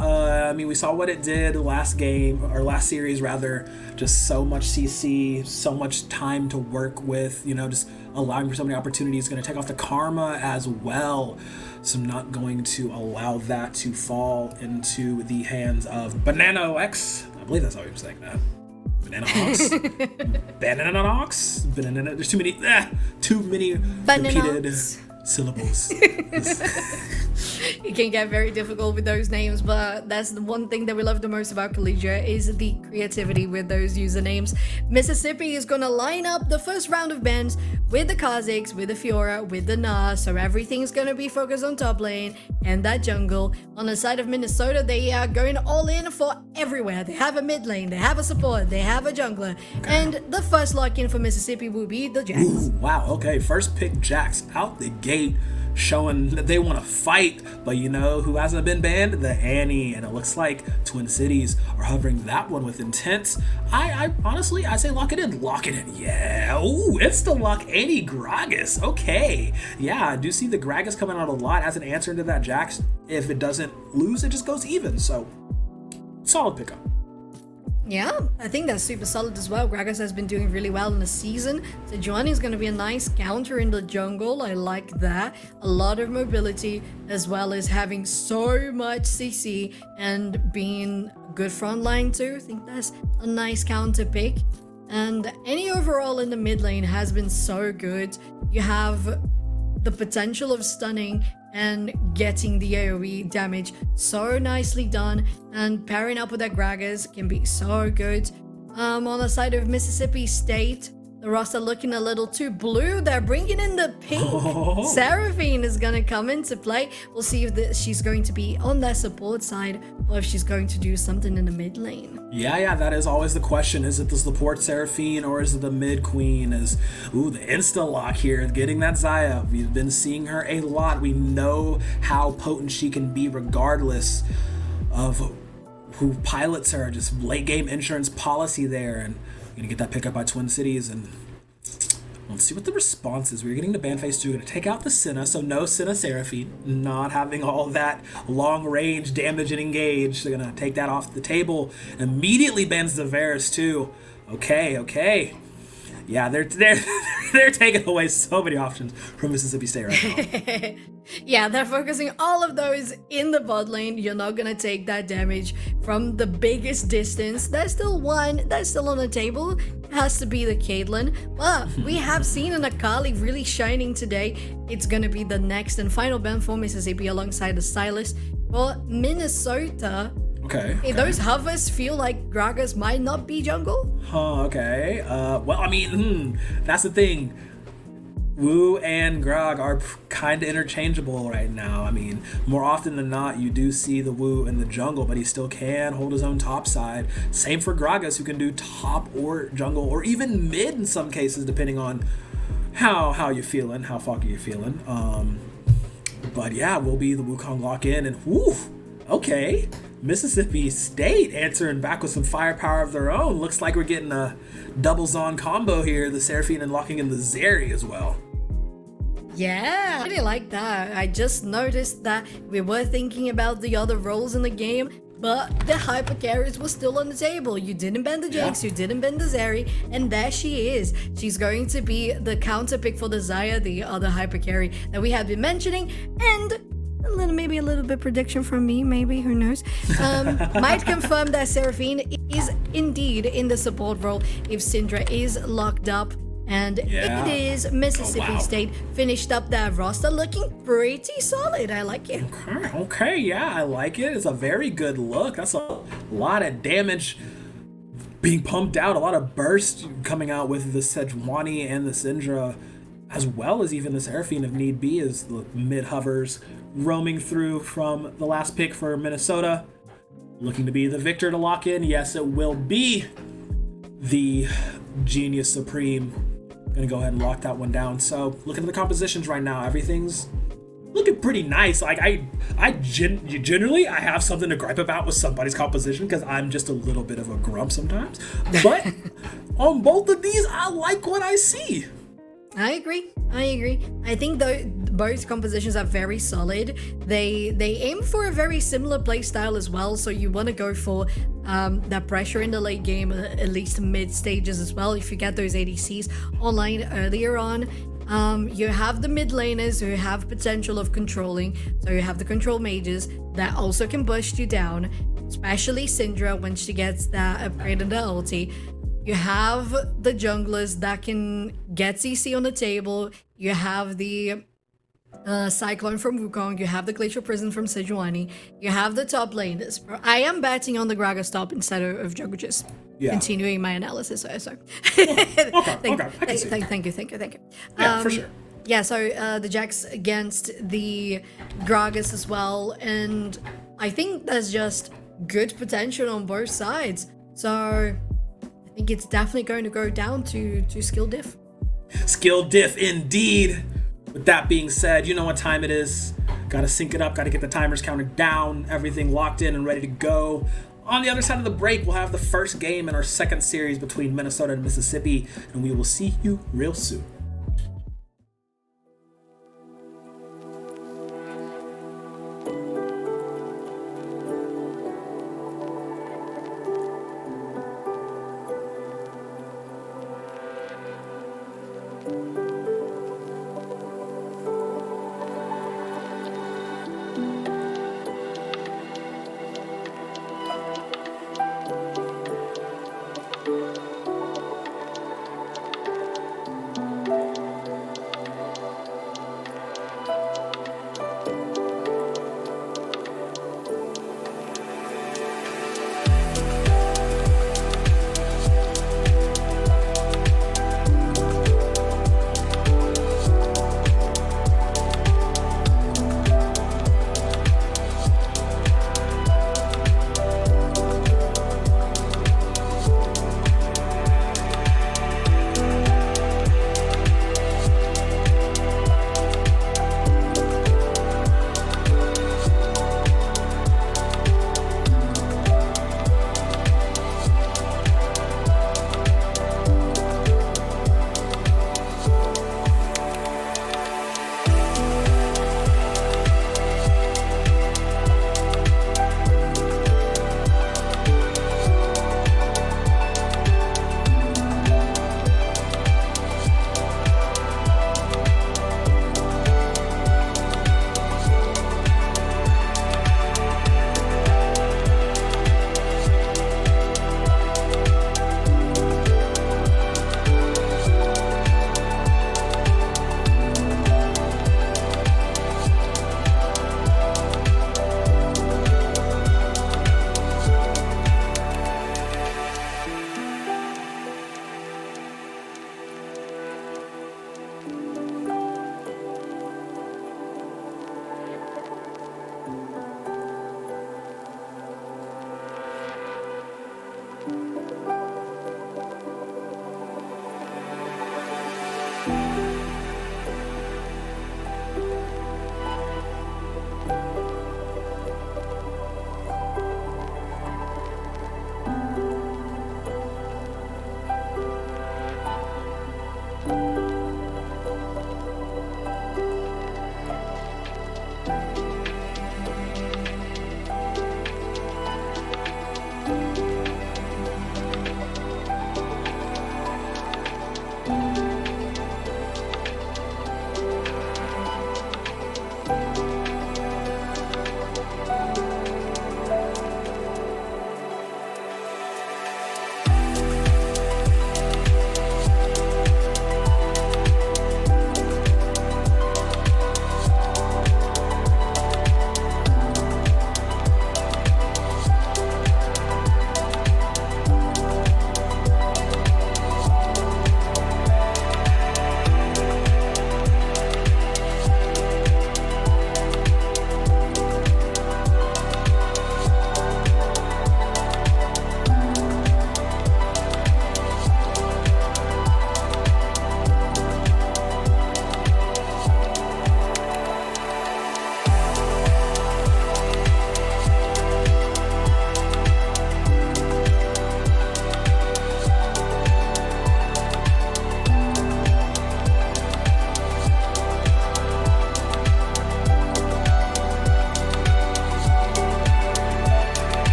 I mean, we saw what it did last series rather. Just so much CC, so much time to work with, you know, just allowing for so many opportunities. Going to take off the karma as well. So I'm not going to allow that to fall into the hands of Banana X. I believe that's how he was saying that. Banana Ox? Banana Ox? Banana. There's too many repeated syllables. It can get very difficult with those names, but that's the one thing that we love the most about Collegia is the creativity with those usernames. Mississippi is gonna line up the first round of bans with the Khazix, with the Fiora, with the Na, so everything's gonna be focused on top lane and that jungle. On the side of Minnesota, they are going all in for everywhere. They have a mid lane, they have a support, they have a jungler, and the first lock-in for Mississippi will be the Jax. Ooh, wow, okay, first pick Jax out the gate. showing that they want to fight. But you know who hasn't been banned? The Annie. And it looks like Twin Cities are hovering that one with intent. I honestly, I say lock it in. Lock it in. Yeah. Ooh, insta lock Annie Gragas. Okay. Yeah, I do see the Gragas coming out a lot as an answer into that Jax. If it doesn't lose, it just goes even. So, solid pickup. Yeah, I think that's super solid as well. Gragas has been doing really well in the season. Sejuani is going to be a nice counter in the jungle. I like that. A lot of mobility, as well as having so much CC and being good front line too. I think that's a nice counter pick. And any overall in the mid lane has been so good. You have the potential of stunning and getting the AoE damage so nicely done, and pairing up with that Gragas can be so good. On the side of Mississippi State, the roster looking a little too blue. They're bringing in the pink. Seraphine is going to come into play. We'll see if she's going to be on their support side or if she's going to do something in the mid lane. Yeah, that is always the question. Is it the support Seraphine or is it the mid queen? The insta-lock here, getting that Xayah. We've been seeing her a lot. We know how potent she can be regardless of who pilots her. Just late game insurance policy there. And gonna get that pickup by Twin Cities, and let's see what the response is. We're getting to ban phase 2. Gonna take out the Senna, so no Senna Seraphine, not having all that long range damage and engage. They're gonna take that off the table. Immediately bans the Varus too. Okay. Yeah, they're taking away so many options from Mississippi State right now. Yeah, they're focusing all of those in the bot lane. You're not gonna take that damage from the biggest distance. There's still one that's still on the table. It has to be the Caitlyn. But we have seen an Akali really shining today. It's gonna be the next and final ban for Mississippi alongside the Silas. For Minnesota, Okay. Those hovers feel like Gragas might not be jungle. Okay. Well, I mean, that's the thing. Wu and Grog are kind of interchangeable right now. I mean, more often than not, you do see the Wu in the jungle, but he still can hold his own top side. Same for Gragas, who can do top or jungle, or even mid in some cases, depending on how you're feeling, how foggy you're feeling. But yeah, we'll be the Wukong lock-in, and whoo, okay. Mississippi State answering back with some firepower of their own. Looks like we're getting a double Zon combo here, the Seraphine and locking in the Zeri as well. Yeah, I really like that. I just noticed that we were thinking about the other roles in the game, but the hyper carries were still on the table. You didn't ban the Jinx, you didn't ban the Zeri, and there she is. She's going to be the counter pick for the Xayah, the other hyper carry that we have been mentioning, and maybe a little bit prediction from me, maybe, who knows. Might confirm that Seraphine is indeed in the support role if Syndra is locked up. And it is Mississippi State finished up that roster looking pretty solid. I like it. Okay, yeah, I like it. It's a very good look. That's a lot of damage being pumped out, a lot of burst coming out with the Sejuani and the Syndra, as well as even the Seraphine if need be, as the mid hovers roaming through from the last pick for Minnesota. Looking to be the victor to lock in. Yes, it will be the Genius Supreme. Gonna go ahead and lock that one down. So looking at the compositions right now, everything's looking pretty nice. Like generally I have something to gripe about with somebody's composition because I'm just a little bit of a grump sometimes. But on both of these, I like what I see. I agree. I think both compositions are very solid. They aim for a very similar play style as well, so you want to go for that pressure in the late game, at least mid stages as well. If you get those ADCs online earlier on, you have the mid laners who have potential of controlling, so you have the control mages that also can burst you down, especially Syndra when she gets that upgrade in the ulti. You have the junglers that can get CC on the table. You have the Cyclone from Wukong. You have the Glacial Prison from Sejuani. You have the top laners. I am betting on the Gragas top instead of Jungle, just continuing my analysis. So. Thank you. Yeah, for sure. Yeah, so the Jax against the Gragas as well. And I think there's just good potential on both sides. So I think it's definitely going to go down to skill diff. Skill diff indeed. With that being said, you know what time it is. Gotta sync it up, gotta get the timers counted down, everything locked in and ready to go. On the other side of the break, we'll have the first game in our second series between Minnesota and Mississippi, and we will see you real soon.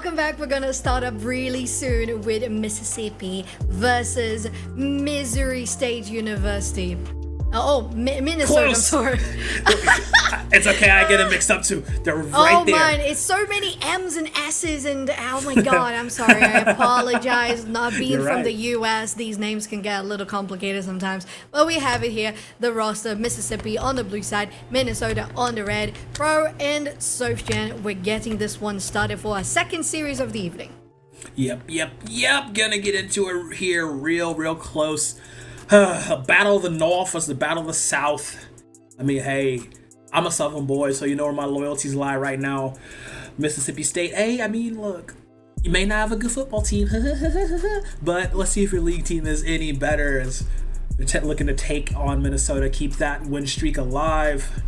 welcome back. We're gonna start up really soon with Mississippi versus Missouri State University. Minnesota, I'm Close. sorry. It's okay, I get it mixed up too. They're right there. Oh man, it's so many M's and S's and oh my god, I'm sorry. I apologize. Not being You're from right. the US, these names can get a little complicated sometimes. But we have it here. The roster, Mississippi on the blue side, Minnesota on the red. Pro and Sofjan, we're getting this one started for our second series of the evening. Yep. Gonna get into it here real close. A battle of the North versus the battle of the South. I mean, hey, I'm a Southern boy, so you know where my loyalties lie right now. Mississippi State. Hey, I mean, look, you may not have a good football team, but let's see if your league team is any better as they're looking to take on Minnesota, keep that win streak alive.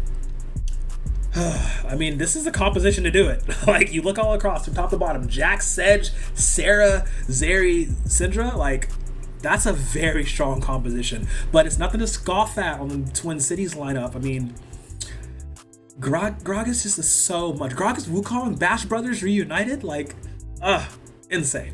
I mean, this is the composition to do it. Like, you look all across from top to bottom. Jack, Sedge, Sarah, Zeri, Syndra, like, that's a very strong composition. But it's nothing to scoff at on the Twin Cities lineup. I mean, Gragas just is so much. Gragas, Wukong, and Bash Brothers reunited? Like, insane.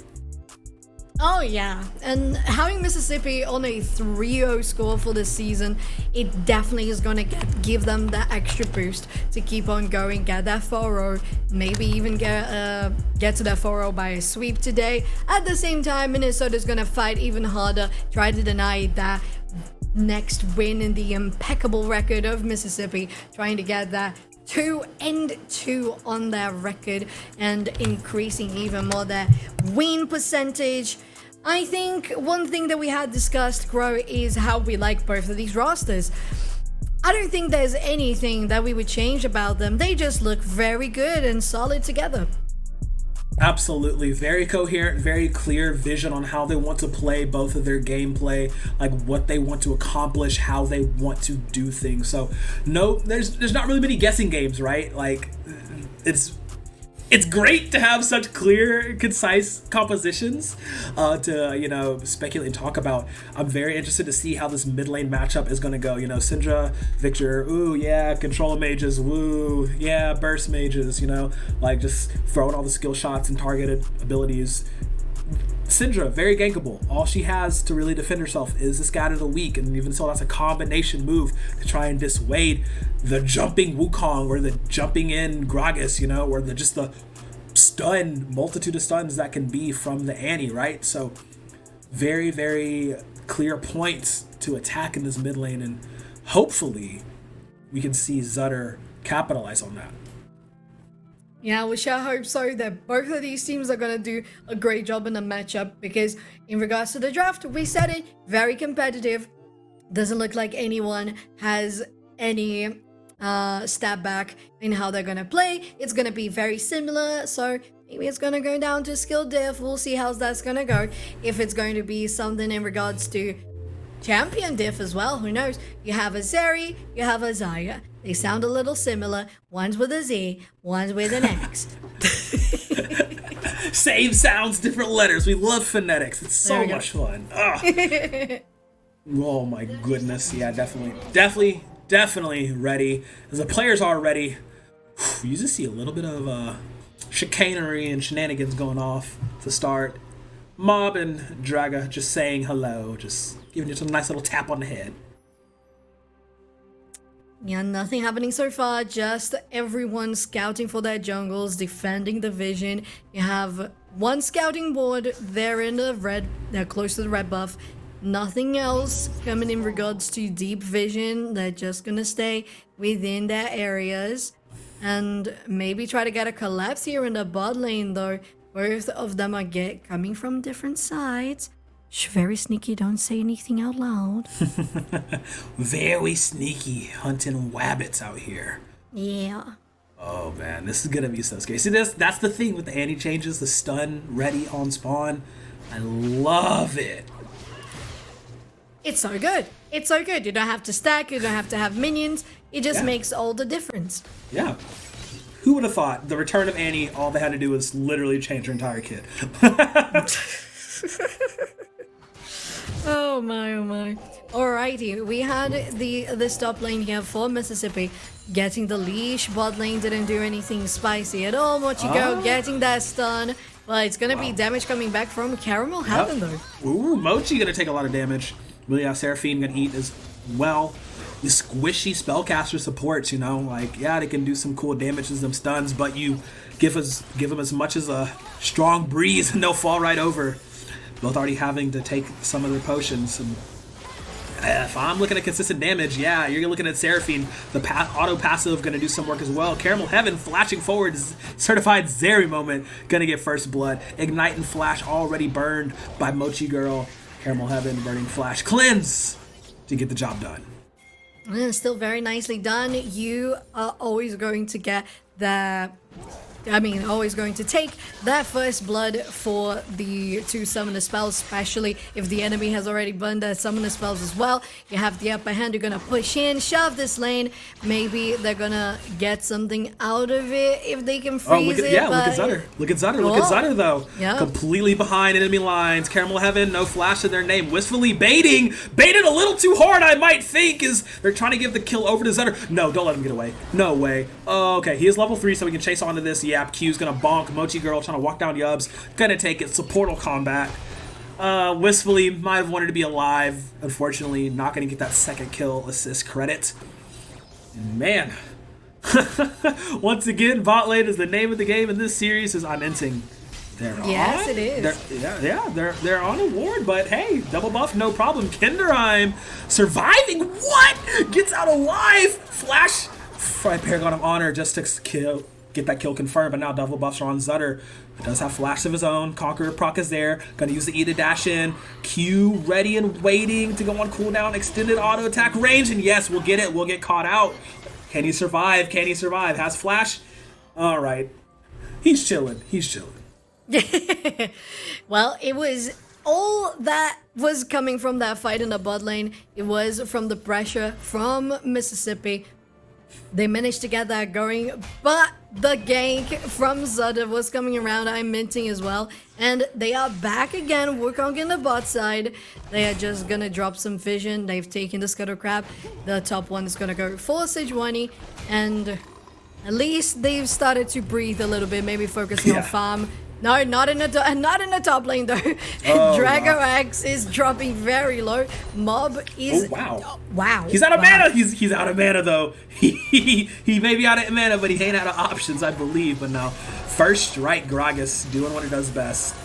Oh yeah, and having Mississippi on a 3-0 score for this season, it definitely is going to give them that extra boost to keep on going, get that 4-0, maybe even get to that 4-0 by a sweep today. At the same time, Minnesota's going to fight even harder, try to deny that next win in the impeccable record of Mississippi, trying to get that 2-2 on their record and increasing even more their win percentage. I think one thing that we had discussed, Grow, is how we like both of these rosters. I don't think there's anything that we would change about them. They just look very good and solid together. Absolutely. Very coherent, very clear vision on how they want to play both of their gameplay, like what they want to accomplish, how they want to do things. So no, there's not really many guessing games, right? Like, it's great to have such clear, concise compositions to, speculate and talk about. I'm very interested to see how this mid lane matchup is going to go. Syndra, Victor, ooh, yeah, control mages, woo, yeah, burst mages, like just throwing all the skill shots and targeted abilities. Syndra, very gankable. All she has to really defend herself is this guy of the week, and even so, that's a combination move to try and dissuade the jumping Wukong or the jumping in Gragas, or the multitude of stuns that can be from the Annie, right? So very, very clear points to attack in this mid lane, and hopefully we can see Zutter capitalize on that. Yeah, we sure hope so that both of these teams are going to do a great job in the matchup, because in regards to the draft, we said it, very competitive. Doesn't look like anyone has any step back in how they're going to play. It's going to be very similar, so maybe it's going to go down to skill diff. We'll see how that's going to go. If it's going to be something in regards to champion diff as well, who knows? You have a Zeri, you have a Zaya. They sound a little similar. One's with a Z, one's with an X. Same sounds, different letters. We love phonetics. It's so much fun. Oh my goodness. Yeah, definitely ready. As the players are ready, you just see a little bit of chicanery and shenanigans going off to start. Mob and Draga just saying hello, just giving you a nice little tap on the head. Yeah, nothing happening so far, just everyone scouting for their jungles, defending the vision. You have one scouting board there in the red, they're close to the red buff. Nothing else coming in regards to deep vision. They're just gonna stay within their areas and maybe try to get a collapse here in the bot lane, though. Both of them are coming from different sides. Shh, very sneaky, don't say anything out loud. Very sneaky, hunting wabbits out here. Yeah. Oh man, this is gonna be so scary. See, that's the thing with the Annie changes, the stun ready on spawn. I love it. It's so good. It's so good. You don't have to stack, you don't have to have minions. It just makes all the difference. Yeah. Who would have thought the return of Annie, all they had to do was literally change her entire kit? Oh my, oh my. Alrighty, we had the top lane here for Mississippi. Getting the leash, bot lane didn't do anything spicy at all. Mochigo getting that stun. Well, it's gonna be damage coming back from Caramel Heaven though. Ooh, Mochi gonna take a lot of damage. Really, Seraphine gonna eat as well. The squishy spellcaster supports, you know, like, yeah, they can do some cool damage and some stuns, but you give them as much as a strong breeze and they'll fall right over. Both already having to take some of their potions. And if I'm looking at consistent damage, yeah, you're looking at Seraphine. The auto passive gonna do some work as well. Caramel Heaven flashing forward, certified Zeri moment, gonna get first blood. Ignite and Flash already burned by Mochi Girl. Caramel Heaven burning Flash cleanse to get the job done. And still very nicely done. You are always going to get the... always going to take that first blood for the 2 summoner spells, especially if the enemy has already burned their summoner spells as well. You have the upper hand, you're gonna push in, shove this lane. Maybe they're gonna get something out of it if they can freeze it. Yeah, look at Zutter. Look at Zutter. Look at Zutter, though. Yeah. Completely behind enemy lines. Caramel Heaven, no flash to their name. Wistfully baiting. Baited a little too hard, I might think, is they're trying to give the kill over to Zutter. No, don't let him get away. No way. Oh, okay, he is level 3, so we can chase onto this. Yeah. Q's gonna bonk. Mochi Girl trying to walk down Yubs. Gonna take it. Supportal combat. Wistfully might have wanted to be alive. Unfortunately, not gonna get that second kill assist credit. And man. Once again, bot lane is the name of the game in this series as I'm entering. Yes, it is. They're on a ward, but hey, double buff, no problem. Kinderheim surviving. What? Gets out alive. Flash. Paragon of Honor just to get that kill confirmed, but now double buffs are on Zutter. He does have flash of his own. Conqueror proc is there. Gonna use the E to dash in. Q ready and waiting to go on cooldown. Extended auto attack range, and yes, we'll get it. We'll get caught out. Can he survive? Can he survive? Has flash? All right. He's chilling. He's chilling. Well, it was all that was coming from that fight in the bot lane. It was from the pressure from Mississippi. They managed to get that going, but the gank from Zutter was coming around. I'm minting as well, and they are back again. Wukong in the bot side. They are just gonna drop some vision. They've taken the Scuttle Crab. The top one is gonna go for Sejuani, and at least they've started to breathe a little bit. Maybe focusing on farm. No, not in the top lane though. Oh, Drago X is dropping very low. Mob is wow. He's out of mana. He's out of mana though. He may be out of mana, but he ain't out of options, I believe. But no, first strike. Gragas doing what he does best,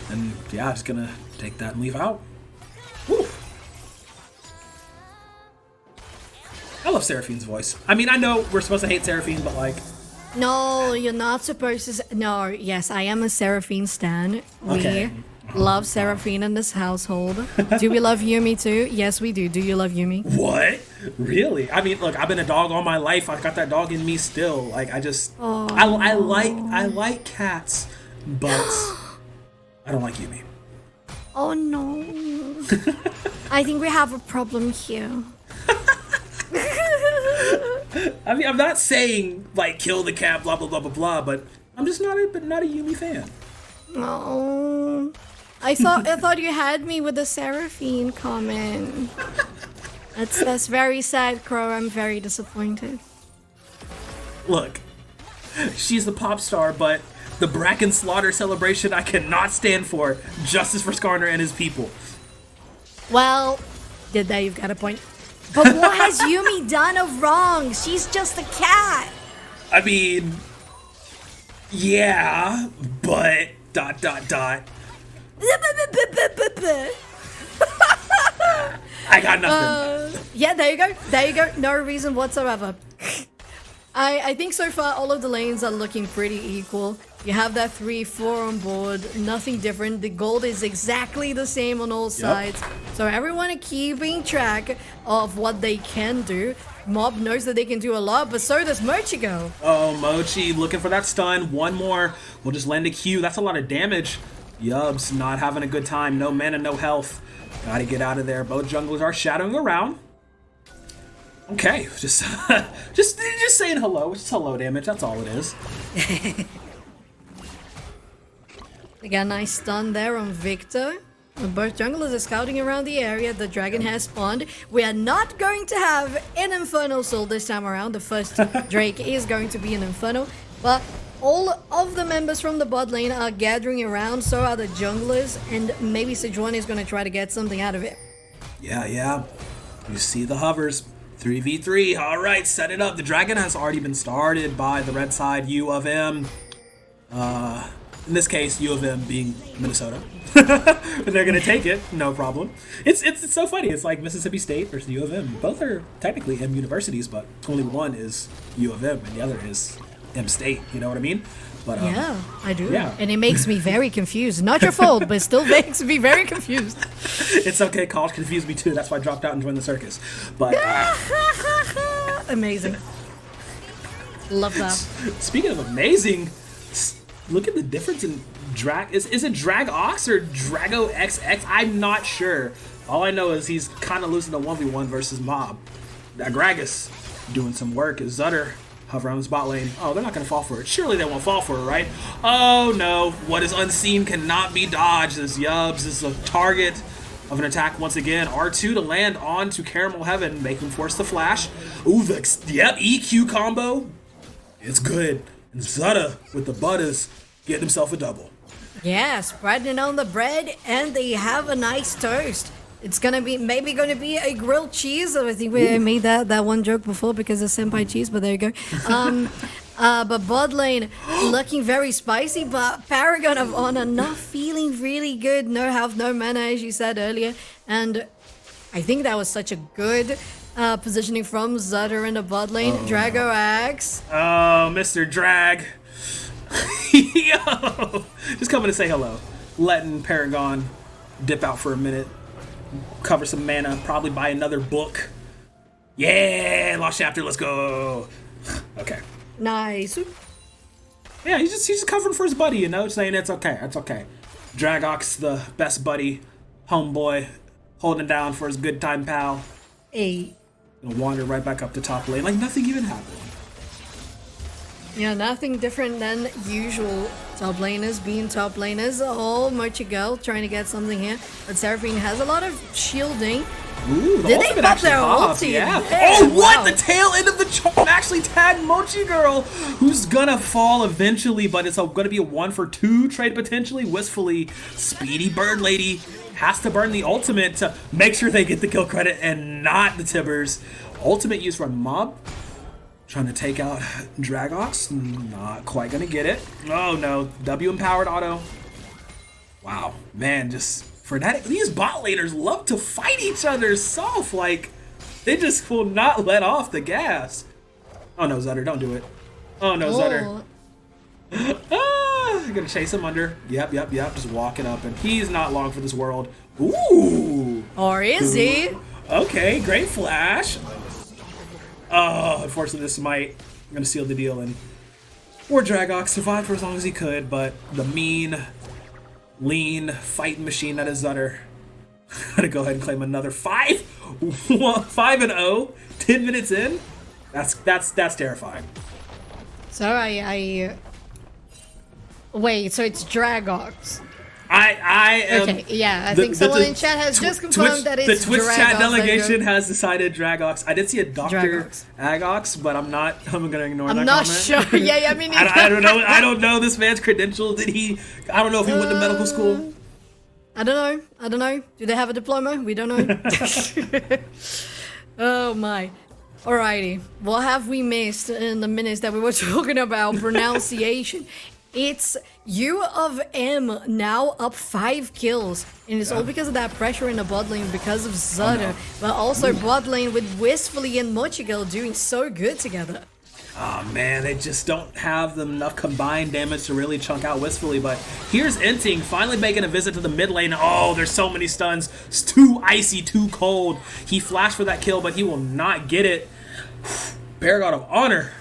and yeah, just gonna take that and leave out. Woo. I love Seraphine's voice. I mean, I know we're supposed to hate Seraphine, but like. No, you're not supposed to. No, yes, I am a Seraphine stan. Okay. We love Seraphine in this household. Do we love Yumi too? Yes, we do. Do you love Yumi? What? Really? I mean, look, I've been a dog all my life. I've got that dog in me still. Like, I just, I like cats, but I don't like Yumi. Oh no! I think we have a problem here. I mean, I'm not saying like kill the cat, blah blah blah blah blah, but I'm just not a Yumi fan. Oh, I thought you had me with the Seraphine comment. That's very sad, Crow. I'm very disappointed. Look, she's the pop star, but the Bracken Slaughter celebration I cannot stand for. Justice for Skarner and his people. Well, there you've got a point. But what has Yumi done of wrong? She's just a cat. I mean, yeah, but ... I got nothing. Yeah, there you go. There you go. No reason whatsoever. I think so far all of the lanes are looking pretty equal. You have that 3-4 on board, nothing different. The gold is exactly the same on all sides. So everyone is keeping track of what they can do. Mob knows that they can do a lot, but so does Mochi go. Oh, Mochi looking for that stun. One more. We'll just land a Q. That's a lot of damage. Yubs not having a good time. No mana, no health. Gotta get out of there. Both junglers are shadowing around. Okay, just saying hello. It's hello damage. That's all it is. They got a nice stun there on Victor. Both junglers are scouting around the area. The dragon has spawned. We are not going to have an Infernal Soul this time around. The first Drake is going to be an Infernal. But all of the members from the bot lane are gathering around, so are the junglers, and maybe Sejuani is going to try to get something out of it. Yeah. You see the hovers. 3v3. All right, set it up. The dragon has already been started by the red side, U of M. In this case, U of M being Minnesota. But they're going to take it, no problem. It's so funny. It's like Mississippi State versus U of M. Both are technically M universities, but only one is U of M and the other is M State. You know what I mean? But Yeah, I do. Yeah. And it makes me very confused. Not your fault, but it still makes me very confused. It's okay. College confused me too. That's why I dropped out and joined the circus. But Amazing. Love that. speaking of amazing, look at the difference in drag. Is it Drag Ox or Drago XX? I'm not sure. All I know is he's kind of losing the 1v1 versus Mob. That Gragas doing some work. Is Zutter hover on his bot lane? Oh, they're not going to fall for it. Surely they won't fall for it, right? Oh no, what is unseen cannot be dodged. This Yubs is a target of an attack once again. R2 to land onto Caramel Heaven, make him force the flash. Ooh, EQ combo. It's good. And Zutta with the butters getting himself a double. Yeah, spreading on the bread, and they have a nice toast. It's gonna be maybe gonna be a grilled cheese. I think we made that one joke before because of senpai cheese, but there you go. But bot lane looking very spicy, but Paragon of Honor not feeling really good. No health, no mana, as you said earlier, and I think that was such a good positioning from Zutter in the bot lane. Drago Axe. Oh, Mr. Drag. Yo! Just coming to say hello. Letting Paragon dip out for a minute. Cover some mana. Probably buy another book. Yeah! Lost chapter, let's go! Okay. Nice. Yeah, he's just covering for his buddy, you know? Saying it's okay, it's okay. Dragox, the best buddy. Homeboy. Holding it down for his good time pal. Hey. Gonna wander right back up to top lane like nothing even happened. Yeah, nothing different than usual. Top laners being top laners. Oh, Mochi Girl trying to get something here. But Seraphine has a lot of shielding. Ooh, the Did they ultimate pop actually their popped, ulti? yeah. Yeah, Oh, what? wow. The tail end of the charm actually tagged Mochi Girl, who's gonna fall eventually, but it's gonna be a 1-for-2 trade potentially. Wistfully, Speedy Bird Lady has to burn the ultimate to make sure they get the kill credit and not the Tibbers. Ultimate used from Mob. Trying to take out Dragox. Not quite gonna get it. Oh no, W empowered auto. Wow, man, just frenetic. These bot laners love to fight each other soft. Like, they just will not let off the gas. Oh no, Zutter, don't do it. Oh no, Zutter. Gonna chase him under. Yep. Just walking up, and he's not long for this world. Ooh. Or is he? Okay, great flash. Oh, unfortunately, this might. I'm gonna seal the deal, and poor Dragox survived for as long as he could, but the mean, lean fighting machine that is Zutter. Gonna go ahead and claim another 5-0, 10 minutes in. That's terrifying. So I wait, so it's Dragox. I am. Okay, yeah, I think someone in chat has just confirmed that it's the Twitch Dragox. chat delegation has decided Dragox. I did see a Dr. Dragox. Agox, but I'm gonna ignore I'm that not comment. sure. Yeah, I mean, I don't know. I don't know this man's credentials. I don't know if he went to medical school. I don't know. Do they have a diploma? We don't know. Oh my. Alrighty. What have we missed in the minutes that we were talking about pronunciation? It's U of M now up 5 kills. And it's all because of that pressure in the bot lane because of Zutter. But also bot lane with Wistfully and Mochigal doing so good together. Oh man, they just don't have enough combined damage to really chunk out Wistfully, but here's Enting finally making a visit to the mid lane. Oh, there's so many stuns. It's too icy, too cold. He flashed for that kill, but he will not get it. Paragon of Honor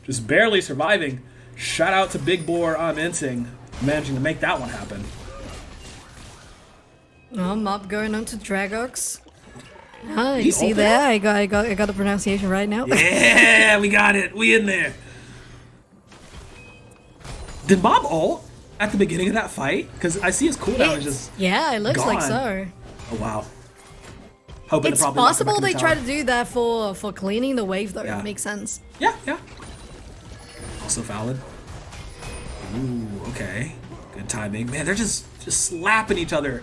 just barely surviving. Shout out to Big Boar on Enting, managing to make that one happen. Oh, Mob going on to Dragox. Ah, you He see ulted there? I got the pronunciation right now. Yeah, we got it. We in there. Did Bob ult at the beginning of that fight? Because I see his cooldown is just Yeah, it looks like gone. so. Oh wow. Hoping It's to probably knock him possible back they in the try tower. to do that for cleaning the wave though. Yeah. It makes sense. Yeah. Also valid. Ooh, okay. Good timing. Man, they're just slapping each other.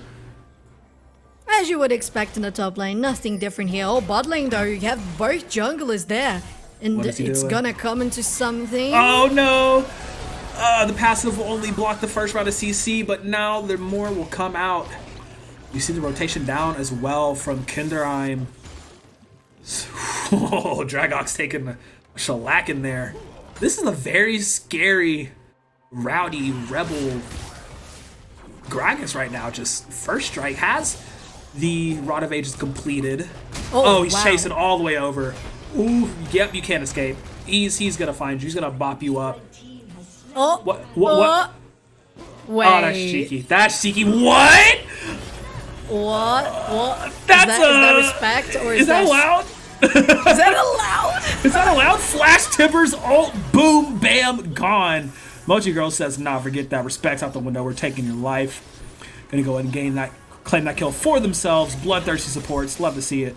As you would expect in the top lane, nothing different here. Oh, bot lane though, you have both junglers there. And What is he it's doing? gonna come into something. Oh no! The passive will only block the first round of CC, but now the more will come out. You see the rotation down as well from Kinderheim. Oh, Dragox taking a shellac in there. This is a very scary, rowdy, rebel Gragas right now. Just first strike has the Rod of Ages completed. Oh, he's wow. chasing all the way over. Ooh, yep, you can't escape. He's gonna find you. He's gonna bop you up. Oh, What? Wait. Oh, that's cheeky. That's cheeky. What? What? That's is that respect or is that allowed? Is that allowed? Is that allowed? Flash Timbers, ult, boom, bam, gone. Mochi Girl says, nah, forget that. Respect's out the window. We're taking your life. Gonna go ahead and claim that kill for themselves. Bloodthirsty supports. Love to see it.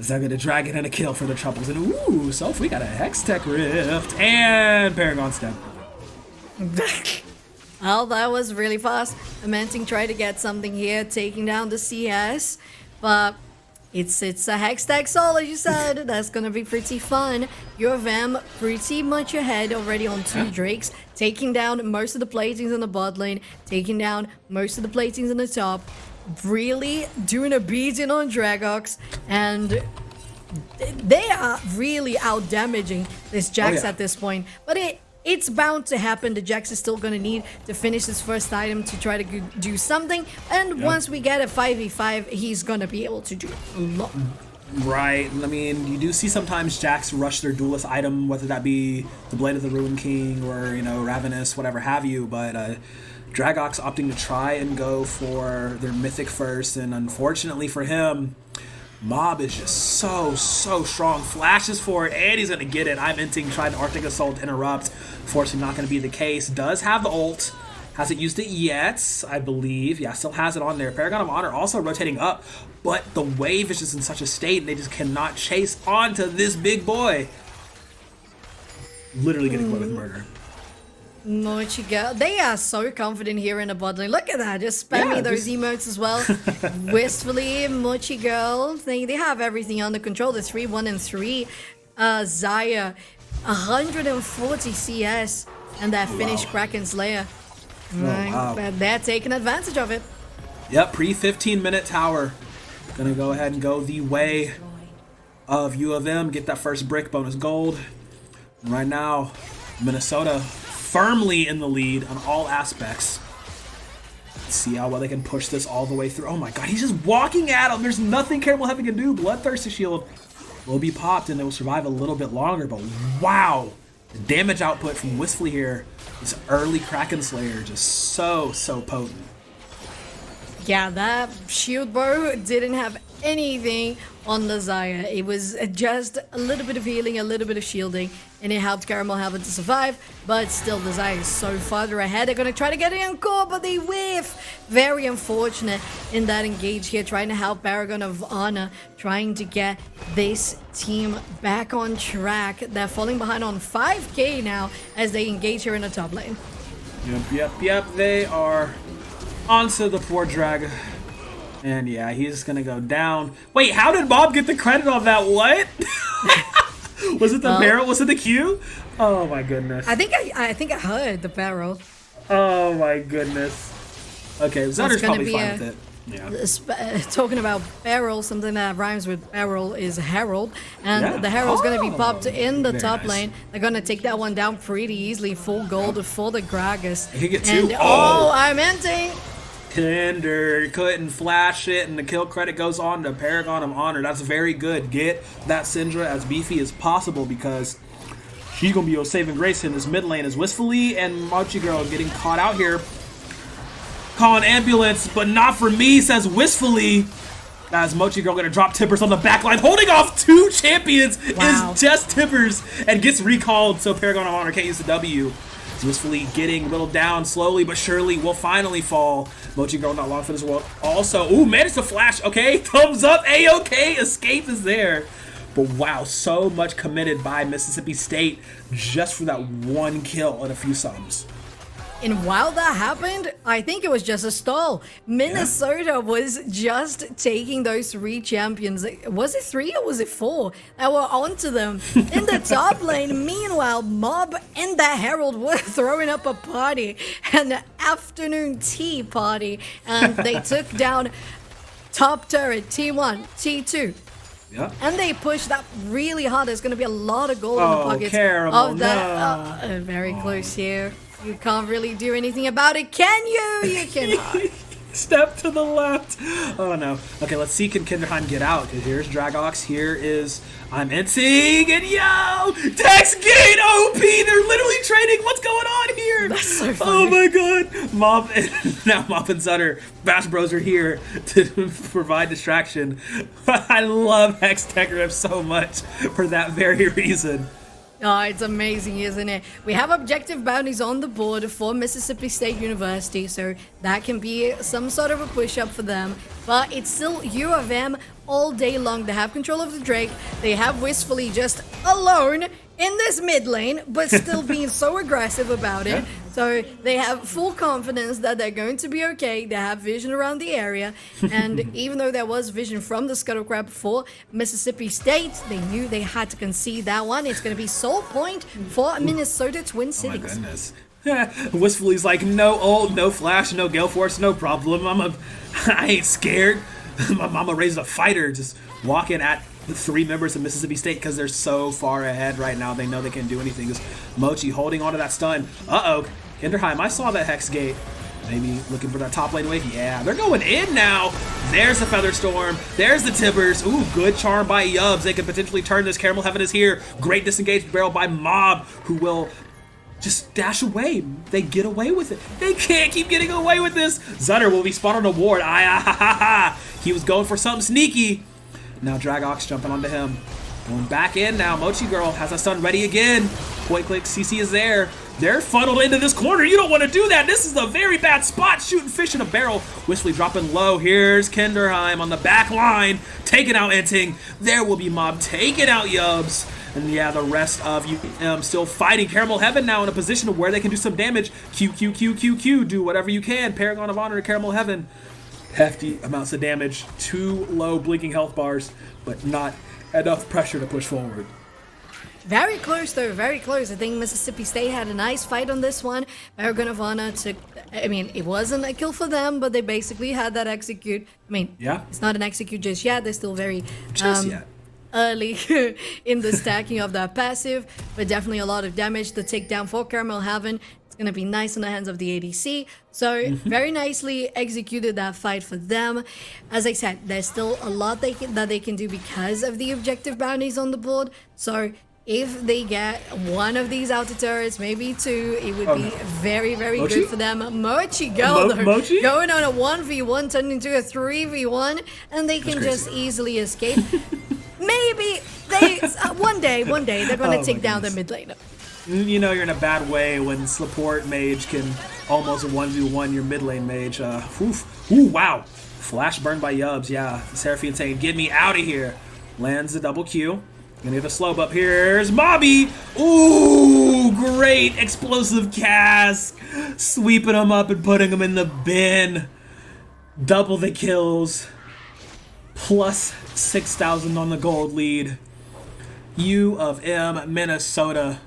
Zaga the Dragon and a kill for the Troubles. And ooh, Soph, we got a Hextech Rift. And Paragon Step. Well, that was really fast. Amenting tried to get something here, taking down the CS. But it's a Hextech Soul, as you said. That's gonna be pretty fun. U of M pretty much ahead already on 2 Drakes, taking down most of the platings in the bot lane, taking down most of the platings in the top. Really doing a beating on Dragox, and they are really out damaging this Jax at this point. But it's bound to happen. The Jax is still gonna need to finish his first item to try to do something, and once we get a 5v5, he's gonna be able to do a lot. Right. I mean, you do see sometimes Jax rush their duelist item, whether that be the Blade of the Ruin King or, you know, Ravenous, whatever have you, but Dragox opting to try and go for their Mythic first, and unfortunately for him, Mob is just so strong. Flashes for it, and he's going to get it. I'm Inting trying to Arctic Assault interrupt. Fortunately not going to be the case. Does have the ult. Hasn't used it yet, I believe. Yeah, still has it on there. Paragon of Honor also rotating up, but the wave is just in such a state, and they just cannot chase onto this big boy. Literally getting away with murder. Mochi Girl, they are so confident here in the bot lane. Look at that, just spamming those emotes as well. Wistfully, Mochi Girl, they have everything under control. The 3, 1, and 3. Xayah, 140 CS, and that finished Kraken Slayer. Right, but they're taking advantage of it. Yep, pre-15-minute tower. Gonna go ahead and go the way of U of M. Get that first brick, bonus gold. And right now, Minnesota firmly in the lead on all aspects. Let's see how well they can push this all the way through. Oh my god, he's just walking at him. There's nothing Caramel Heaven can do. Bloodthirsty Shield will be popped and they will survive a little bit longer, but wow. The damage output from Wistfully here, this early Kraken Slayer, just so potent. Yeah, that shield bow didn't have anything on the Xayah. It was just a little bit of healing, a little bit of shielding, and it helped Caramel Heaven to survive, but still the Xayah is so farther ahead. They're going to try to get it in core, but they whiff. Very unfortunate in that engage here, trying to help Paragon of Honor, trying to get this team back on track. They're falling behind on 5k now as they engage here in the top lane. Yep, they are onto the poor drag. And yeah, he's gonna go down. Wait, how did Bob get the credit on that? What? Was it the barrel? Was it the Q? Oh my goodness. I think I heard the barrel. Oh my goodness. Okay, Zutter's probably fine with it. Yeah. Talking about barrel, something that rhymes with barrel is Herald, and the Herald's going to be popped in the top lane. They're going to take that one down pretty easily. Full gold for the Gragas. He get two. I'm ending. Tinder couldn't flash it, and the kill credit goes on to Paragon of Honor. That's very good. Get that Syndra as beefy as possible because she's gonna be your saving grace in this mid lane. As Wistfully and Mochi Girl getting caught out here, calling ambulance, but not for me, says Wistfully. As Mochi Girl gonna drop Tippers on the back line, holding off 2 champions is just Tippers and gets recalled, so Paragon of Honor can't use the W. Wistfully getting whittled down slowly but surely will finally fall. Mochi Girl not long for this world. Also, ooh, managed to flash. Okay, thumbs up, A-okay, escape is there. But wow, so much committed by Mississippi State just for that one kill and a few sums. And while that happened, I think it was just a stall. Minnesota was just taking those 3 champions. Was it 3 or was it 4 that were onto them in the top lane? Meanwhile, Mob and the Herald were throwing up a party, an afternoon tea party, and they took down top turret T1, T2. Yeah. And they pushed that really hard. There's going to be a lot of gold in the pockets Caramel, of that. Very close here. You can't really do anything about it, can you? You cannot. Step to the left. Oh no. Okay, let's see. Can Kinderheim get out? Here's Dragox. Here is I'm Ensing, and yo, Tex Gate OP. They're literally trading. What's going on here? That's so funny. Oh my god. Mop and now Mop and Sutter, Bash Bros are here to provide distraction. I love Hex Tech Rip so much for that very reason. Oh, it's amazing, isn't it? We have objective bounties on the board for Mississippi State University, so that can be some sort of a push-up for them. But it's still U of M all day long. They have control of the Drake. They have Wistfully just alone in this mid lane, but still being so aggressive about it. So they have full confidence that they're going to be okay. They have vision around the area. And even though there was vision from the Scuttle Crab for Mississippi State, they knew they had to concede that one. It's going to be sole point for Minnesota Twin Cities. Oh my goodness. Wistfully's like, no ult, no flash, no gale force, no problem. I ain't scared. My mama raised a fighter, just walking at the 3 members of Mississippi State because they're so far ahead right now. They know they can't do anything. Just Mochi holding onto that stun. Uh-oh. Kinderheim, I saw that Hex Gate. Maybe looking for that top lane wave. Yeah, they're going in now. There's the Featherstorm. There's the Tibbers. Ooh, good charm by Yubs. They could potentially turn this. Caramel Heaven is here. Great disengaged barrel by Mob, who will just dash away. They get away with it. They can't keep getting away with this. Zutter will be spot on a ward. He was going for something sneaky. Now Dragox jumping onto him. Going back in now. Mochi Girl has a stun ready again. Point click. CC is there. They're funneled into this corner. You don't want to do that. This is a very bad spot. Shooting fish in a barrel. Wistfully dropping low. Here's Kinderheim on the back line. Taking out Enting. There will be Mob taking out Yubs. And yeah, the rest of UM still fighting. Caramel Heaven now in a position where they can do some damage. Q. Do whatever you can. Paragon of Honor to Caramel Heaven. Hefty amounts of damage. 2 low blinking health bars, but not enough pressure to push forward. Very close, though. Very close. I think Mississippi State had a nice fight on this one. Paragon of Honor took... I mean, it wasn't a kill for them, but they basically had that execute. I mean, yeah, it's not an execute just yet. They're still very... Just yet. Early in the stacking of that passive, but definitely a lot of damage. The takedown for Caramel Heaven. It's going to be nice in the hands of the ADC. So very nicely executed that fight for them. As I said, there's still a lot that they can do because of the objective bounties on the board. So if they get one of these outer turrets, maybe 2, it would be very, very Mochi? good for them. Mochi Girl, though, Mochi? going on a 1v1, turning into a 3v1, and they can just easily escape. Maybe they one day they're gonna take down the mid laner. You know you're in a bad way when support mage can almost 1v1 your mid lane mage. Ooh, wow. Flash burned by Yubs. Yeah, Seraphine saying, "Get me out of here." Lands the double Q. Gonna get the slow up. Here's Bobby. Ooh, great explosive cast, sweeping him up and putting him in the bin. Double the kills. Plus 6,000 on the gold lead. U of M, Minnesota,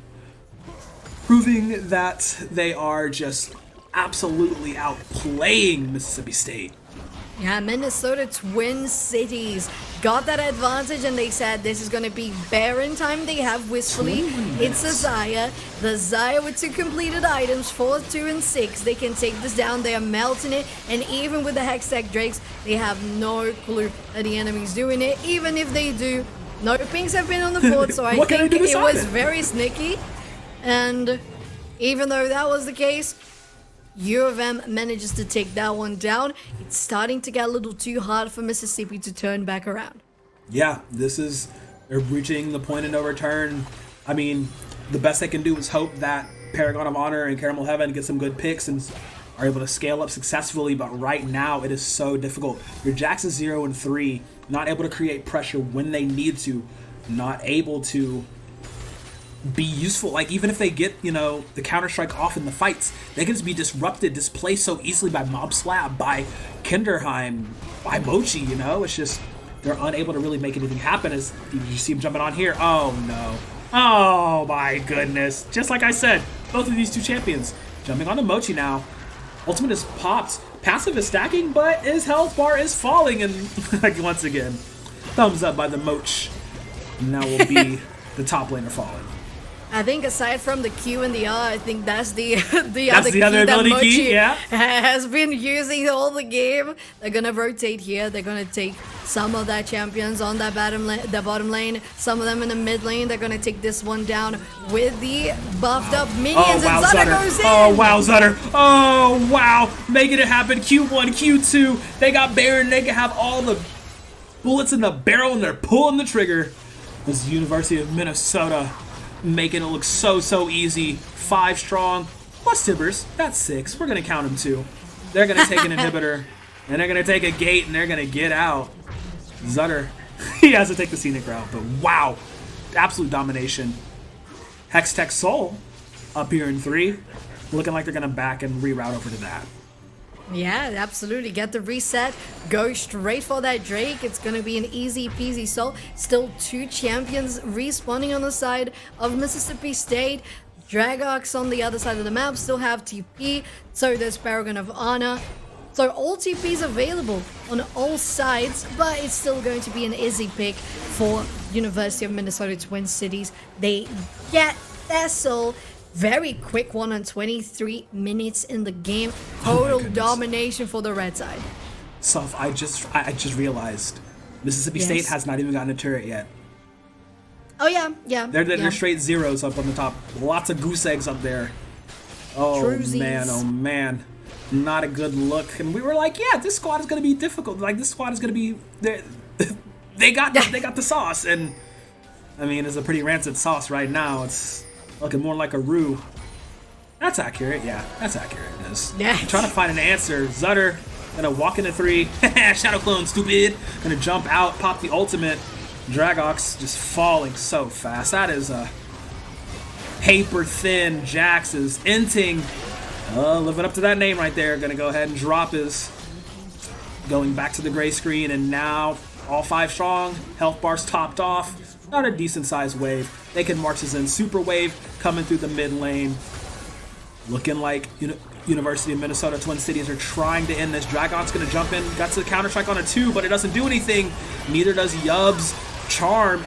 proving that they are just absolutely outplaying Mississippi State. Yeah, Minnesota Twin Cities got that advantage, and they said this is going to be Baron time. They have Wistfully. It's a Xayah. The Xayah with 2 completed items, 4, 2, and 6. They can take this down. They are melting it, and even with the Hextech Drakes, they have no clue that the enemy's doing it. Even if they do, no pings have been on the board, so I think it was very sneaky. And even though that was the case, U of M manages to take that one down. It's starting to get a little too hard for Mississippi to turn back around. Yeah, they're reaching the point of no return. I mean, the best they can do is hope that Paragon of Honor and Caramel Heaven get some good picks and are able to scale up successfully, but right now it is so difficult. Your Jax is 0 and 3, not able to create pressure when they need to, not able to be useful. Like, even if they get, the Counter-Strike off in the fights, they can just be disrupted, displaced so easily by Mob Slab, by Kinderheim, by Mochi, It's just, they're unable to really make anything happen. As you see him jumping on here. Oh, no. Oh, my goodness. Just like I said, both of these two champions jumping on the Mochi now. Ultimate is popped. Passive is stacking, but his health bar is falling. And, like, once again, thumbs up by the Moch. Now will be the top laner falling. I think aside from the Q and the R, I think that's the That's other the other ability that Mochi key, yeah. has been using all the game. They're gonna rotate here. They're gonna take some of their champions on that bottom lane. Some of them in the mid lane. They're gonna take this one down with the buffed up minions. Oh, wow, and Zutter Zutter. goes in. Oh, wow, Zutter. Oh, wow. Making it happen. Q1, Q2. They got Baron. They can have all the bullets in the barrel, and they're pulling the trigger. This is University of Minnesota making it look so easy. 5 strong plus Tibbers. That's 6. We're gonna count them 2. They're gonna take an inhibitor, and they're gonna take a gate, and they're gonna get out. Zutter, he has to take the scenic route, but wow, absolute domination. Hextech Soul up here in 3, looking like they're gonna back and reroute over to that. Yeah, absolutely. Get the reset. Go straight for that Drake. It's going to be an easy peasy soul. Still 2 champions respawning on the side of Mississippi State. Dragox on the other side of the map still have TP. So does Paragon of Honor. So all TPs available on all sides, but it's still going to be an easy pick for University of Minnesota Twin Cities. They get their soul. Very quick one on 23 minutes in the game. Total domination for the red side. Soph, I just realized Mississippi State has not even gotten a turret yet. Oh yeah. They're straight zeros up on the top. Lots of goose eggs up there. Oh man. Not a good look. And we were like, yeah, this squad is gonna be difficult. Like, this squad is gonna be they got the sauce, and I mean, it's a pretty rancid sauce right now. It's looking more like a roux. That's accurate, yeah. That's accurate. It is. Yeah. I'm trying to find an answer. Zutter gonna walk into 3. Shadow Clone, stupid. Gonna jump out, pop the ultimate. Dragox just falling so fast. That is a paper thin. Jax is inting. Living up to that name right there. Gonna go ahead and drop his. Going back to the gray screen, and now all 5 strong. Health bars topped off. Not a decent sized wave. They can march this in. Super wave coming through the mid lane. Looking like University of Minnesota Twin Cities are trying to end this. Dragon's going to jump in. Got to the counter-strike on a 2, but it doesn't do anything. Neither does Yub's Charm.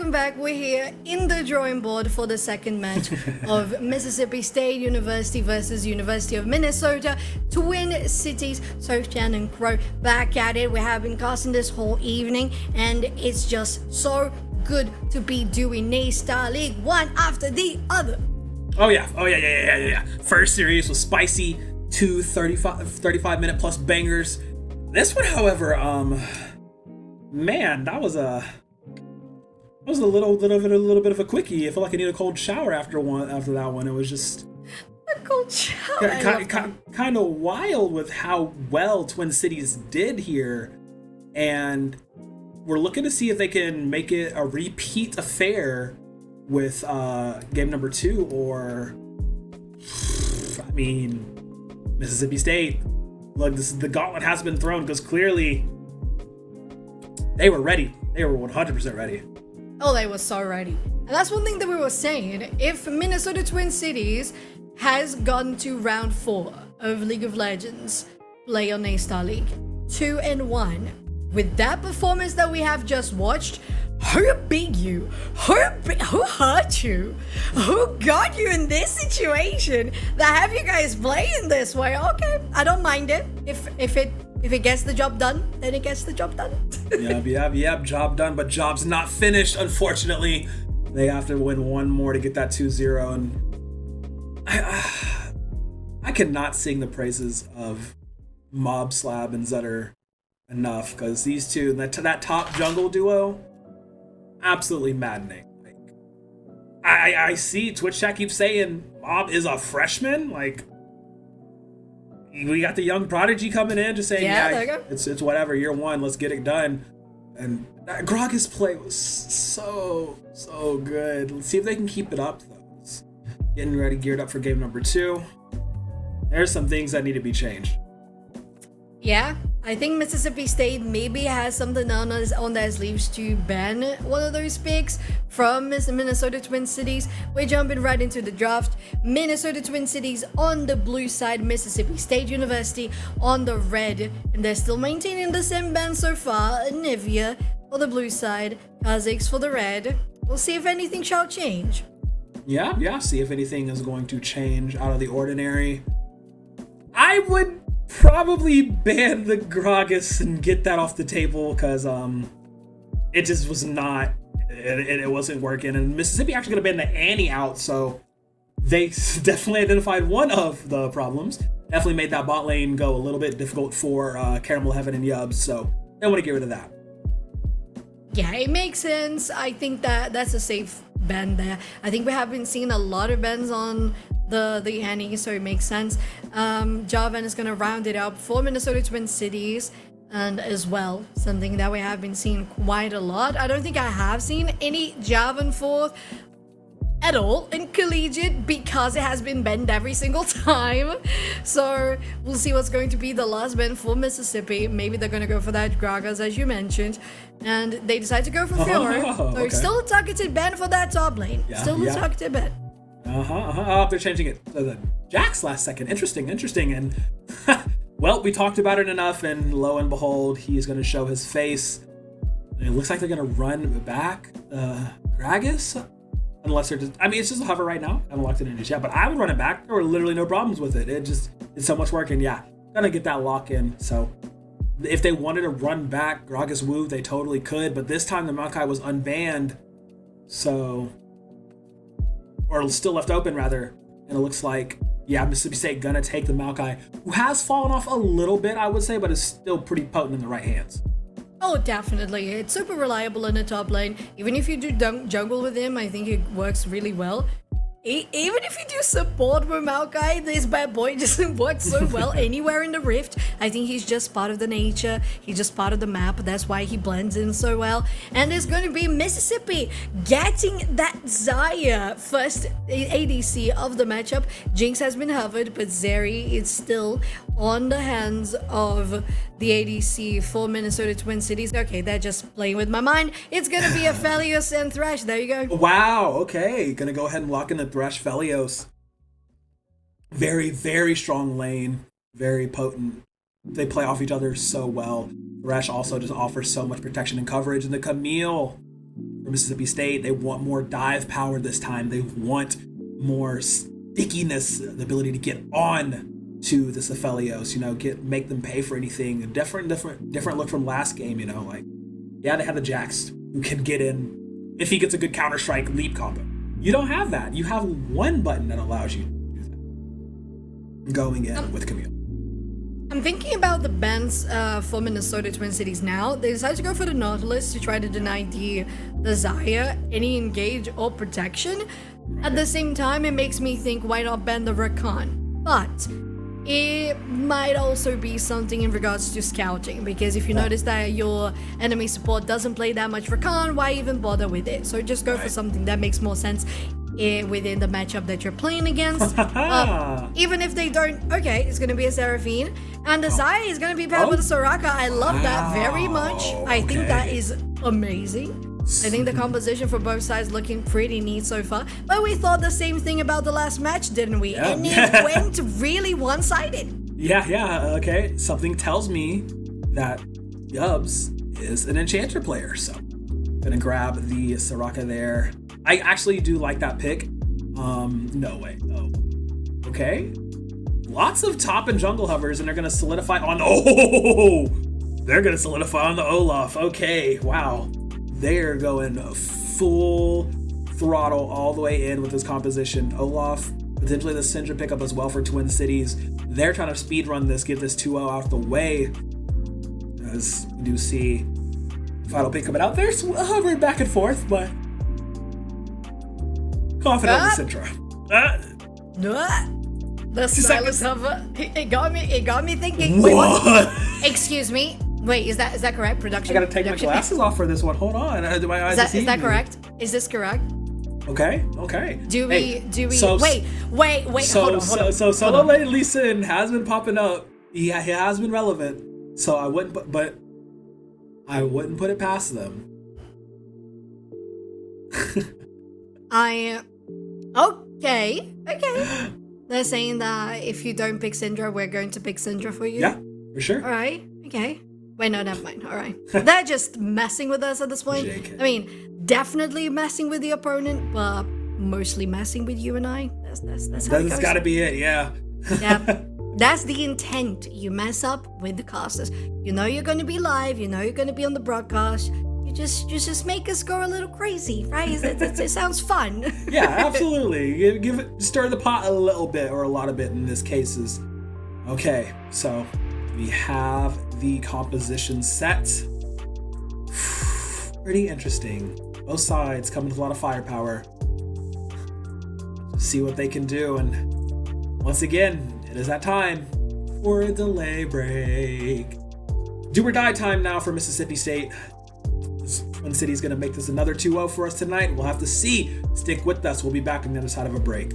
welcome back. We're here in the drawing board for the second match of Mississippi State University versus University of Minnesota, Twin Cities. So Shen and Crow back at it. We have been casting this whole evening, and it's just so good to be doing A-Star League one after the other. Oh yeah. First series was spicy, 35-minute plus bangers. This one, however, man, that was a little bit of a quickie. I feel like I need a cold shower after that one. It was just a cold shower. Kind of wild with how well Twin Cities did here, and we're looking to see if they can make it a repeat affair with game number 2, or I mean, Mississippi State. Look, the gauntlet has been thrown because clearly they were ready. They were 100% ready. Oh, they were so ready. And that's one thing that we were saying. If Minnesota Twin Cities has gotten to round 4 of League of Legends play on A-Star League, 2-1, with that performance that we have just watched, who beat you? Who hurt you? Who got you in this situation that have you guys playing this way? Okay, I don't mind it. If it gets the job done, then it gets the job done. Yep, job done, but job's not finished, unfortunately. They have to win one more to get that 2-0, and I cannot sing the praises of Mob Slab and Zutter enough, because these two, that top jungle duo, absolutely maddening. Like, I see Twitch chat keeps saying Mob is a freshman. Like, we got the young prodigy coming in, just saying, there you go. It's whatever, year 1, let's get it done. And Grog's play was so good. Let's see if they can keep it up, though. It's getting ready, geared up for game number 2. There's some things that need to be changed. Yeah, I think Mississippi State maybe has something on their sleeves to ban one of those picks from Minnesota Twin Cities. We're jumping right into the draft. Minnesota Twin Cities on the blue side, Mississippi State University on the red. And they're still maintaining the same ban so far. Nivea for the blue side, Khazix for the red. We'll see if anything shall change. Yeah, see if anything is going to change out of the ordinary. I would probably ban the Gragas and get that off the table, because it just was not, it wasn't working. And Mississippi actually gonna ban the Annie out, so they definitely identified one of the problems. Definitely made that bot lane go a little bit difficult for Caramel Heaven and Yubs, so they want to get rid of that. Yeah, it makes sense. I think that's a safe ban there. I think we have been seeing a lot of bans on the Annie, so it makes sense. Jarvan is going to round it up for Minnesota Twin Cities, and as well, something that we have been seeing quite a lot. I don't think I have seen any Jarvan fourth at all in collegiate, because it has been banned every single time. So we'll see what's going to be the last ban for Mississippi. Maybe they're going to go for that Gragas, as you mentioned, and they decide to go for Fiora. So okay. Still a targeted ban for that top lane. Still a targeted ban. Oh, they're changing it to the Jax last second. Interesting. And well, we talked about it enough, and lo and behold, he's going to show his face. And it looks like they're going to run back Gragas, unless they're just, I mean, it's just a hover right now. I haven't locked it in just yet, but I would run it back. There were literally no problems with it. It's so much work, and gonna get that lock in. So if they wanted to run back Gragas Wu, they totally could, but this time the Maokai was unbanned, so, or still left open rather, and it looks like, Mississippi State gonna take the Maokai, who has fallen off a little bit, I would say, but is still pretty potent in the right hands. Oh, definitely. It's super reliable in the top lane. Even if you do jungle with him, I think it works really well. Even if you do support with Maokai, this bad boy doesn't work so well anywhere in the Rift. I think he's just part of the nature. He's just part of the map. That's why he blends in so well. And there's going to be Mississippi getting that Xayah first ADC of the matchup. Jinx has been hovered, but Zeri is still on the hands of the ADC for Minnesota Twin Cities. Okay, they're just playing with my mind. It's going to be a Felios and Thresh. There you go. Wow, okay. Gonna go ahead and lock in the Thresh Felios. Very, very strong lane. Very potent. They play off each other so well. Thresh also just offers so much protection and coverage. And the Camille for Mississippi State. They want more dive power this time. They want more stickiness, the ability to get on to the Cephalios, make them pay for anything. A different look from last game, they have the Jax who can get in if he gets a good counter-strike leap combo. You don't have that. You have one button that allows you to do that. Going in with Camille. I'm thinking about the bans for Minnesota Twin Cities now. They decided to go for the Nautilus to try to deny the Zaya any engage or protection. At the same time, it makes me think, why not ban the Rakan? But it might also be something in regards to scouting, because if you notice that your enemy support doesn't play that much Rakan, why even bother with it? So just go for something that makes more sense within the matchup that you're playing against. Even if they don't, okay, it's going to be a Seraphine, and the Zaya is going to be paired with a Soraka. I love that very much. I think that is amazing. I think the composition for both sides looking pretty neat so far. But we thought the same thing about the last match, didn't we? Yeah. And it went really one-sided. Yeah, okay. Something tells me that Yubbs is an Enchanter player, so gonna grab the Soraka there. I actually do like that pick. No way. Oh. Okay. Lots of top and jungle hovers, and they're gonna solidify on they're gonna solidify on the Olaf. Okay, wow. They're going full throttle all the way in with this composition. Olaf, potentially the Syndra pickup as well for Twin Cities. They're trying to speed run this, get this 2-0 out the way. As you do see, final pick coming out there, so hovering back and forth, but confident in Syndra. The stylus hover. It got me thinking. What? Wait, excuse me. Wait, is that correct? Production. I gotta take my glasses off for this one. Hold on. My eyes is that correct? Is this correct? Okay. Do we? So, wait. Hold on. So Solo Lane Lee Sin has been popping up. He has been relevant. So I wouldn't put it past them. Okay. They're saying that if you don't pick Syndra, we're going to pick Syndra for you. Yeah, for sure. All right. Okay. Wait, no, never mind. All right. They're just messing with us at this point. JK. I mean, definitely messing with the opponent, but mostly messing with you and I. That's how it goes. That's gotta be it, yeah. Yeah. That's the intent. You mess up with the casters. You know you're going to be live. You know you're going to be on the broadcast. You just make us go a little crazy, right? It sounds fun. Yeah, absolutely. Give it, stir the pot a little bit, or a lot of bit in this case. Okay, so we have the composition set. Pretty interesting. Both sides coming with a lot of firepower. See what they can do, and once again, it is that time for a delay break. Do or die time now for Mississippi State. Twin City's gonna make this another 2-0 for us tonight. We'll have to see. Stick with us. We'll be back on the other side of a break.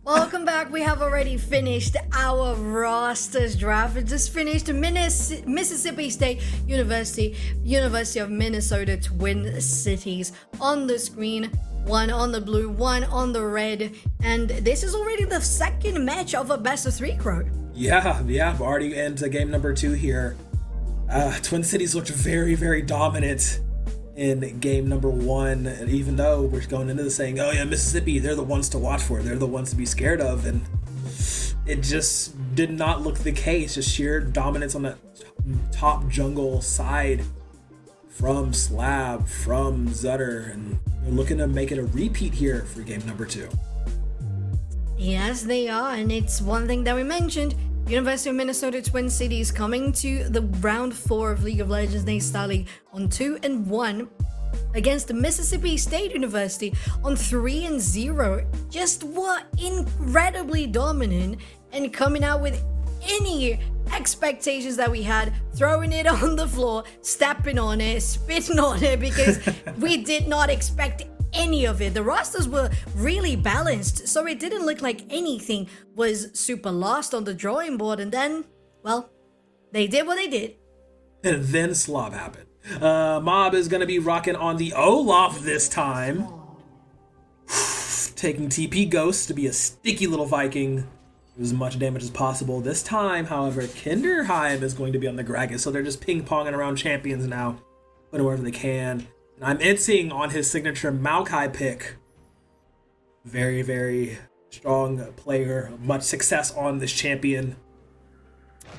Welcome back. We have already finished our rosters draft. It just finished Mississippi State University, University of Minnesota Twin Cities on the screen. One on the blue, one on the red. And this is already the second match of a best of three, Crow. Yeah, we're already into game number 2 here. Twin Cities looked very, very dominant in game number 1, and even though we're going into this saying, oh yeah, Mississippi, they're the ones to watch for, they're the ones to be scared of, and it just did not look the case. Just sheer dominance on the top jungle side from Slab, from Zutter, and they're looking to make it a repeat here for game number 2. Yes, they are, and it's one thing that we mentioned. University of Minnesota Twin Cities coming to the round 4 of League of Legends Daystar League on 2-1 against the Mississippi State University on 3-0. Just were incredibly dominant and coming out with any expectations that we had, throwing it on the floor, stepping on it, spitting on it, because we did not expect any of it. The rosters were really balanced, so it didn't look like anything was super lost on the drawing board. And then, well, they did what they did. And then Slob happened. Mob is going to be rocking on the Olaf this time. Taking TP Ghost to be a sticky little Viking. Do as much damage as possible. This time, however, Kinderheim is going to be on the Gragas, so they're just ping-ponging around champions now. Put wherever they can. And I'm inting on his signature Maokai pick. Very, very strong player. Much success on this champion.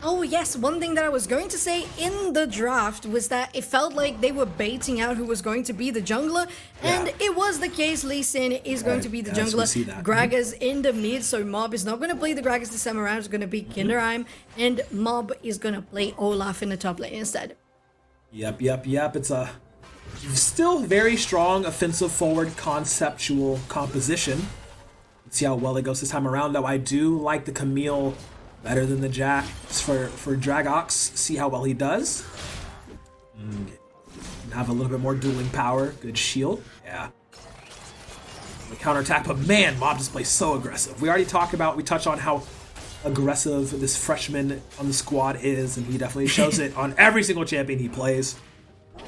Oh yes, one thing that I was going to say in the draft was that it felt like they were baiting out who was going to be the jungler, and it was the case. Lee Sin is going to be the jungler. Gragas in the mid, so Mob is not going to play the Gragas this time around. It's going to be Kinderheim, and Mob is going to play Olaf in the top lane instead. Yep. It's a still very strong offensive forward conceptual composition. Let's see how well it goes this time around, though. I do like the Camille better than the Jax for Dragox. See how well he does. Have a little bit more dueling power. Good shield. Yeah. The counterattack, but man, Mob just plays so aggressive. We touched on how aggressive this freshman on the squad is, and he definitely shows it on every single champion he plays.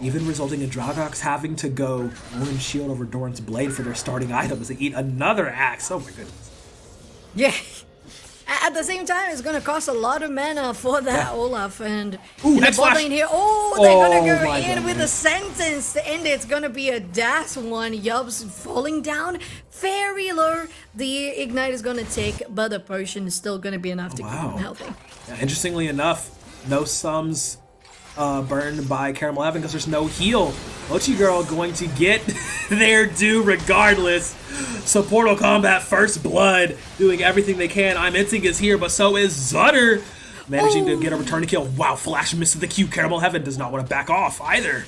Even resulting in Dragox having to go Orange Shield over Doran's Blade for their starting items to eat another axe. Oh my goodness. Yeah. At the same time, it's going to cost a lot of mana for that Olaf. And the bot lane here, they're going to go in with a sentence, and it's going to be a dash one. Yub's falling down very low. The Ignite is going to take, but the potion is still going to be enough to keep him healthy. Yeah, interestingly enough, no sums burned by Caramel Heaven because there's no heal. Mochi Girl going to get their due regardless. So Portal Combat First Blood doing everything they can. I'm Inting is here, but so is Zutter. Managing to get a return to kill. Wow, Flash misses the Q. Caramel Heaven does not want to back off either.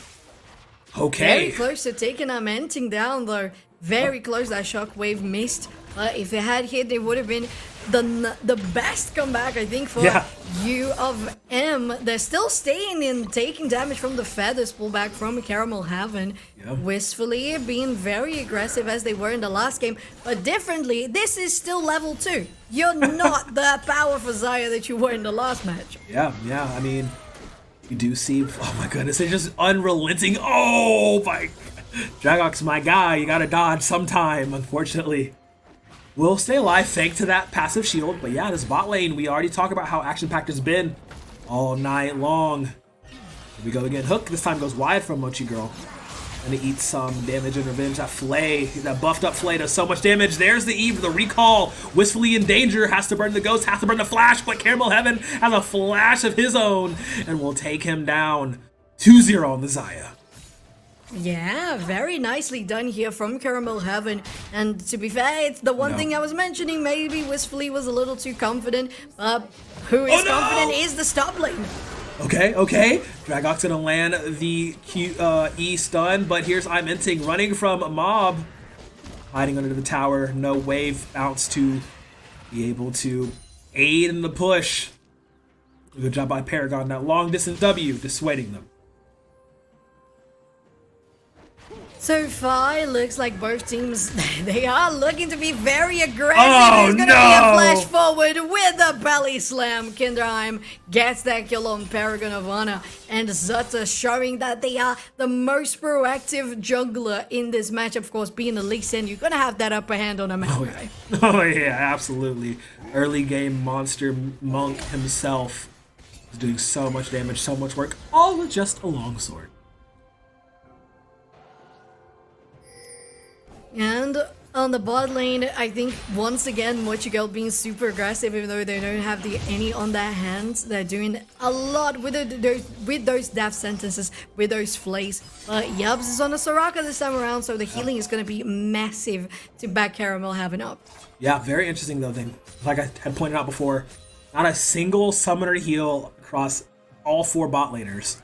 Okay. Very close to taking Inting down though. Very close. That shockwave missed. If it had hit, it would have been the best comeback, I think, for U of M. They're still staying in, taking damage from the feathers pullback from Caramel Heaven. Wistfully being very aggressive as they were in the last game. But differently, this is still level 2. You're not the powerful Xayah that you were in the last match. Yeah. I mean, you do see, oh my goodness, they're just unrelenting. Oh my, Dragox, my guy, you gotta dodge sometime, unfortunately. Will stay alive thanks to that passive shield. But yeah, this bot lane, we already talked about how action-packed it's been all night long. Here we go again. Hook this time goes wide from Mochi Girl. Gonna eat some damage and revenge. That Flay, that buffed up Flay does so much damage. There's the Eve, the recall. Wistfully in danger, has to burn the Ghost, has to burn the Flash, but Caramel Heaven has a flash of his own and will take him down 2-0 on the Xayah. Yeah, very nicely done here from Caramel Heaven. And to be fair, it's the one thing I was mentioning. Maybe Wistfully was a little too confident. Who is confident is the top lane. Okay. Dragok's gonna land the E stun, but here's I'm Inting running from Mob. Hiding under the tower. No wave bounce to be able to aid in the push. Good job by Paragon. That long distance W dissuading them. So far, it looks like both teams, they are looking to be very aggressive. Oh, There's going to be a flash forward with a belly slam. Kinderheim gets that kill on Paragon of Honor. And Zutta showing that they are the most proactive jungler in this match. Of course, being the Lee Sin, you're going to have that upper hand on a map guy. Oh yeah, absolutely. Early game monster Monk himself is doing so much damage, so much work, all with just a longsword. And on the bot lane, I think once again, Mochigirl being super aggressive, even though they don't have any on their hands. They're doing a lot with those death sentences, with those flays. But Yubs is on the Soraka this time around, so the healing is going to be massive to back Caramel having up. Yeah, very interesting though thing. Like I had pointed out before, not a single summoner heal across all 4 bot laners.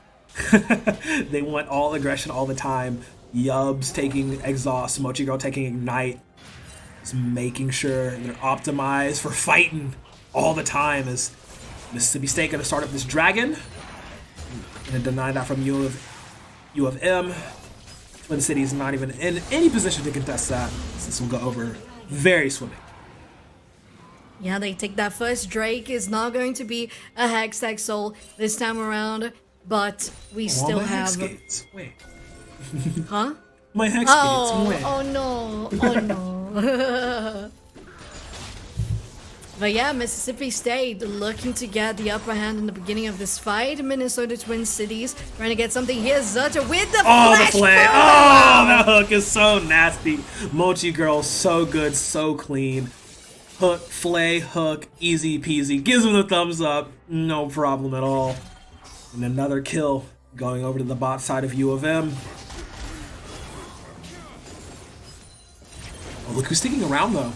They want all aggression all the time. Yubs taking exhaust, Mochigirl taking ignite, just making sure they're optimized for fighting all the time. As Mississippi State gonna start up this dragon, gonna deny that from U of M. Twin City's not even in any position to contest that. This will go over very swimming. Yeah, they take that first Drake. Is not going to be a Hextech Soul this time around, but we still have. Hex wait. Huh? My hex gates. Oh no. But yeah, Mississippi State looking to get the upper hand in the beginning of this fight. Minnesota Twin Cities trying to get something here. Zutta with the flash. The flay. Oh, that hook is so nasty. Mochigirl, so good, so clean. Hook, flay, hook, easy peasy. Gives him the thumbs up. No problem at all. And another kill going over to the bot side of U of M. Oh, look who's sticking around though.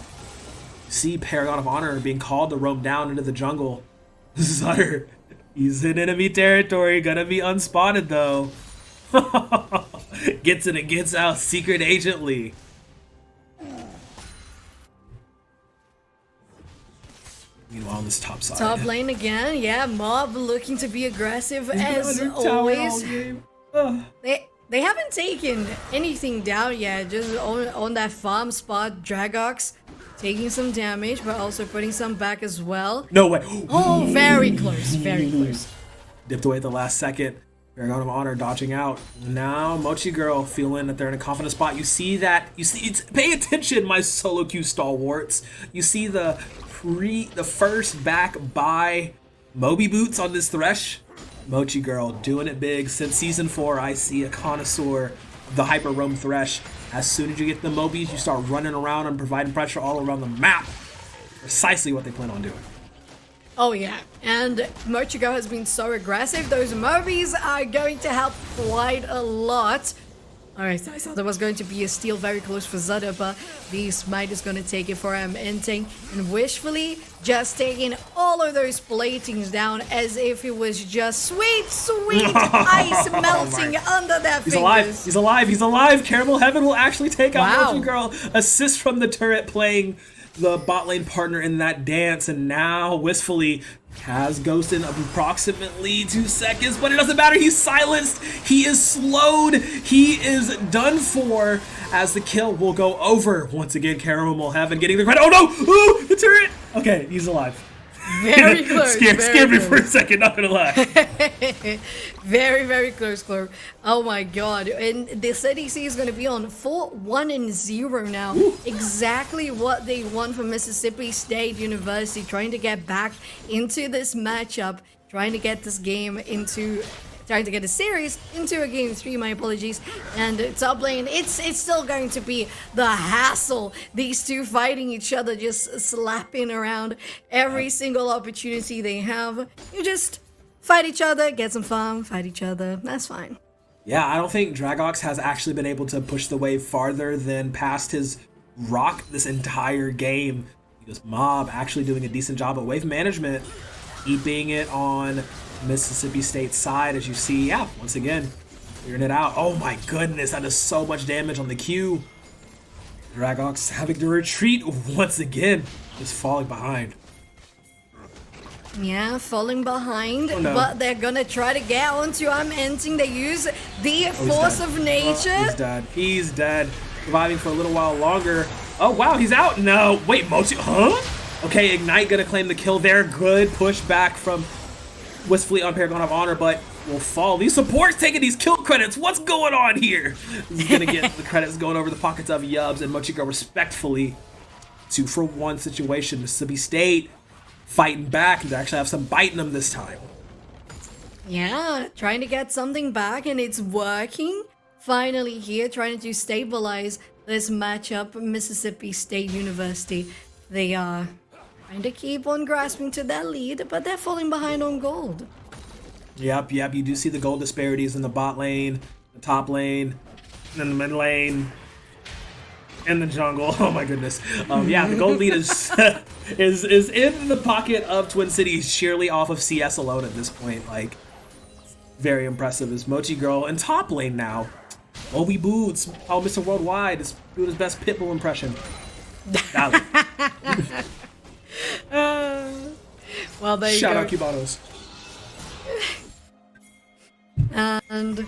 See Paragon of Honor being called to roam down into the jungle. Zutter, he's in enemy territory, gonna be unspotted though. Gets in and gets out, secret agent Lee. Meanwhile, on this top side. Top lane again, yeah. Mob looking to be aggressive as always. They haven't taken anything down yet, just on that farm spot. Dragox taking some damage, but also putting some back as well. No way. Oh, very close, very close. Dipped away at the last second. Paragon of Honor dodging out. Now Mochigirl feeling that they're in a confident spot. You see that, pay attention, my solo queue stalwarts. You see the first back by Moby Boots on this Thresh. Mochigirl doing it big. Since season 4, I see a connoisseur of the Hyper Roam Thresh. As soon as you get the Mobies, you start running around and providing pressure all around the map. Precisely what they plan on doing. Oh yeah, and Mochigirl has been so aggressive. Those Mobies are going to help quite a lot. Alright, I thought there was going to be a steal very close for Zutta, but the Smite is going to take it for Inting. And wishfully, just taking all of those platings down as if it was just sweet, sweet ice melting under their fingers. He's alive! Caramel Heaven will actually take out Mochigirl. Assist from the turret playing the bot lane partner in that dance, and now wistfully has ghosted approximately 2 seconds, but it doesn't matter. He's silenced. He is slowed. He is done for, as the kill will go over. Once again, Caramel Heaven getting the credit. Oh no! Ooh, the turret! Okay, he's alive. Very close. Scared me for a second, not gonna lie. Very, very close, Clove. Oh my god. And the CDC is going to be on 4-1-0 now. Ooh. Exactly what they want from Mississippi State University. Trying to get back into this matchup. Trying to get this game into... Trying to get a series into a game 3, my apologies. And top lane, it's still going to be the hassle. These two fighting each other, just slapping around every single opportunity they have. You just fight each other, get some farm, fight each other. That's fine. Yeah, I don't think Dragox has actually been able to push the wave farther than past his rock this entire game. Because Mob actually doing a decent job of wave management, keeping it on Mississippi State side, as you see, yeah, once again, clearing it out. Oh my goodness, that does so much damage on the Q. Dragox having to retreat once again, just falling behind. Yeah, falling behind, Oh, no. but they're gonna try to get onto him. Ending, they use the force dead. of nature. He's dead. He's dead. Surviving for a little while longer. Oh, wow, he's out. No, wait, Mochi, huh? Okay, Ignite gonna claim the kill there. Good push back from Wistfully on Paragon of Honor, but will fall. These supports taking these kill credits. What's going on here? He's gonna get the credits going over the pockets of Yubs, and Mochiko respectfully 2-for-1 situation. Mississippi State fighting back, and they actually have some bite in them this time. Yeah, trying to get something back, and it's working. Finally here, trying to stabilize this matchup. Mississippi State University, they are trying to keep on grasping to that lead, but they're falling behind on gold. Yep, you do see the gold disparities in the bot lane, the top lane, and then the mid lane, and the jungle. Oh my goodness. Yeah, the gold lead is is in the pocket of Twin Cities sheerly off of CS alone at this point. Like, very impressive is Mochi Girl in top lane now. Obi Boots, oh, Mr. Worldwide is doing his best Pitbull impression. Well, there you Shout go. out Cubanos. And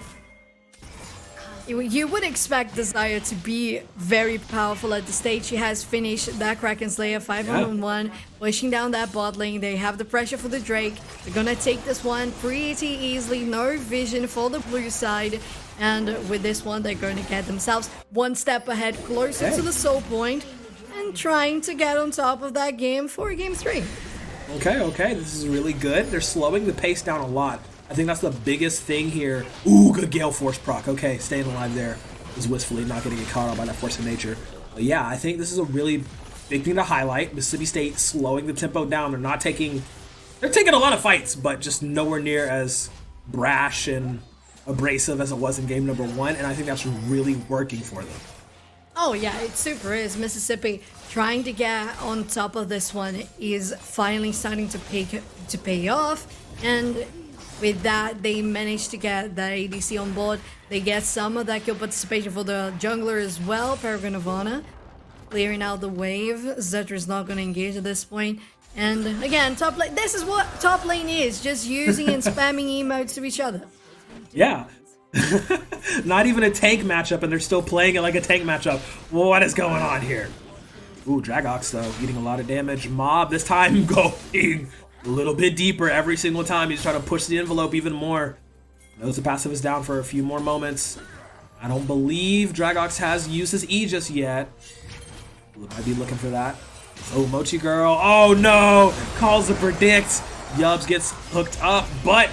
you would expect Desire to be very powerful at the stage. She has finished that Kraken Slayer 5-on-1, pushing down that bot lane. They have the pressure for the Drake. They're gonna take this one pretty easily. No vision for the blue side. And with this one, they're going to get themselves one step ahead, closer to the soul point, and trying to get on top of that game for game 3. Okay, this is really good. They're slowing the pace down a lot. I think that's the biggest thing here. Ooh, good Gale Force proc. Okay, staying alive there is Wistfully, not getting get caught out by that force of nature. But yeah, I think this is a really big thing to highlight. Mississippi State slowing the tempo down. They're taking a lot of fights, but just nowhere near as brash and abrasive as it was in game number 1, and I think that's really working for them. Oh yeah, it super is. Mississippi trying to get on top of this one is finally starting to pay off, and with that they managed to get the ADC on board. They get some of that kill participation for the jungler as well. Paragon of Honor clearing out the wave. Zetra is not going to engage at this point. And again, top lane. This is what top lane is, just using and spamming emotes to each other. Yeah. Not even a tank matchup, and they're still playing it like a tank matchup. What is going on here? Ooh, Dragox, though, eating a lot of damage. Mob, this time, going a little bit deeper every single time. He's trying to push the envelope even more. Knows the passive is down for a few more moments. I don't believe Dragox has used his E just yet. Might be looking for that. Oh, Mochi Girl. Oh, no. Calls the predict. Yubs gets hooked up, but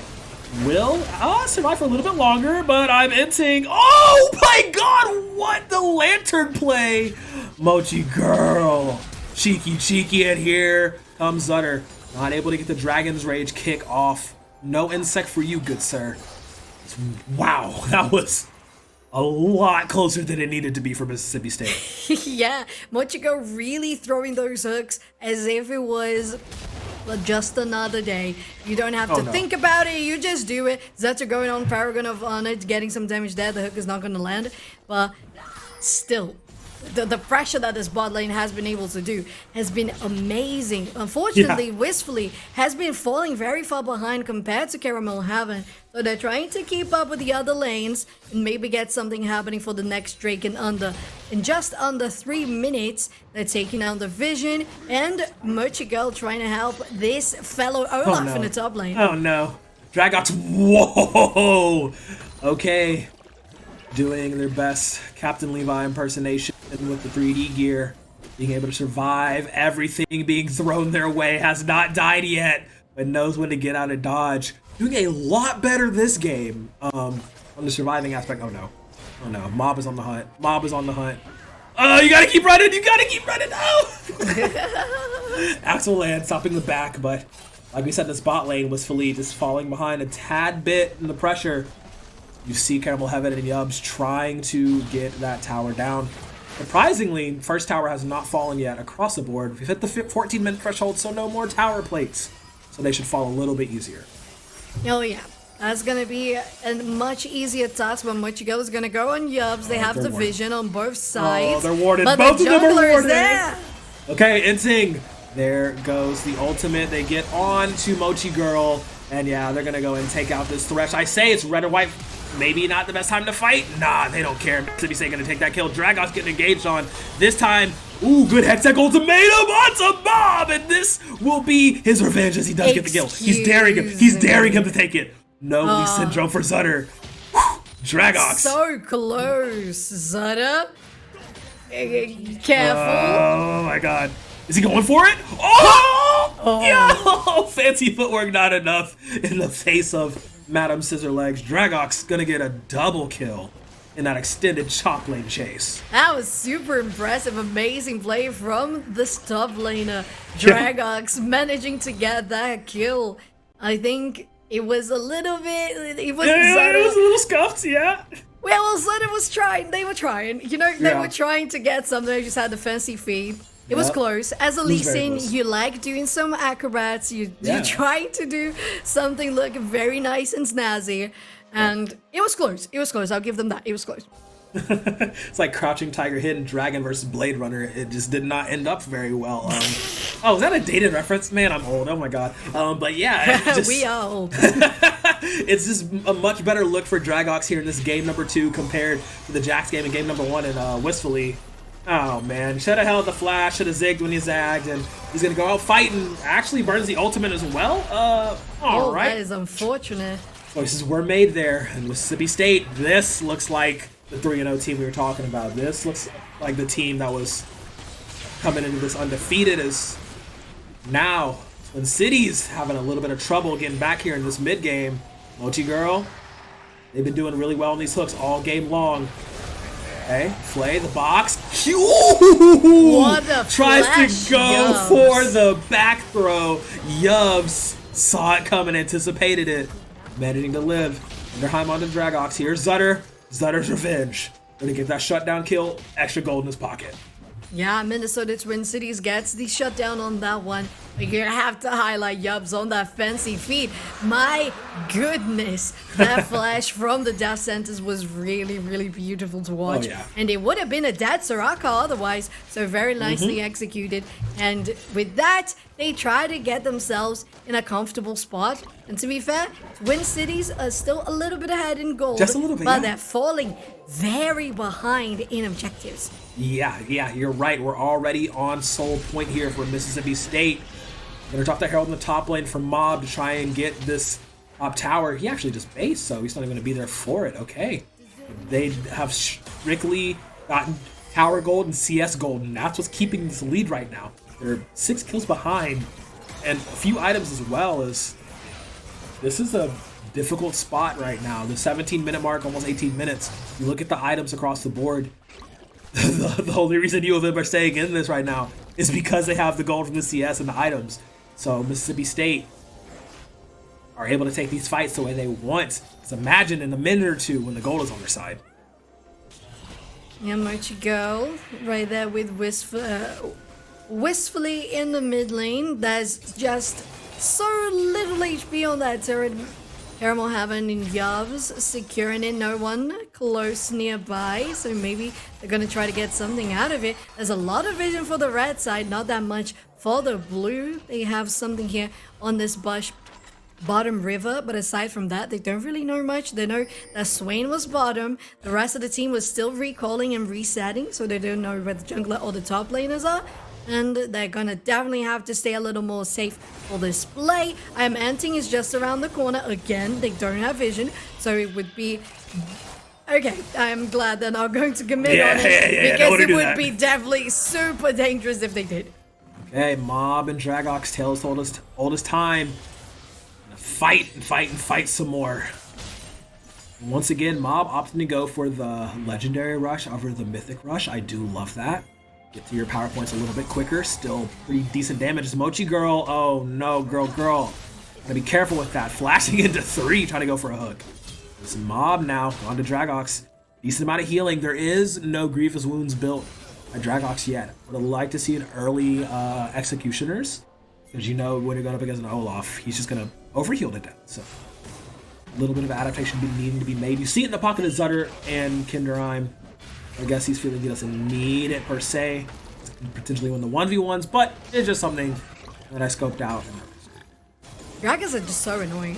will survive for a little bit longer, but I'm inting. Oh my god, what the lantern play? Mochi Girl. Cheeky in here. Comes Zutter. Not able to get the Dragon's Rage kick off. No insect for you, good sir. Wow, that was a lot closer than it needed to be for Mississippi State. Yeah, Mochiko really throwing those hooks as if it was just another day. You don't have to think about it, you just do it. Zetra going on Paragon of Honor, getting some damage there. The hook is not going to land, but still, the pressure that this bot lane has been able to do has been amazing. Unfortunately, Wistfully has been falling very far behind compared to Caramel Heaven, so they're trying to keep up with the other lanes and maybe get something happening for the next Drake in just under 3 minutes. They're taking out the Vision, and Mochigirl trying to help this fellow Olaf in the top lane. Oh no. Dragox, whoa! Okay. Doing their best Captain Levi impersonation with the 3D gear. Being able to survive everything being thrown their way. Has not died yet, but knows when to get out of dodge. Doing a lot better this game on the surviving aspect. Oh no. Oh no. Mob is on the hunt. Oh, you gotta keep running. No! Axel Land stopping the back, but like we said, the spot lane was Philippe just falling behind a tad bit in the pressure. You see Caramel Heaven and Yubs trying to get that tower down. Surprisingly, first tower has not fallen yet across the board. We've hit the 14-minute threshold, so no more tower plates. So they should fall a little bit easier. Oh yeah. That's gonna be a much easier task, but Mochigo is gonna go on Yubs. They have the they're warded. vision on both sides. Oh, they're warded. But Both the of them are jungler is warded. there. Okay, Insing. There goes the ultimate. They get on to Mochi Girl. And yeah, they're going to go and take out this Thresh. I say it's red or white. Maybe not the best time to fight. Nah, they don't care. Mississippi going to take that kill. Dragos getting engaged on. This time, ooh, good Hextech ultimatum onto Mob. And this will be his revenge as he does get the kill. He's daring him. He's daring him to take it. No Lee Syndrome for Zutter. Dragos. So close, Zutter. Careful. Oh my god. Is he going for it? Oh! Yo! Fancy footwork not enough in the face of Madam Scissorlegs. Dragos gonna get a double kill in that extended chop lane chase. That was super impressive. Amazing play from the top laner. Dragos managing to get that kill. I think it was a little bit... It was, Yeah, it was a little scuffed, yeah. Well, Zutter was trying. They were trying. You know, they were trying to get something. They just had the fancy feed. It was close. As a Lee Sin, you like doing some acrobats. You try to do something look very nice and snazzy. And it was close. It was close. I'll give them that. It was close. It's like Crouching Tiger, Hidden Dragon versus Blade Runner. It just did not end up very well. Oh, is that a dated reference? Man, I'm old. Oh my god. But yeah, just, we are old. It's just a much better look for Dragos here in this game number 2 compared to the Jax game in game number 1 and Wistfully. Oh man, should have held the flash, should have zigged when he zagged, and he's gonna go out fighting. Actually burns the ultimate as well. Alright. That is unfortunate. Choices were made there in Mississippi State. This looks like the 3-0 team we were talking about. This looks like the team that was coming into this undefeated. As now, when City's having a little bit of trouble getting back here in this mid game, Mochi Girl, they've been doing really well in these hooks all game long. Okay, Flay the box. What a Tries flash, to go Yubs. for the back throw. Yubs saw it coming, anticipated it. Managing to live. Underheim onto Dragos here. Zutter's revenge. Gonna get that shutdown kill. Extra gold in his pocket. Yeah, Minnesota Twin Cities gets the shutdown on that one. You're gonna have to highlight Yubs on that fancy feed. My goodness, that flash from the death sentence was really, really beautiful to watch. Oh, yeah. And it would have been a dead Soraka otherwise, so very nicely executed. And with that, they try to get themselves in a comfortable spot. And to be fair, Twin Cities are still a little bit ahead in gold. Just a little bit, but yeah. they're falling very behind in objectives. Yeah, you're right. We're already on soul point here for Mississippi State. Gonna drop the Herald in the top lane for Mob to try and get this top tower. He actually just based, so he's not even gonna be there for it. Okay. They have strictly gotten tower gold and CS gold, and that's what's keeping this lead right now. They're 6 kills behind, and a few items as well. As this is a difficult spot right now. The 17-minute mark, almost 18 minutes. You look at the items across the board. The only reason U of M are staying in this right now is because they have the gold from the CS and the items. So Mississippi State are able to take these fights the way they want. Just imagine in a minute or two when the gold is on their side. Yeah, Mochi Girl right there with wistfully in the mid lane. There's just so little HP on that turret. Caramel having in Yubs, securing it, no one close nearby, so maybe they're going to try to get something out of it. There's a lot of vision for the red side, not that much for the blue. They have something here on this bottom river, but aside from that, they don't really know much. They know that Swain was bottom, the rest of the team was still recalling and resetting, so they don't know where the jungler or the top laners are. And they're gonna definitely have to stay a little more safe for this play. Anting is just around the corner again. They don't have vision, so it would be okay. I'm glad they're not going to commit on it because it would be definitely super dangerous if they did. Okay, Mob and Dragos Tails oldest time. Fight and fight and fight some more. Once again, Mob opting to go for the legendary rush over the mythic rush. I do love that. Get to your power points a little bit quicker. Still pretty decent damage. It's Mochi Girl. Oh no, girl. Gotta be careful with that. Flashing into 3, trying to go for a hook. This Mob now, on to Dragos. Decent amount of healing. There is no Grievous Wounds built by Dragos yet. Would have liked to see an early Executioners. Because you know when you're going up against an Olaf, he's just gonna overheal to death. So A little bit of adaptation needing to be made. You see it in the pocket of Zutter and Kinderheim. I guess he's feeling he doesn't need it per se. Potentially win the 1v1s, but it's just something that I scoped out. Gragas are just so annoying.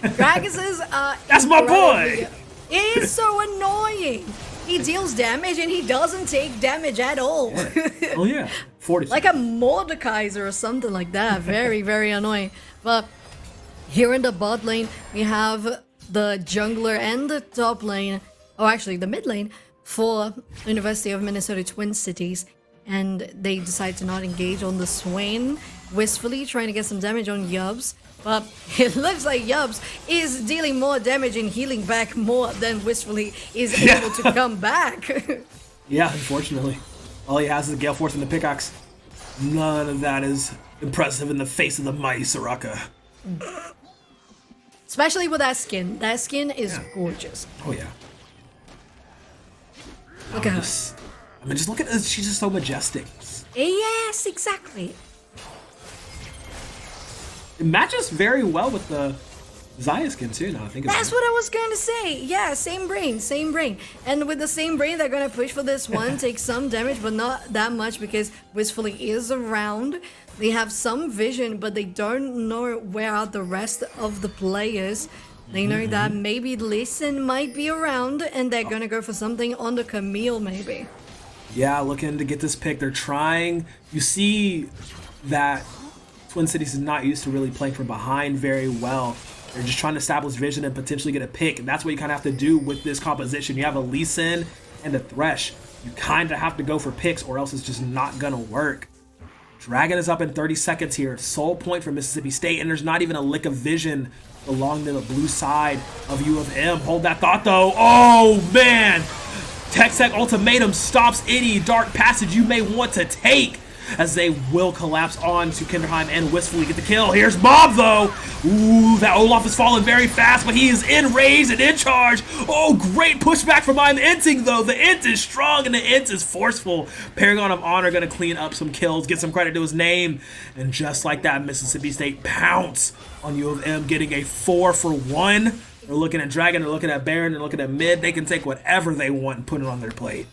Gragas are That's my boy! He is so annoying. He deals damage and he doesn't take damage at all. Yeah. Oh yeah, 40. Like a Mordekaiser or something like that. Very, very annoying. But here in the bot lane, we have the jungler and the top lane, or actually the mid lane, for University of Minnesota Twin Cities. And they decide to not engage on the Swain, wistfully trying to get some damage on Yubs. But it looks like Yubs is dealing more damage and healing back more than wistfully is able to come back. Yeah, unfortunately. All he has is the Gale Force and the pickaxe. None of that is impressive in the face of the mighty Soraka. Especially with that skin. That skin is gorgeous. Oh yeah. Look at her. I mean, just look at this. She's just so majestic. Yes, exactly. It matches very well with the Xayah skin too, now I think about it. That's what I was going to say. Yeah, same brain, same brain. And with the same brain, they're going to push for this one, take some damage, but not that much because Wistfully is around. They have some vision, but they don't know where are the rest of the players. They know that maybe Listen might be around, and they're going to go for something on the Camille, maybe. Yeah, looking to get this pick. They're trying. You see that Twin Cities is not used to really playing from behind very well. They're just trying to establish vision and potentially get a pick. And that's what you kind of have to do with this composition. You have a Lee Sin and a Thresh. You kind of have to go for picks or else it's just not going to work. Dragon is up in 30 seconds here. Soul point for Mississippi State. And there's not even a lick of vision along the blue side of U of M. Hold that thought, though. Oh, man. Tech Ultimatum stops any dark passage you may want to take, as they will collapse on to Kinderheim and wistfully get the kill. Here's Mob, though. Ooh, that Olaf is falling very fast, but he is in range and in charge. Oh, great pushback from I'm Inting, though. The Int is strong and the Int is forceful. Paragon of Honor going to clean up some kills, get some credit to his name. And just like that, Mississippi State pounce on U of M, getting a 4-for-1. They're looking at Dragon, they're looking at Baron, they're looking at mid. They can take whatever they want and put it on their plate.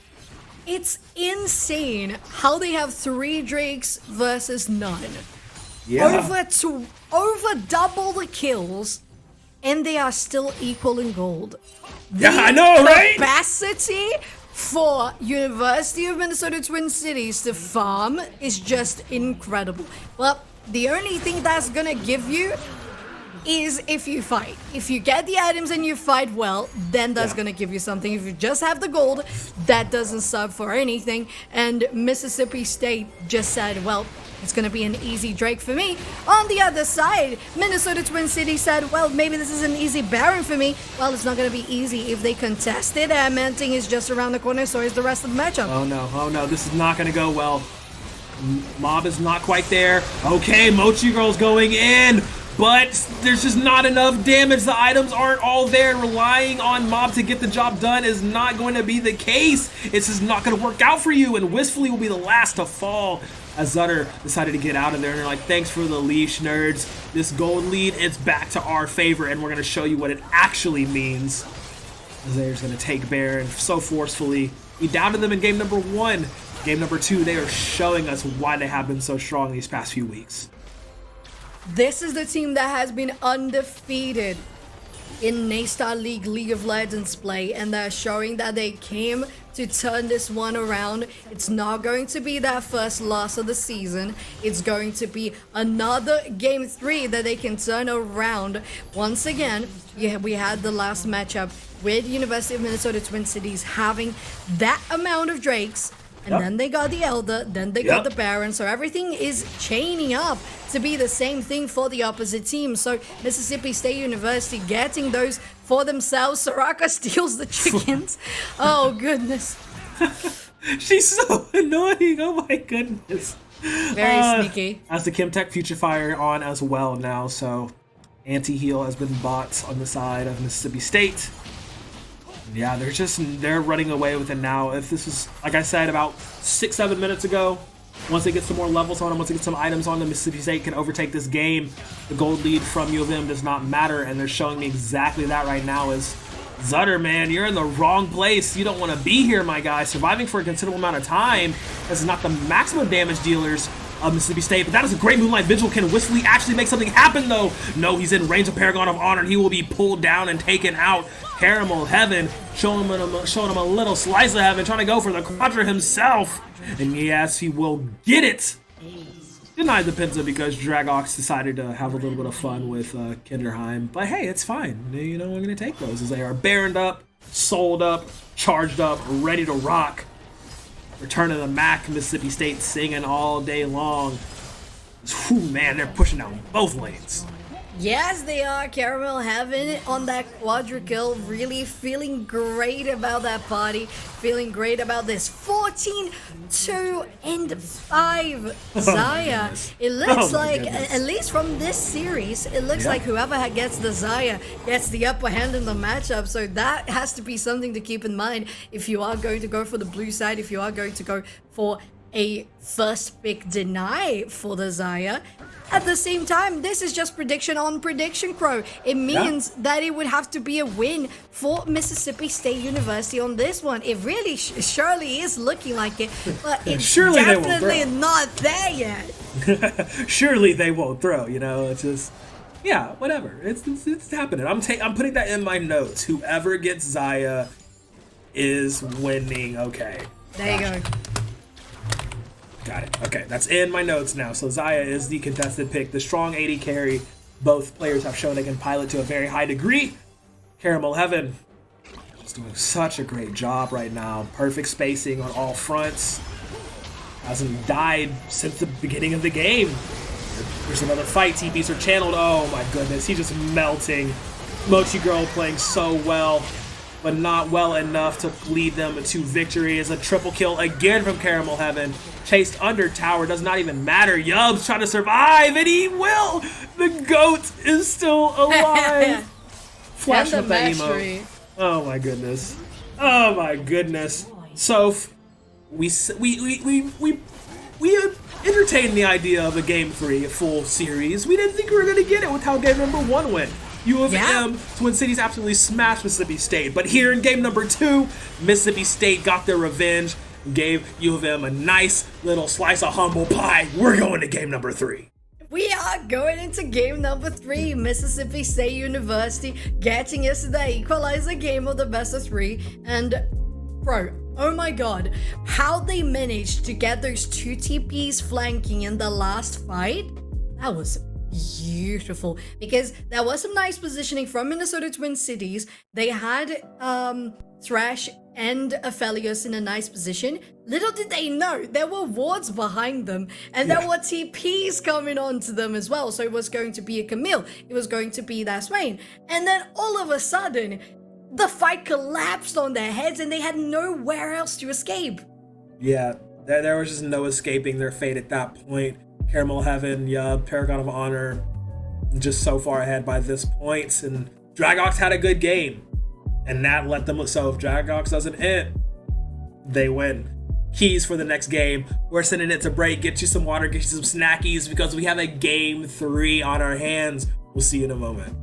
It's insane how they have 3 Drakes versus none. Yeah. Over double the kills, and they are still equal in gold. Yeah, I know, right? Capacity for University of Minnesota Twin Cities to farm is just incredible. Well, the only thing that's gonna give you is if you fight. If you get the items and you fight well, then that's gonna give you something. If you just have the gold, that doesn't serve for anything. And Mississippi State just said, well, it's gonna be an easy Drake for me. On the other side, Minnesota Twin City said, well, maybe this is an easy Baron for me. Well, it's not gonna be easy if they contest it. Manting is just around the corner, so is the rest of the matchup. Oh no, this is not gonna go well. Mob is not quite there. Okay, Mochi Girl's going in. But there's just not enough damage. The items aren't all there. Relying on Mob to get the job done is not going to be the case. It's just not going to work out for you. And Wistfully will be the last to fall as Zutter decided to get out of there. And they're like, thanks for the leash, nerds. This gold lead, it's back to our favor. And we're going to show you what it actually means. They're just going to take Baron so forcefully. We doubted them in game number 1. Game number 2, they are showing us why they have been so strong these past few weeks. This is the team that has been undefeated in Naystar League, League of Legends play, and they're showing that they came to turn this one around. It's not going to be that first loss of the season. It's going to be another game 3 that they can turn around. Once again, we had the last matchup with University of Minnesota Twin Cities having that amount of Drakes. And then they got the Elder, then they got the Baron, so everything is chaining up to be the same thing for the opposite team. So Mississippi State University getting those for themselves. Soraka steals the chickens. Oh, goodness. She's so annoying. Oh, my goodness. Very sneaky. As the Chemtech Future Fire on as well now, so anti-heal has been bought on the side of Mississippi State. Yeah, they're running away with it now. If this was, like I said, about 6-7 minutes ago, Once they get some more levels on them, once they get some items on them, Mississippi State can overtake this game. The gold lead from U of M does not matter, and they're showing me exactly that right now. Is Zutter, man, you're in the wrong place. You don't want to be here, my guy. Surviving for a considerable amount of time. This is not the maximum damage dealers of Mississippi State, but that is a great Moonlight Vigil. Can Whistly actually make something happen, though? No, he's in range of Paragon of Honor, and he will be pulled down and taken out. Caramel Heaven showing him a little slice of heaven, trying to go for the Quadra himself. And yes, he will get it. Denied the Pinza because Dragox decided to have a little bit of fun with Kinderheim. But hey, it's fine. You know, we're going to take those as they are baroned up, sold up, charged up, ready to rock. Return to the Mac, Mississippi State singing all day long. Whew, man, they're pushing down both lanes. Yes, they are. Caramel Heaven on that quadra kill. Really feeling great about that party. Feeling great about this 14-2-5 Zaya. It looks like, at least from this series, it looks like whoever gets the Zaya gets the upper hand in the matchup. So that has to be something to keep in mind if you are going to go for the blue side, if you are going to go for a first pick deny for the Zaya. At the same time, this is just prediction on prediction, Crow. It means that it would have to be a win for Mississippi State University on this one. It really surely is looking like it, but it's definitely not there yet. Surely they won't throw, you know, it's just, yeah, whatever. It's happening. I'm putting that in my notes. Whoever gets Zaya is winning. Okay. There you go. Got it. Okay, that's in my notes now. So Zaya is the contested pick, the strong 80 carry. Both players have shown they can pilot to a very high degree. Caramel Heaven is doing such a great job right now. Perfect spacing on all fronts. Hasn't died since the beginning of the game. There's another fight. TPs are channeled. Oh my goodness, he's just melting. Mochi Girl playing so well, but not well enough to lead them to victory. Is a triple kill again from Caramel Heaven. Chased under tower, does not even matter. Yub's trying to survive, and he will! The GOAT is still alive! Flash with the emote. Oh my goodness. Oh my goodness. So, we entertained the idea of a game 3, a full series. We didn't think we were going to get it with how game number 1 went. U of M, Twin Cities absolutely smashed Mississippi State. But here in game number 2, Mississippi State got their revenge, gave U of M a nice little slice of humble pie. We're going to game number 3. We are going into game number 3. Mississippi State University getting us the equalizer game of the best of 3. And, bro, oh my god, how they managed to get those 2 TPs flanking in the last fight, that was beautiful, because there was some nice positioning from Minnesota Twin Cities. They had Thrash and Aphelios in a nice position. Little did they know there were wards behind them, and there were TPs coming onto them as well. So it was going to be a Camille, it was going to be that Swain, and then all of a sudden the fight collapsed on their heads and they had nowhere else to escape. Yeah, there was just no escaping their fate at that point. Caramel Heaven, Paragon of Honor, just so far ahead by this point. And Dragox had a good game, and that let them. So if Dragox doesn't hit, they win. Keys for the next game. We're sending it to break. Get you some water, get you some snackies, because we have a game 3 on our hands. We'll see you in a moment.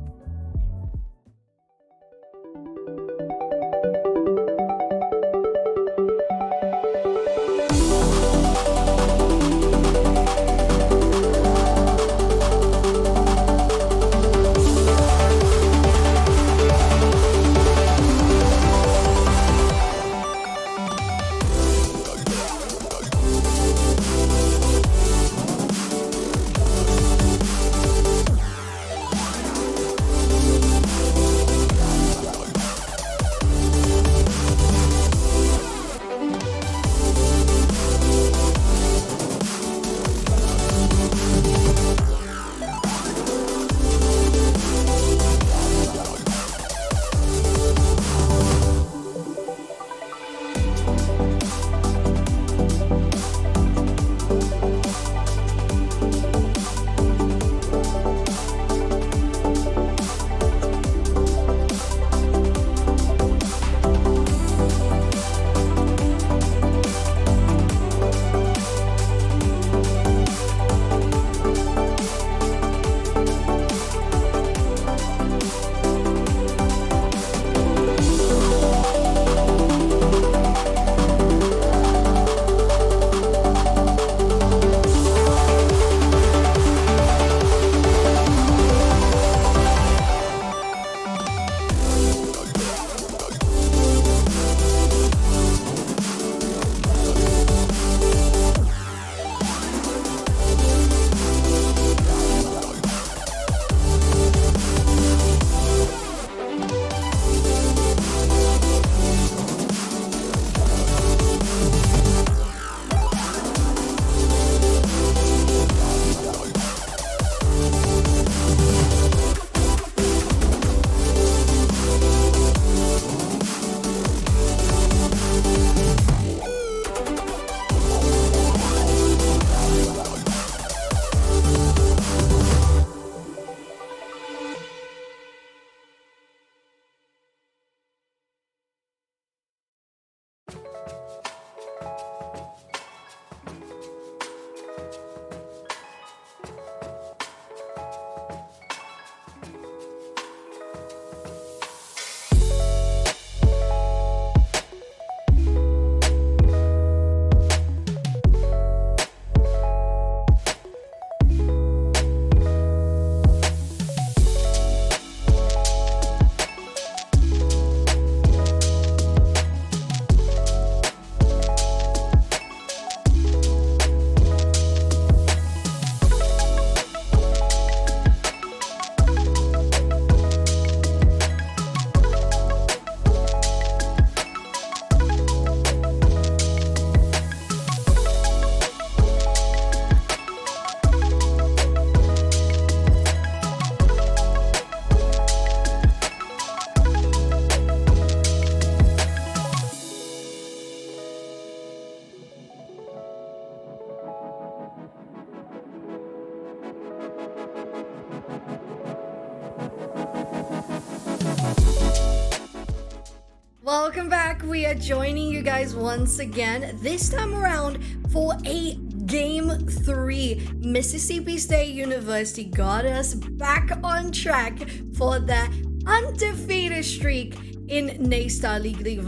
welcome back. We are joining you guys once again, this time around for a Game 3. Mississippi State University got us back on track for the undefeated streak in Naystar League of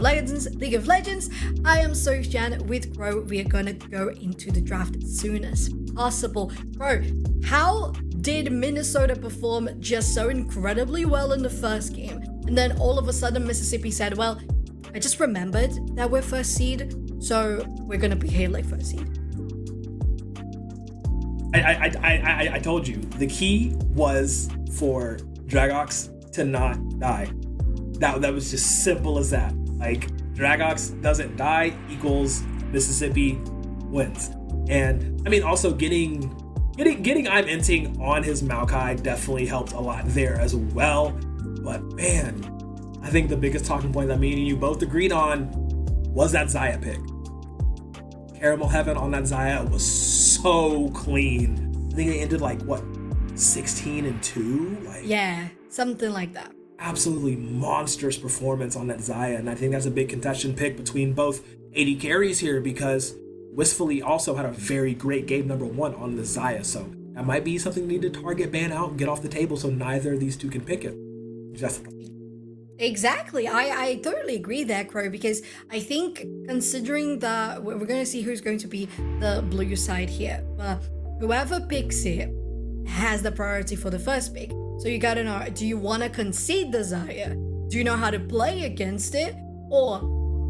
Legends. I am Shen with Crow. We are gonna go into the draft as soon as possible. Crow, how did Minnesota perform just so incredibly well in the first game? And then all of a sudden Mississippi said, well, I just remembered that we're first seed, so we're gonna behave like first seed. I told you the key was for Dragox to not die. That was just simple as that. Like, Dragox doesn't die equals Mississippi wins. And I mean, also getting I'm inting on his Maokai definitely helped a lot there as well. But man, I think the biggest talking point that me and you both agreed on was that Xayah pick. Caramel Heaven on that Xayah was so clean. I think they ended like what, 16-2? Like, yeah, something like that. Absolutely monstrous performance on that Xayah, and I think that's a big contention pick between both AD carries here, because Wistfully also had a very great game number 1 on the Xayah, so that might be something you need to target ban out and get off the table so neither of these two can pick it. Exactly. I totally agree there, Crow, because I think considering that we're going to see who's going to be the blue side here, but whoever picks it has the priority for the first pick. So you gotta know, do you want to concede the Xayah? Do you know how to play against it? Or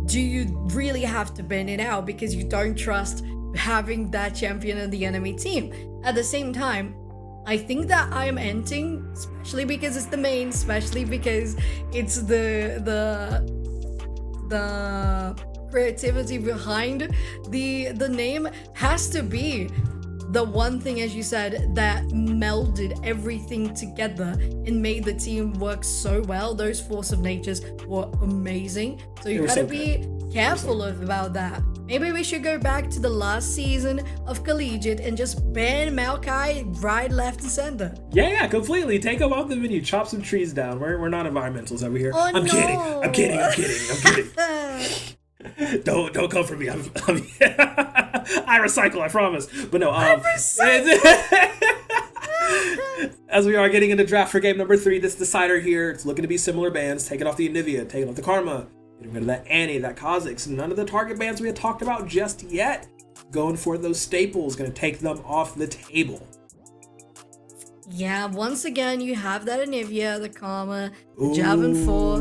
do you really have to ban it out because you don't trust having that champion in the enemy team? At the same time, I think that I'm ending, especially because it's the main, especially because it's the creativity behind the name, has to be the one thing, as you said, that melded everything together and made the team work so well. Those Force of Natures were amazing. So you gotta be careful about that. Maybe we should go back to the last season of Collegiate and just ban Maokai right, left, and center. Yeah, completely. Take him off the menu. Chop some trees down. We're not environmentals over here. Oh, I'm no. kidding. Don't come for me. I recycle, I promise. But no, as we are getting into draft for game number 3, this decider here, it's looking to be similar bans, taking off the Anivia, taking off the Karma, getting rid of that Annie, that Khazix, none of the target bans we had talked about just yet. Going for those staples, gonna take them off the table. Yeah, once again, you have that Anivia, the Karma, the Javan 4,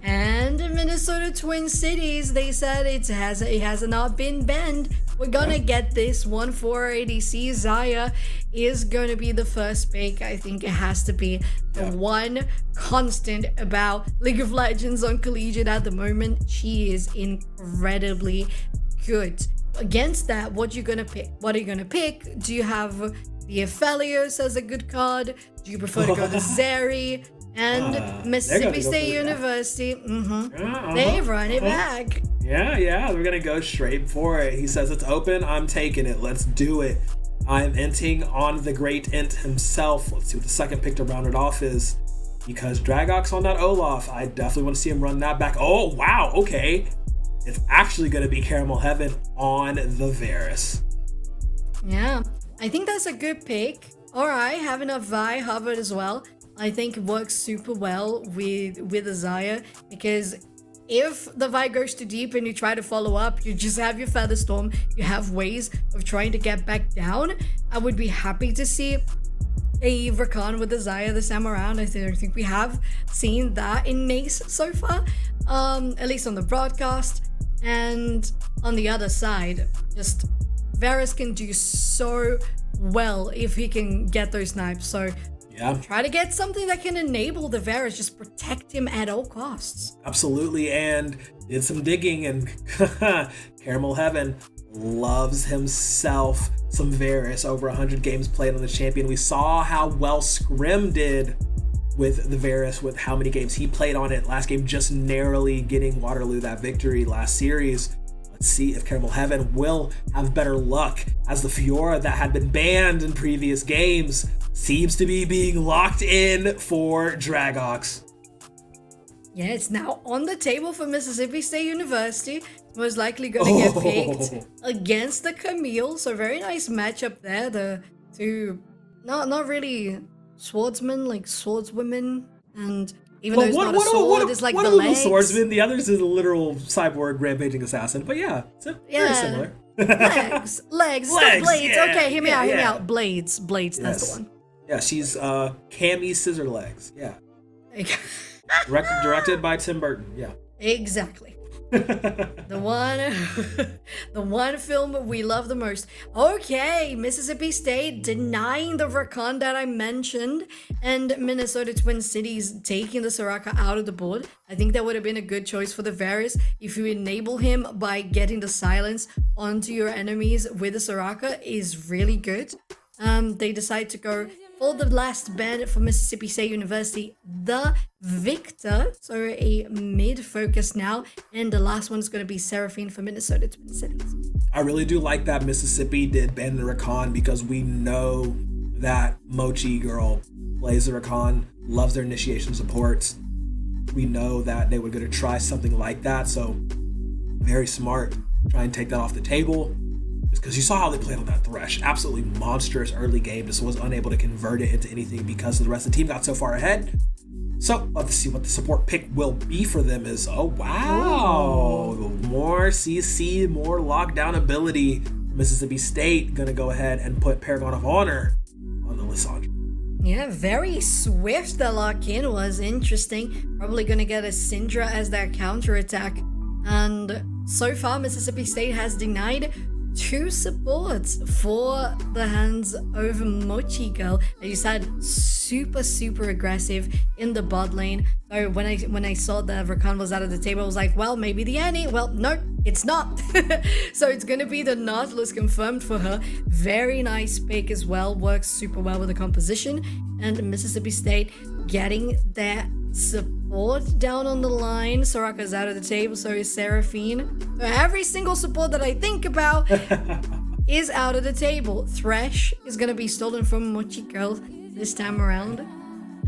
and the Minnesota Twin Cities. They said it has not been banned. We're gonna get this 1/4 ADC. Xayah is gonna be the first pick. I think it has to be the one constant about League of Legends on Collegiate at the moment. She is incredibly good. Against that, what are you gonna pick? Do you have the Aphelios as a good card? Do you prefer to go to Zeri? And Mississippi State University, they run it back. Yeah, we're gonna go straight for it. He says it's open, I'm taking it, let's do it. I'm inting on the great int himself. Let's see what the second pick to round it off is. Because Dragox on that Olaf, I definitely want to see him run that back. Oh, wow, okay. It's actually gonna be Caramel Heaven on the Varus. Yeah, I think that's a good pick. Alright, having a Vi Hubbard as well, I think it works super well with the Xayah, because if the Vi goes too deep and you try to follow up, you just have your Featherstorm, you have ways of trying to get back down. I would be happy to see a Rakan with the Xayah this time around. I think we have seen that in Nace so far, at least on the broadcast. And on the other side, just Varus can do so well if he can get those snipes. So try to get something that can enable the Varus, just protect him at all costs. Absolutely, and did some digging, and Caramel Heaven loves himself some Varus. Over 100 games played on the champion. We saw how well Scrim did with the Varus, with how many games he played on it. Last game just narrowly getting Waterloo that victory last series. Let's see if Caramel Heaven will have better luck, as the Fiora that had been banned in previous games seems to be being locked in for Dragox. Yeah, it's now on the table for Mississippi State University. Most likely going to get picked against the Camille. So very nice matchup there. The two, not really swordsmen, like swordswomen. And even though it's not a sword, it's like the legs. One swordsman, the other's is a literal cyborg rampaging assassin. But yeah, it's very similar. legs, Legs, blades. yeah, Okay, hear me out. Blades, that's Yes. the one. Yeah, she's Cammy Scissor Legs. Yeah. Okay. Directed by Tim Burton. Yeah. Exactly. The one film we love the most. Okay, Mississippi State denying the Rakan that I mentioned, and Minnesota Twin Cities taking the Soraka out of the board. I think that would have been a good choice for the Varus if you enable him by getting the silence onto your enemies with the Soraka is really good. They decide to go for the last band for Mississippi State University, the Victor, so a mid focus now, and the last one's going to be Seraphine for Minnesota Twin Cities. I really do like that Mississippi did ban the Rakan because we know that Mochi girl plays the Rakan, loves their initiation supports. We know that they were going to try something like that, so very smart. Try and take that off the table. Because you saw how they played on that Thresh. Absolutely monstrous early game. Just was unable to convert it into anything because the rest of the team got so far ahead. So let's see what the support pick will be for them is, oh wow. More CC, more lockdown ability. Mississippi State gonna go ahead and put Paragon of Honor on the Lissandra. Yeah, very swift the lock-in was interesting. Probably gonna get a Syndra as their counterattack. And so far Mississippi State has denied 2 supports for the hands over Mochi Girl. As you said, super aggressive in the bot lane. So when I saw that Rakan was out of the table, I was like, well, maybe the Annie. Well, no, it's not. So it's gonna be the Nautilus confirmed for her. Very nice pick as well. Works super well with the composition. And Mississippi State getting their support down on the line. Soraka's out of the table, so is Seraphine. So every single support that I think about is out of the table. Thresh is gonna be stolen from Mochi Girl this time around.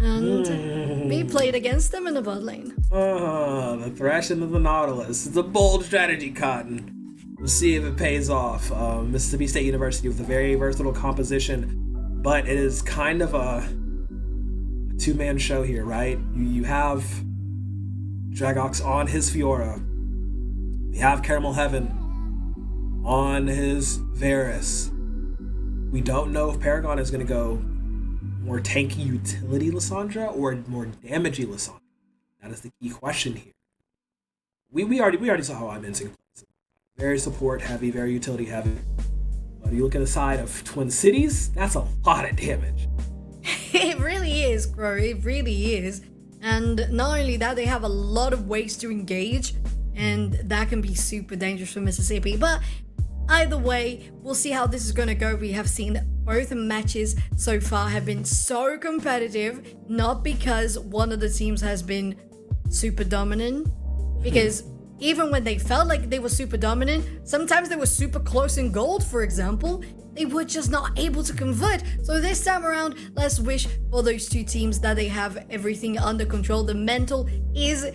And we played against them in the bot lane. Oh, the Thresh into the Nautilus. It's a bold strategy, Cotton. We'll see if it pays off. Mississippi State University with a very versatile composition, but it is kind of a two-man show here, right? You have Dragox on his Fiora. We have Caramel Heaven on his Varus. We don't know if Paragon is going to go more tanky utility Lissandra or more damagey Lissandra. That is the key question here. We already saw how I'm in plays. Very support heavy, very utility heavy. But you look at the side of Twin Cities, that's a lot of damage. It really is, Crow. It really is. And not only that, they have a lot of ways to engage, and that can be super dangerous for Mississippi. But either way, we'll see how this is going to go. We have seen both matches so far have been so competitive, not because one of the teams has been super dominant, because even when they felt like they were super dominant, sometimes they were super close in gold, for example. They were just not able to convert. So this time around, let's wish for those two teams that they have everything under control. The mental is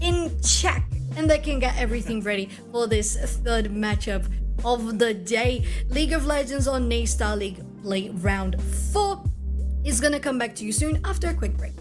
in check and they can get everything ready for this third matchup of the day. League of Legends on Naystar League Play Round 4 is gonna come back to you soon after a quick break.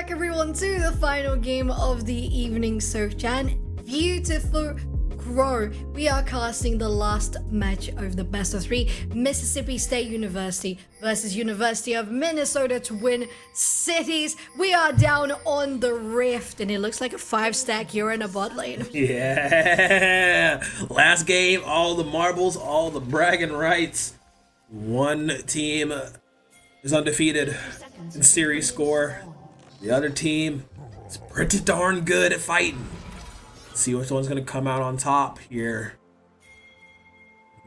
back everyone to the final game of the evening. So Chan, beautiful Crow, we are casting the last match of the best of 3, Mississippi State University versus University of Minnesota Twin Cities. We are down on the rift and it looks like a 5-stack here in a bot lane. Yeah, last game, all the marbles, all the bragging rights. One team is undefeated in series score. The other team is pretty darn good at fighting. Let's see which one's gonna come out on top here.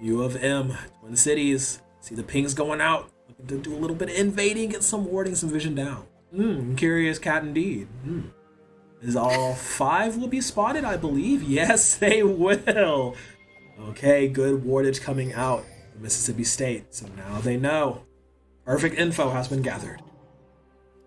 U of M, Twin Cities. See the pings going out. Looking to do a little bit of invading, get some warding, some vision down. Curious cat indeed. Is all 5 will be spotted, I believe? Yes, they will. Okay, good wardage coming out of Mississippi State. So now they know. Perfect info has been gathered.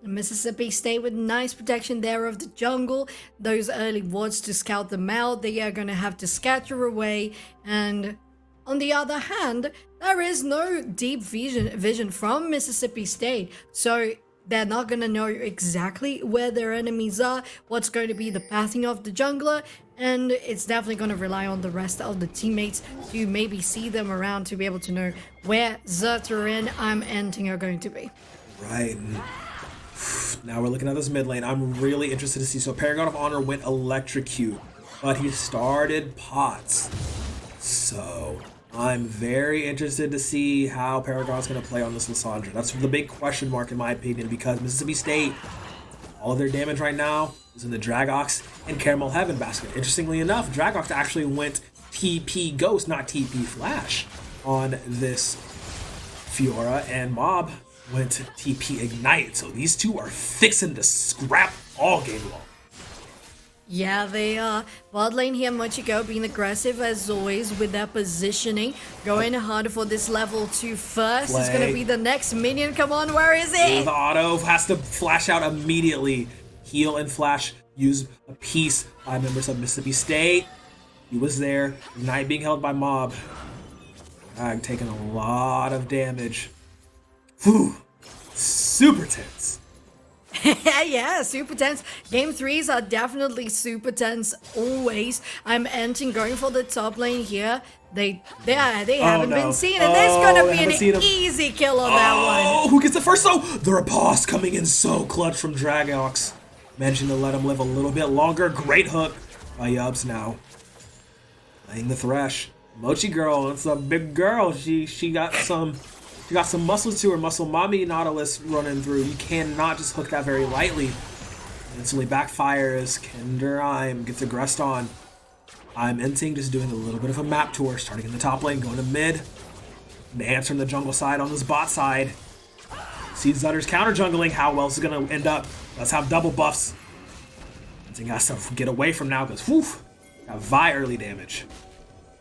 Mississippi State with nice protection there of the jungle. Those early wards to scout them out. They are going to have to scatter away. And on the other hand, there is no deep vision from Mississippi State. So they're not going to know exactly where their enemies are, what's going to be the pathing of the jungler. And it's definitely going to rely on the rest of the teammates to maybe see them around to be able to know where Zerter and I'm Enting are going to be. Right. Now we're looking at this mid lane. I'm really interested to see. So Paragon of Honor went electrocute, but he started pots. So I'm very interested to see how Paragon's going to play on this Lissandra. That's the big question mark in my opinion, because Mississippi State, all of their damage right now is in the Dragox and Caramel Heaven basket. Interestingly enough, Dragox actually went TP Ghost, not TP Flash on this Fiora, and Mob went to TP Ignite. So these two are fixing to scrap all game long. Yeah, they are. Bot lane here, Mochigo being aggressive as always with their positioning. Going hard for this level 2 first. It's going to be the next minion. Come on, where is it? The auto has to flash out immediately. Heal and flash use a piece by members of Mississippi State. He was there. Ignite being held by Mob. Taking a lot of damage. Whew. Super tense. Yeah, super tense. Game 3s are definitely super tense always. I'm Enting going for the top lane here. They haven't been seen, and there's gonna be an easy kill on that one. Oh, who gets it first though? The riposte coming in so clutch from Dragox. Mentioned to let him live a little bit longer. Great hook by Yubs now. Playing the Thresh. Mochi girl, it's a big girl. She got some muscles to her. Muscle mommy Nautilus running through. You cannot just hook that very lightly. Instantly backfires. Kinderheim gets aggressed on. I'm Enting just doing a little bit of a map tour, starting in the top lane, going to mid. Nance from the jungle side on this bot side. See Zutter's counter jungling. How well is it going to end up? Let's have double buffs. Enting has to get away from now because, whew, got Vi early damage.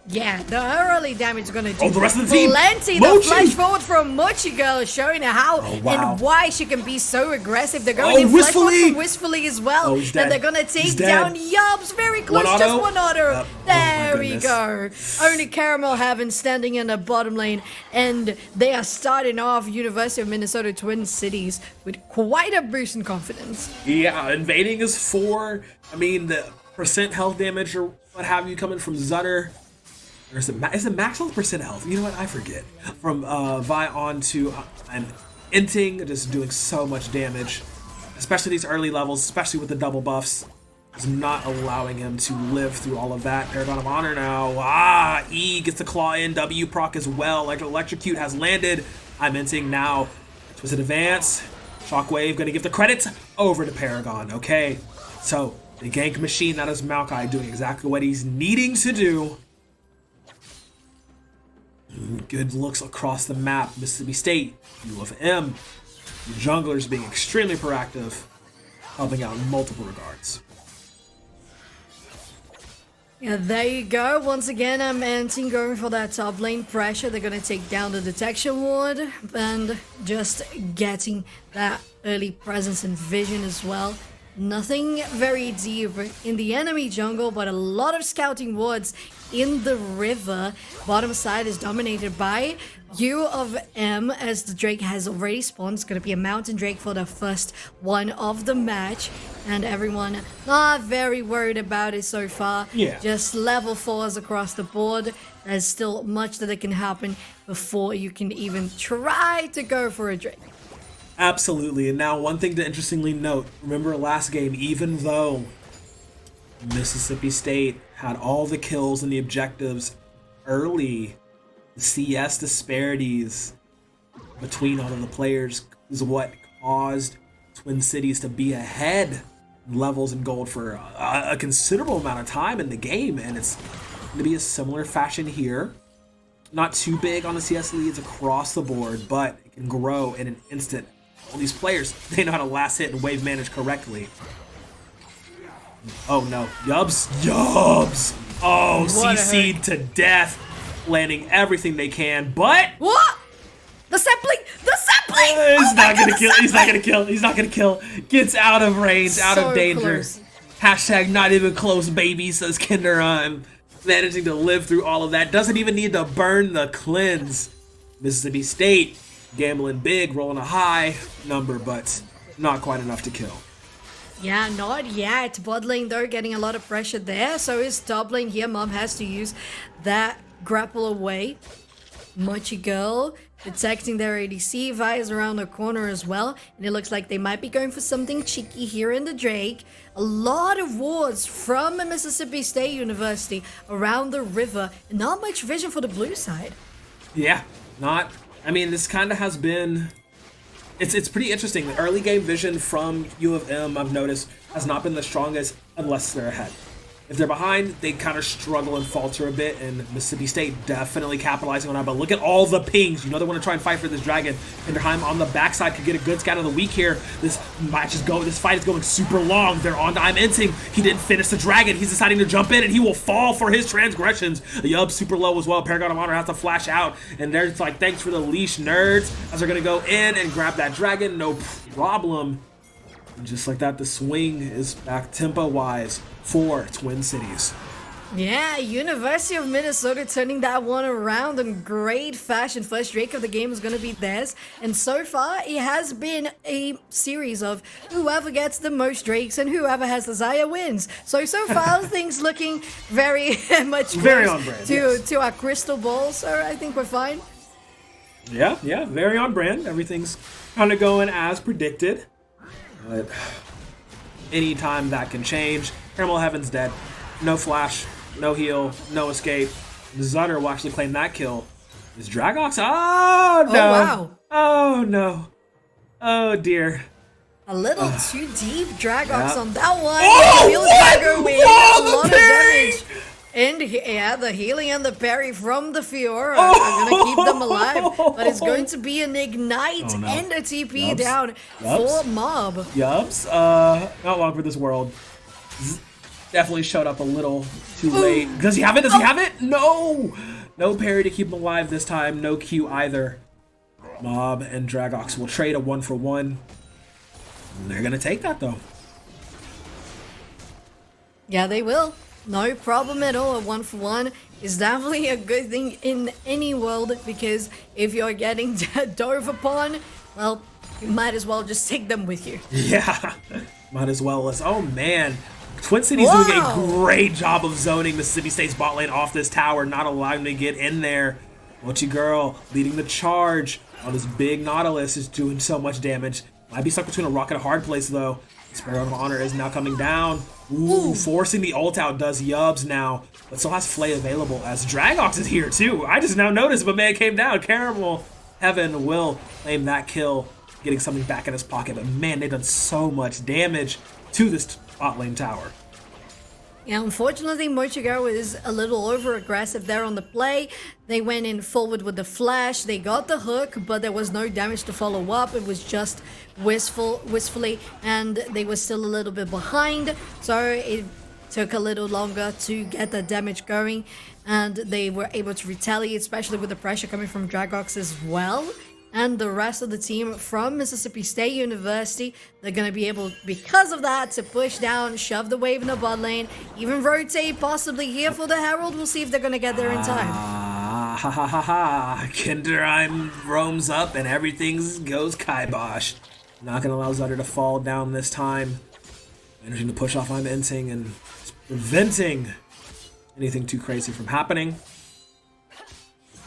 Yeah, the early damage is gonna do the rest of the team. Plenty. Mochi. The flash forward from Mochi girl showing her how and why she can be so aggressive. They're going in flash forward from Wistfully as well. And they're gonna take down Yubs very close. Just one auto. There we go. Only Caramel Heaven standing in the bottom lane. And they are starting off University of Minnesota Twin Cities with quite a boost in confidence. Yeah, invading is 4. I mean, the percent health damage or what have you coming from Zutter. Or is it max health, percent health? You know what? I forget. From Vi on to I'm Enting, just doing so much damage. Especially these early levels, especially with the double buffs. Is not allowing him to live through all of that. Paragon of Honor now. E gets the claw in. W proc as well. Electrocute has landed. I'm Enting now. Twisted advance. Shockwave gonna give the credits over to Paragon. Okay. So the gank machine, that is Maokai doing exactly what he's needing to do. Good looks across the map. Mississippi State, U of M. The junglers being extremely proactive, helping out in multiple regards. Yeah, there you go. Once again, I'm Enting going for that top lane pressure. They're going to take down the detection ward and just getting that early presence and vision as well. Nothing very deep in the enemy jungle, but a lot of scouting wards in the river. Bottom side is dominated by U of M, as the Drake has already spawned. It's going to be a Mountain Drake for the first one of the match. And everyone not very worried about it so far. Yeah. Just level 4s across the board. There's still much that can happen before you can even try to go for a Drake. Absolutely. And now one thing to interestingly note, remember last game, even though Mississippi State had all the kills and the objectives early, the CS disparities between all of the players is what caused Twin Cities to be ahead in levels in gold for a considerable amount of time in the game. And it's going to be a similar fashion here. Not too big on the CS leads across the board, but it can grow in an instant. All these players, they know how to last hit and wave manage correctly. Oh no, Yubs. Oh, CC'd to death, landing everything they can, but... What? The sapling! He's not gonna kill. Gets out of range, out of danger. Close. Hashtag not even close, baby, says Kinder. Managing to live through all of that. Doesn't even need to burn the cleanse. Mississippi State gambling big, rolling a high number, but not quite enough to kill. Yeah, not yet. Bot lane though, getting a lot of pressure there. So is top lane here. Mom has to use that grapple away. Mochi Girl detecting their ADC. Vi is around the corner as well. And it looks like they might be going for something cheeky here in the Drake. A lot of wards from Mississippi State University around the river. And not much vision for the blue side. Yeah, not... I mean, this kind of has been... It's pretty interesting. The early game vision from U of M, I've noticed, has not been the strongest unless they're ahead. If they're behind, they kind of struggle and falter a bit, and Mississippi State definitely capitalizing on that. But look at all the pings. You know they want to try and fight for this dragon. Hinderheim on the backside could get a good scout of the week here. This fight is going super long. They're on to I'm Inting. He didn't finish the dragon. He's deciding to jump in, and he will fall for his transgressions. The Yub super low as well. Paragon of Honor has to flash out, and there's like, thanks for the leash, nerds, as they're going to go in and grab that dragon. No problem. And just like that, the swing is back tempo-wise for Twin Cities. Yeah, University of Minnesota turning that one around in great fashion. First Drake of the game is going to be theirs. And so far, it has been a series of whoever gets the most Drakes and whoever has the Zaya wins. So far, things looking very much very on brand, to our crystal ball. So I think we're fine. Yeah, very on brand. Everything's kind of going as predicted. But anytime that can change. Caramel Heaven's dead. No flash, no heal, no escape. Zutter will actually claim that kill. Is Dragox? Oh no! Oh wow! Oh no! Oh dear! A little too deep Dragox on that one. Oh, Real Dagger win. A lot of damage. And yeah, the healing and the parry from the Fiora are going to keep them alive. But it's going to be an ignite and a TP down for Mob. Yubs, not long for this world. Definitely showed up a little too late. Does he have it? Does he have it? No! No parry to keep him alive this time. No Q either. Mob and Dragox will trade a 1-for-1. They're going to take that though. Yeah, they will. No problem at all. A 1-for-1 is definitely a good thing in any world, because if you're getting dove upon, well, you might as well just take them with you. Yeah, might as well. Oh man, Twin City's doing a great job of zoning Mississippi State's bot lane off this tower, not allowing them to get in there. Mochi Girl leading the charge on this big Nautilus is doing so much damage. Might be stuck between a rock and a hard place though. Spirit of Honor is now coming down. Ooh, forcing the ult out does Yubs now, but still has Flay available as Dragox is here too. I just now noticed, but man came down. Caramel Heaven will claim that kill, getting something back in his pocket. But man, they've done so much damage to this bot lane tower. Yeah, unfortunately, Mochigo is a little over-aggressive there on the play. They went in forward with the flash. They got the hook, but there was no damage to follow up. It was just wistfully, and they were still a little bit behind. So it took a little longer to get the damage going, and they were able to retaliate, especially with the pressure coming from Dragox as well. and the rest of the team from Mississippi State University. They're going to be able, because of that, to push down, shove the wave in the bot lane, even rotate possibly here for the Herald. We'll see if they're going to get there in time. Ha ha ha ha. Kinderheim roams up and everything goes kibosh. Not going to allow Zutter to fall down this time. Managing to push off I'm Inting and preventing anything too crazy from happening.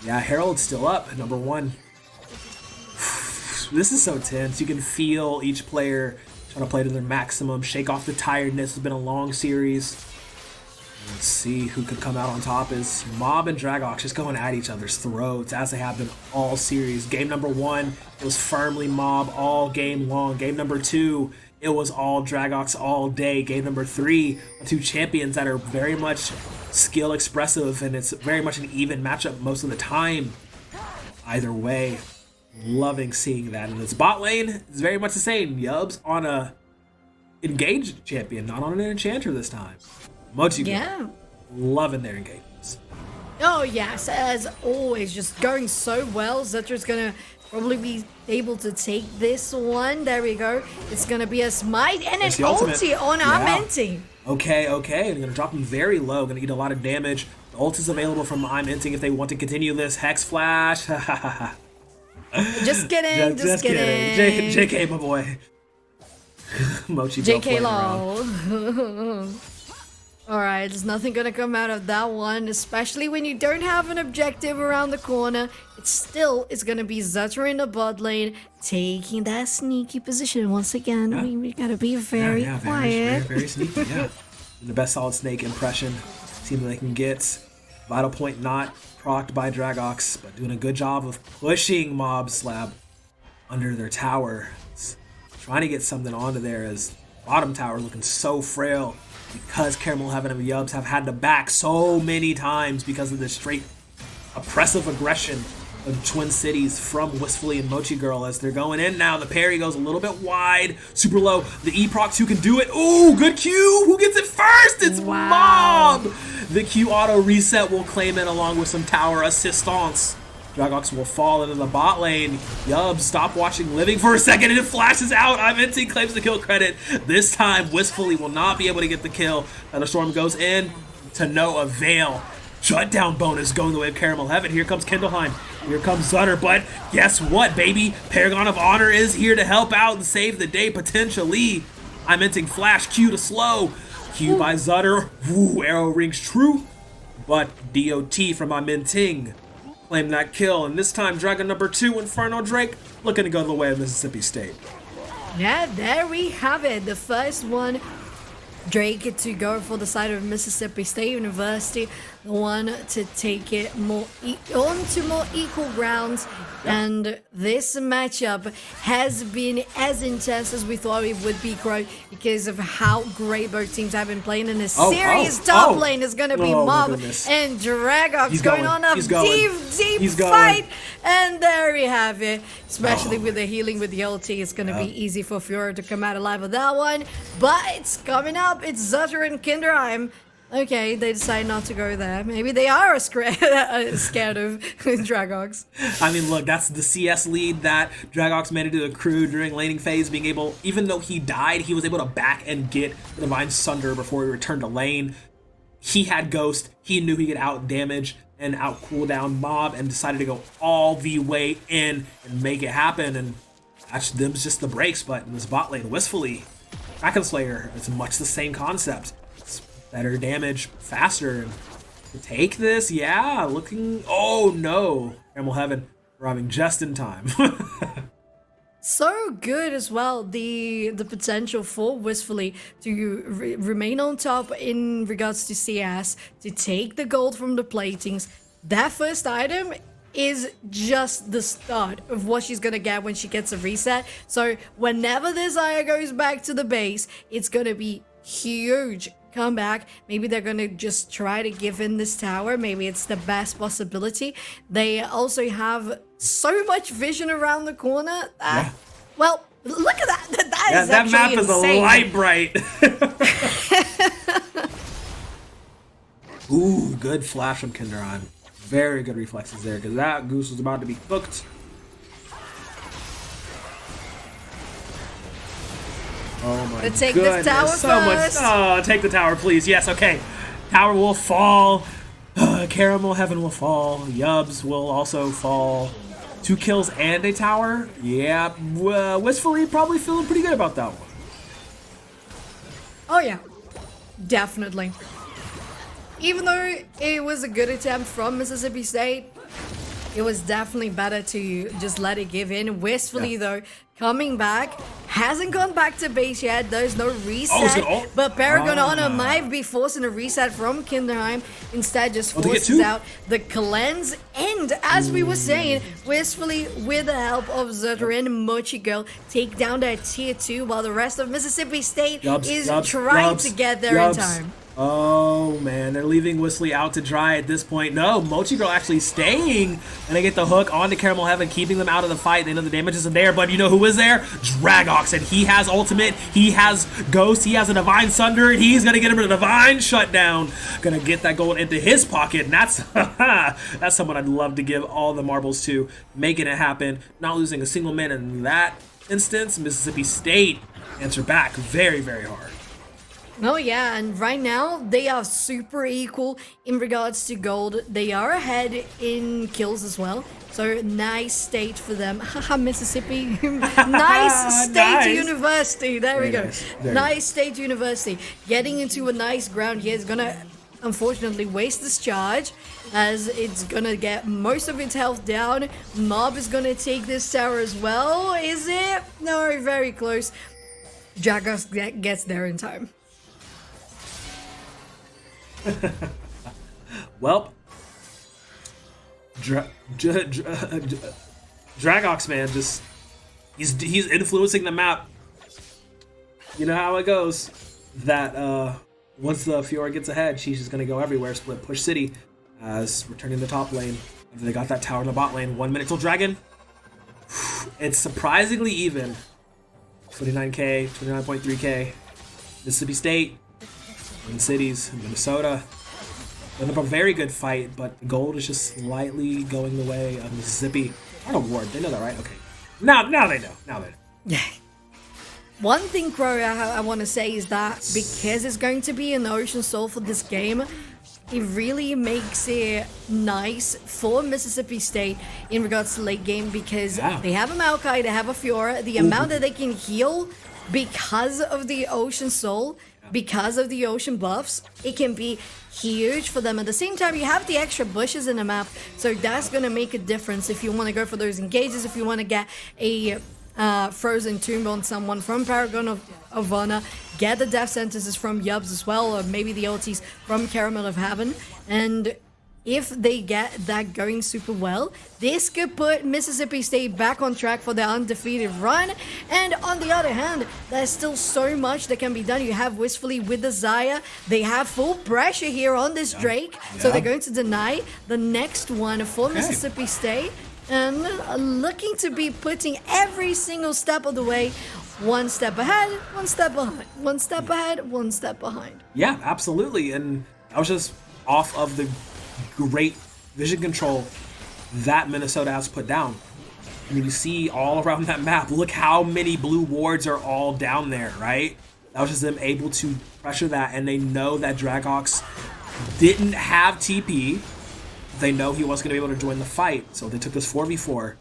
Yeah, Herald's still up at number 1. This is so tense. You can feel each player trying to play to their maximum, shake off the tiredness. It's been a long series. Let's see who could come out on top as Mob and Dragox just going at each other's throats as they have been all series. Game number 1, it was firmly Mob all game long. Game number 2, it was all Dragox all day. Game number 3, 2 champions that are very much skill expressive, and it's very much an even matchup most of the time. Either way, loving seeing that. And this bot lane is very much the same. Yubs on a engaged champion, not on an enchanter this time. Mochi, Yeah. loving their engagements. Oh yes, as always, just going so well. Zutter's gonna probably be able to take this one. There we go. It's gonna be a smite and an That's the ultimate. ulti on Yeah. our Minty. Okay. I'm gonna drop him very low. Gonna eat a lot of damage. The ult is available from I'm Inting if they want to continue this. Hex Flash. Just kidding, just kidding. JK, my boy. Mochi JK lol. Alright, there's nothing gonna come out of that one, especially when you don't have an objective around the corner. It's gonna be Zutter in the bot lane, taking that sneaky position once again. Yeah. We gotta be very quiet. Very sneaky, yeah. And the best Solid Snake impression team that they can get. Vital Point not procced by Dragox, but doing a good job of pushing Mob Slab under their tower. It's trying to get something onto there as bottom tower looking so frail because Caramel Heaven and Yubs have had to back so many times because of this straight oppressive aggression of Twin Cities from Wistfully and Mochi Girl as they're going in now. The parry goes a little bit wide, super low. The E-Proc 2 can do it. Ooh, good Q. Who gets it first? It's Mob. The Q auto reset will claim it along with some tower assistance. Dragox will fall into the bot lane. Yubs, stop watching Living for a second and it flashes out. I'm Inting claims the kill credit. This time, Wistfully will not be able to get the kill. Thunderstorm goes in to no avail. Shutdown bonus going the way of Caramel Heaven. Here comes Kindleheim. Here comes Zutter. But guess what, baby? Paragon of Honor is here to help out and save the day potentially. I'm Inting flash Q to slow. Q by Zutter. Woo, arrow rings true. But DOT from I'm Inting claim that kill. And this time, Dragon number 2, Inferno Drake, looking to go the way of Mississippi State. Yeah, there we have it. The first one, Drake to go for the side of Mississippi State University, the one to take it onto more equal grounds. And this matchup has been as intense as we thought it would be, Crow, because of how great both teams have been playing in this series. Top lane is going to be Mob and Dragox going on a deep fight. And there we have it. Especially with the healing with the ulti, it's going to be easy for Fiora to come out alive with that one. But it's coming up. It's Zutter and Kinderheim. Okay, they decide not to go there. Maybe they are scared of Dragox. I mean, look, that's the CS lead that Dragox made into the crew during laning phase, being able, even though he died, he was able to back and get the Divine Sunder before he returned to lane. He had Ghost, he knew he could out damage and out cooldown Mob and decided to go all the way in and make it happen. And that's them's just the breaks, but in this bot lane, Wistfully, Kraken Slayer, it's much the same concept. Better damage, faster. And to take this, yeah, looking, oh no. Caramel Heaven arriving just in time. So good as well, the potential for Wistfully to remain on top in regards to CS, to take the gold from the platings. That first item is just the start of what she's gonna get when she gets a reset. So whenever this Aya goes back to the base, it's gonna be huge comeback. Maybe they're gonna just try to give in this tower. Maybe it's the best possibility. They also have so much vision around the corner that, well, look at that. That map is insane. a light bright. Ooh, good flash from Kinderheim. Very good reflexes there, because that goose was about to be cooked. Oh my But take goodness. this tower So first. much. Oh, take the tower, please. Yes, okay. Tower will fall. Caramel Heaven will fall. Yubs will also fall. 2 kills and a tower. Yeah, wistfully probably feeling pretty good about that one. Oh yeah, definitely. Even though it was a good attempt from Mississippi State, it was definitely better to just let it give in. Wistfully though, coming back, hasn't gone back to base yet. There's no reset, but Paragon Honor might be forcing a reset from Kinderheim. Instead, just forces out the cleanse. And as we were saying, Wistfully, with the help of Zutter and Mochi Girl, take down that tier 2 while the rest of Mississippi State is trying to get there in time. Oh man, they're leaving Wistfully out to dry at this point. No, Mochi Girl actually staying, and they get the hook onto Caramel Heaven, keeping them out of the fight. They know the damage isn't there, but you know who is there? Dragox, and he has ultimate, he has Ghost, he has a Divine Sunder, and he's gonna get him a Divine Shutdown. Gonna get that gold into his pocket, and that's that's someone I'd love to give all the marbles to, making it happen, not losing a single man in that instance. Mississippi State answer back very, very hard. Oh yeah, and right now they are super equal in regards to gold. They are ahead in kills as well. So nice state for them. Haha, Mississippi. Nice state university. There we go. Nice state university. Getting into a nice ground here is gonna unfortunately waste this charge, as it's gonna get most of its health down. Mob is gonna take this tower as well. Is it? No, very close. Jagos gets there in time. Well, Dragox, man, just he's influencing the map. You know how it goes. That once the Fiora gets ahead, she's just gonna go everywhere. Split push city as returning the top lane. They got that tower in the bot lane. 1 minute till dragon. It's surprisingly even. 29k, 29.3k. Mississippi State. In cities, Minnesota. Been up a very good fight, but the gold is just slightly going the way of Mississippi. Not a ward, they know that, right? Okay. Now they know. Now they know. Yeah. One thing, Crow, I want to say is that because it's going to be an Ocean Soul for this game, it really makes it nice for Mississippi State in regards to late game, because they have a Maokai, they have a Fiora. The amount that they can heal because of the Ocean Soul, because of the ocean buffs, it can be huge for them. At the same time, you have the extra bushes in the map, so that's gonna make a difference if you want to go for those engages, if you want to get a frozen tomb on someone from Paragon of Honor, get the death sentences from Yubs as well, or maybe the ultis from Caramel of Heaven. And if they get that going super well, this could put Mississippi State back on track for their undefeated run. And on the other hand, there's still so much that can be done. You have Wistfully with the Xayah. They have full pressure here on this Drake. So they're going to deny the next one for Mississippi State. And looking to be putting every single step of the way, one step ahead, one step behind. One step ahead, one step behind. Yeah, absolutely. And I was just off of the great vision control that Minnesota has put down. I mean, you see all around that map, look how many blue wards are all down there, right? That was just them able to pressure that, and they know that Dragox didn't have TP. They know he wasn't going to be able to join the fight, so they took this 4v4.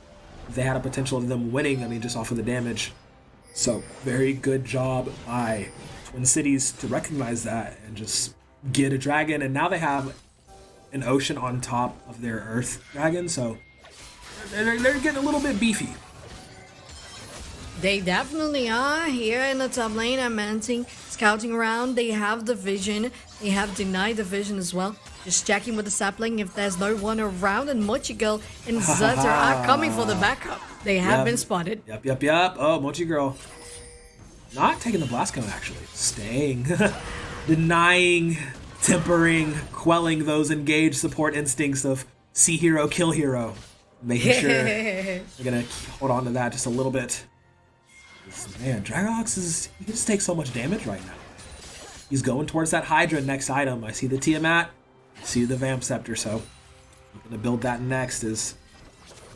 They had a potential of them winning, I mean, just off of the damage. So, very good job by Twin Cities to recognize that and just get a dragon, and now they have an ocean on top of their earth dragon, so they're getting a little bit beefy. They definitely are here in the top lane. I'm scouting around. They have the vision. They have denied the vision as well. Just checking with the sapling if there's no one around, and Mochi Girl and Zutter are coming for the backup. They have been spotted. Yep. Oh, Mochi Girl. Not taking the blast cone, actually. Staying. Denying, tempering, quelling those engaged support instincts of see hero, kill hero. Making sure they're going to hold on to that just a little bit. Man, Dragox he just takes so much damage right now. He's going towards that Hydra next item. I see the Tiamat, I see the Vamp Scepter, so I'm going to build that next as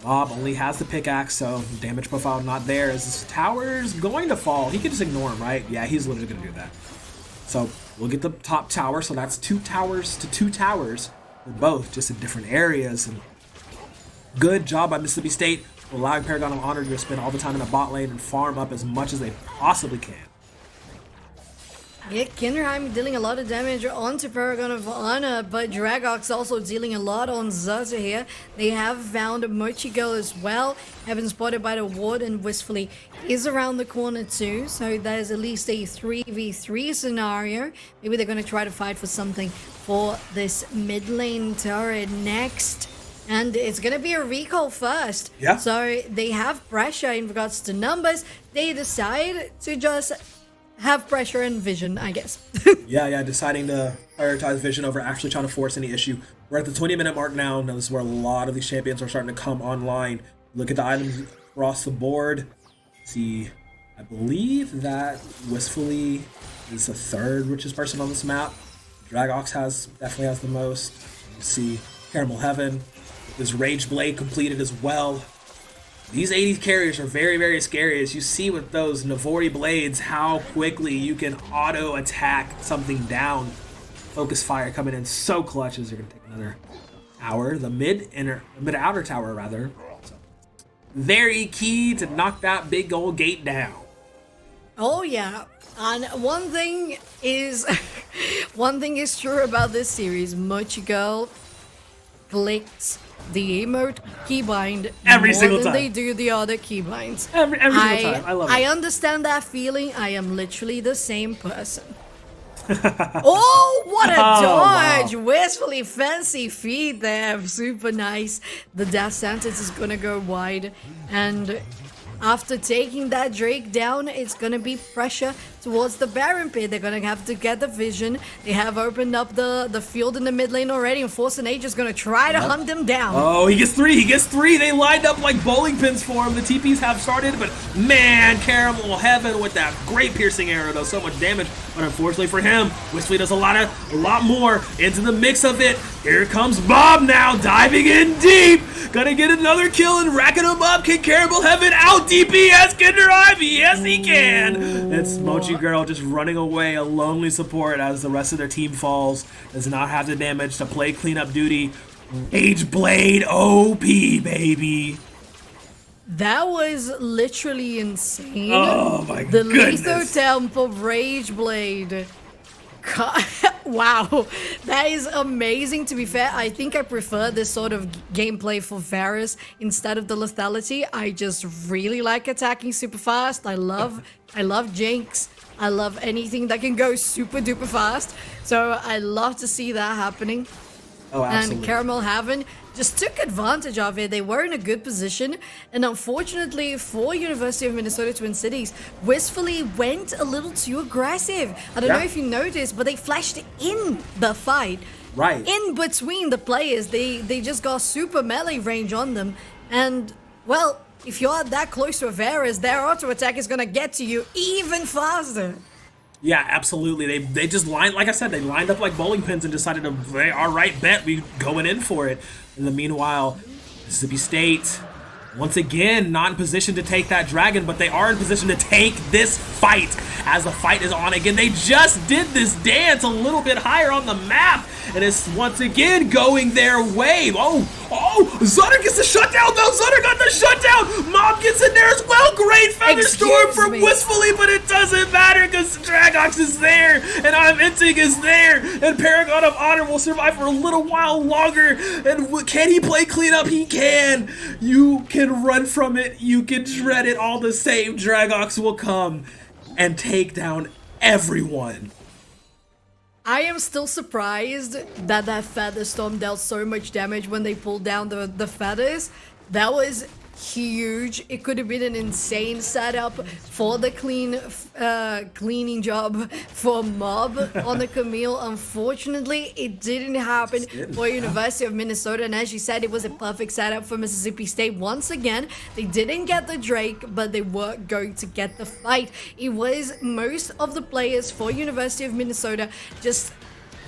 Mob only has the pickaxe, so damage profile not there. As this tower's going to fall, he can just ignore him, right? Yeah, he's literally going to do that. So we'll get the top tower, so that's 2 towers to 2 towers. They're both just in different areas. And good job by Mississippi State allowing Paragon of Honor to spend all the time in the bot lane and farm up as much as they possibly can. Yeah, Kinderheim dealing a lot of damage onto Paragon of Honor, but Dragox also dealing a lot on Zaza here. They have found Mochigo as well, have been spotted by the ward, and Wistfully is around the corner too, so there's at least a 3v3 scenario. Maybe they're going to try to fight for something for this mid lane turret next. And it's going to be a recall first. Yeah. So they have pressure in regards to numbers. They decide to just have pressure and vision, I guess. Yeah, deciding to prioritize vision over actually trying to force any issue. We're at the 20-minute mark now. Now this is where a lot of these champions are starting to come online. Look at the items across the board. See, I believe that Wistfully is the 3rd richest person on this map. Dragox definitely has the most. You see Caramel Heaven. His Rage Blade completed as well. These 80 carriers are very, very scary. As you see with those Navori blades, how quickly you can auto-attack something down. Focus Fire coming in so clutch as you're going to take another tower. The mid-outer tower, rather. So, very key to knock that big old gate down. Oh yeah, and one thing is true about this series. Mochigo clicks the emote keybind every more single than time they do the other keybinds. Every single time. I love it. I understand that feeling. I am literally the same person. Oh, what a dodge! Wow. Wistfully fancy feed there. Super nice. The death sentence is gonna go wide, and after taking that Drake down, it's gonna be pressure towards the Baron pit. They're gonna have to get the vision. They have opened up the field in the mid lane already, and Force and Age is gonna try to hunt them down. Oh, he gets 3. He gets 3. They lined up like bowling pins for him. The TPs have started, but man, Caramel Heaven with that great piercing arrow does so much damage. But unfortunately for him, Wistfully does a lot more into the mix of it. Here comes Bob now, diving in deep. Gonna get another kill and racking him up. Can Caramel Heaven out DPS Kinder Ivy? Yes, he can. It's Mochi Girl just running away, a lonely support as the rest of their team falls. Does not have the damage to play cleanup duty. Rage Blade OP, baby. That was literally insane. Oh my the goodness. lethal temp of Rage Blade. Wow, that is amazing. To be fair, I think I prefer this sort of gameplay for Varus instead of the lethality. I just really like attacking super fast. I love Jinx. I love anything that can go super duper fast. So I love to see that happening. Oh, absolutely. And Caramel Heaven just took advantage of it. They were in a good position, and unfortunately for University of Minnesota Twin Cities, Wistfully went a little too aggressive. I don't know if you noticed, but they flashed in the fight. Right. In between the players, they just got super melee range on them, and well, if you're that close to a Varus, their auto attack is gonna get to you even faster. Yeah, absolutely. They just lined, like I said, they lined up like bowling pins and decided to, all right, bet, we going in for it. In the meanwhile, Mississippi State, once again, not in position to take that dragon, but they are in position to take this fight as the fight is on again. They just did this dance a little bit higher on the map, and it's once again going their way. Oh, Zutter gets the shutdown though. Zutter got the shutdown. Mob gets in there as well. Great Feather Storm from Wistfully, but it doesn't matter because Dragox is there, and I'm Inting is there, and Paragon of Honor will survive for a little while longer. And can he play cleanup? He can. You can run from it. You can dread it all the same. Dragox will come and take down everyone. I am still surprised that Feather Storm dealt so much damage when they pulled down the feathers. That was huge. It could have been an insane setup for the cleaning job for Mob on the Camille. Unfortunately, it didn't happen for University of Minnesota, and as you said, it was a perfect setup for Mississippi State. Once again, they didn't get the Drake, but they were going to get the fight. It was most of the players for University of Minnesota just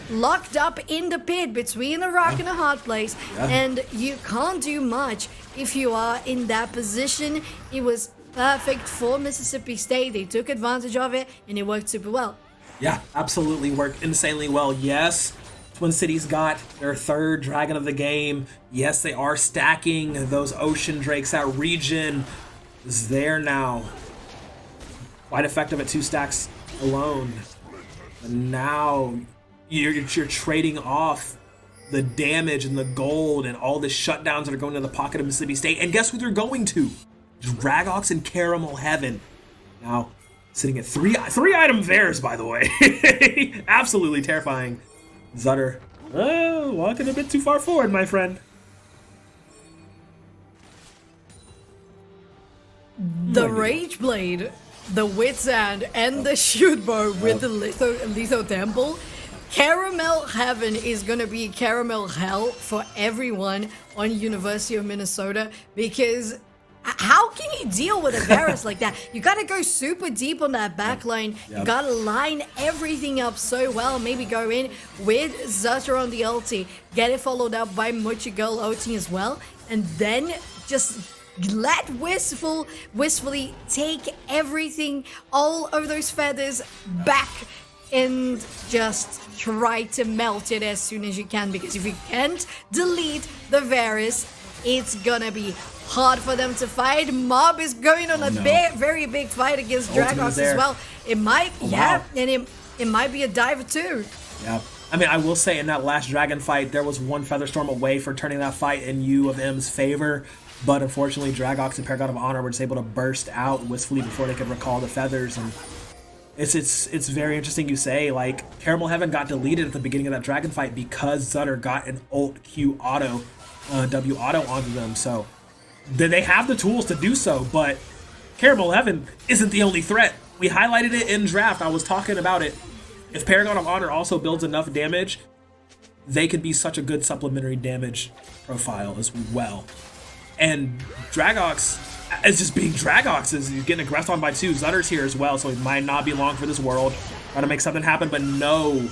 locked up in the pit between a rock and a hard place, and you can't do much if you are in that position, it was perfect for Mississippi State. They took advantage of it, and it worked super well. Yeah, absolutely worked insanely well. Yes, Twin Cities got their third dragon of the game. Yes, they are stacking those ocean drakes. That region is there now. Quite effective at 2 stacks alone. And now you're trading off the damage and the gold and all the shutdowns that are going to the pocket of Mississippi State. And guess who they're going to? Dragox and Caramel Heaven. Now, sitting at three item Vares, by the way. Absolutely terrifying. Zutter, walking a bit too far forward, my friend. The Rage Blade, the Wit's End, and the Shoot Bow with the Litho Temple. Caramel Heaven is gonna be Caramel Hell for everyone on University of Minnesota, because how can you deal with a Varus like that? You gotta go super deep on that backline. You gotta line everything up so well. Maybe go in with Zutter on the ulti, get it followed up by Muchigirl ulting as well, and then just let wistfully take everything, all of those feathers back, and just try to melt it as soon as you can, because if you can't delete the Varus, it's gonna be hard for them to fight. Mob is going on a very big fight against Dragox as well. It might, and it might be a diver too. Yeah. I mean, I will say in that last dragon fight, there was one Featherstorm away for turning that fight in U of M's favor. But unfortunately, Dragox and Paragon of Honor were just able to burst out wistfully before they could recall the feathers. And it's very interesting you say, like, Caramel Heaven got deleted at the beginning of that dragon fight because Zutter got an ult Q auto, W auto onto them. So they have the tools to do so, but Caramel Heaven isn't the only threat. We highlighted it in draft. I was talking about it. If Paragon of Honor also builds enough damage, they could be such a good supplementary damage profile as well. And Dragox is just being Dragox, is getting aggressed on by 2. Zutter's here as well, so it might not be long for this world. Trying to make something happen, but no,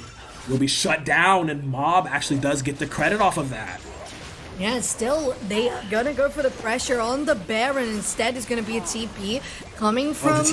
will be shut down, and Mob actually does get the credit off of that. Yeah, still, they are gonna go for the pressure on the Baron. Instead, it's gonna be a TP coming from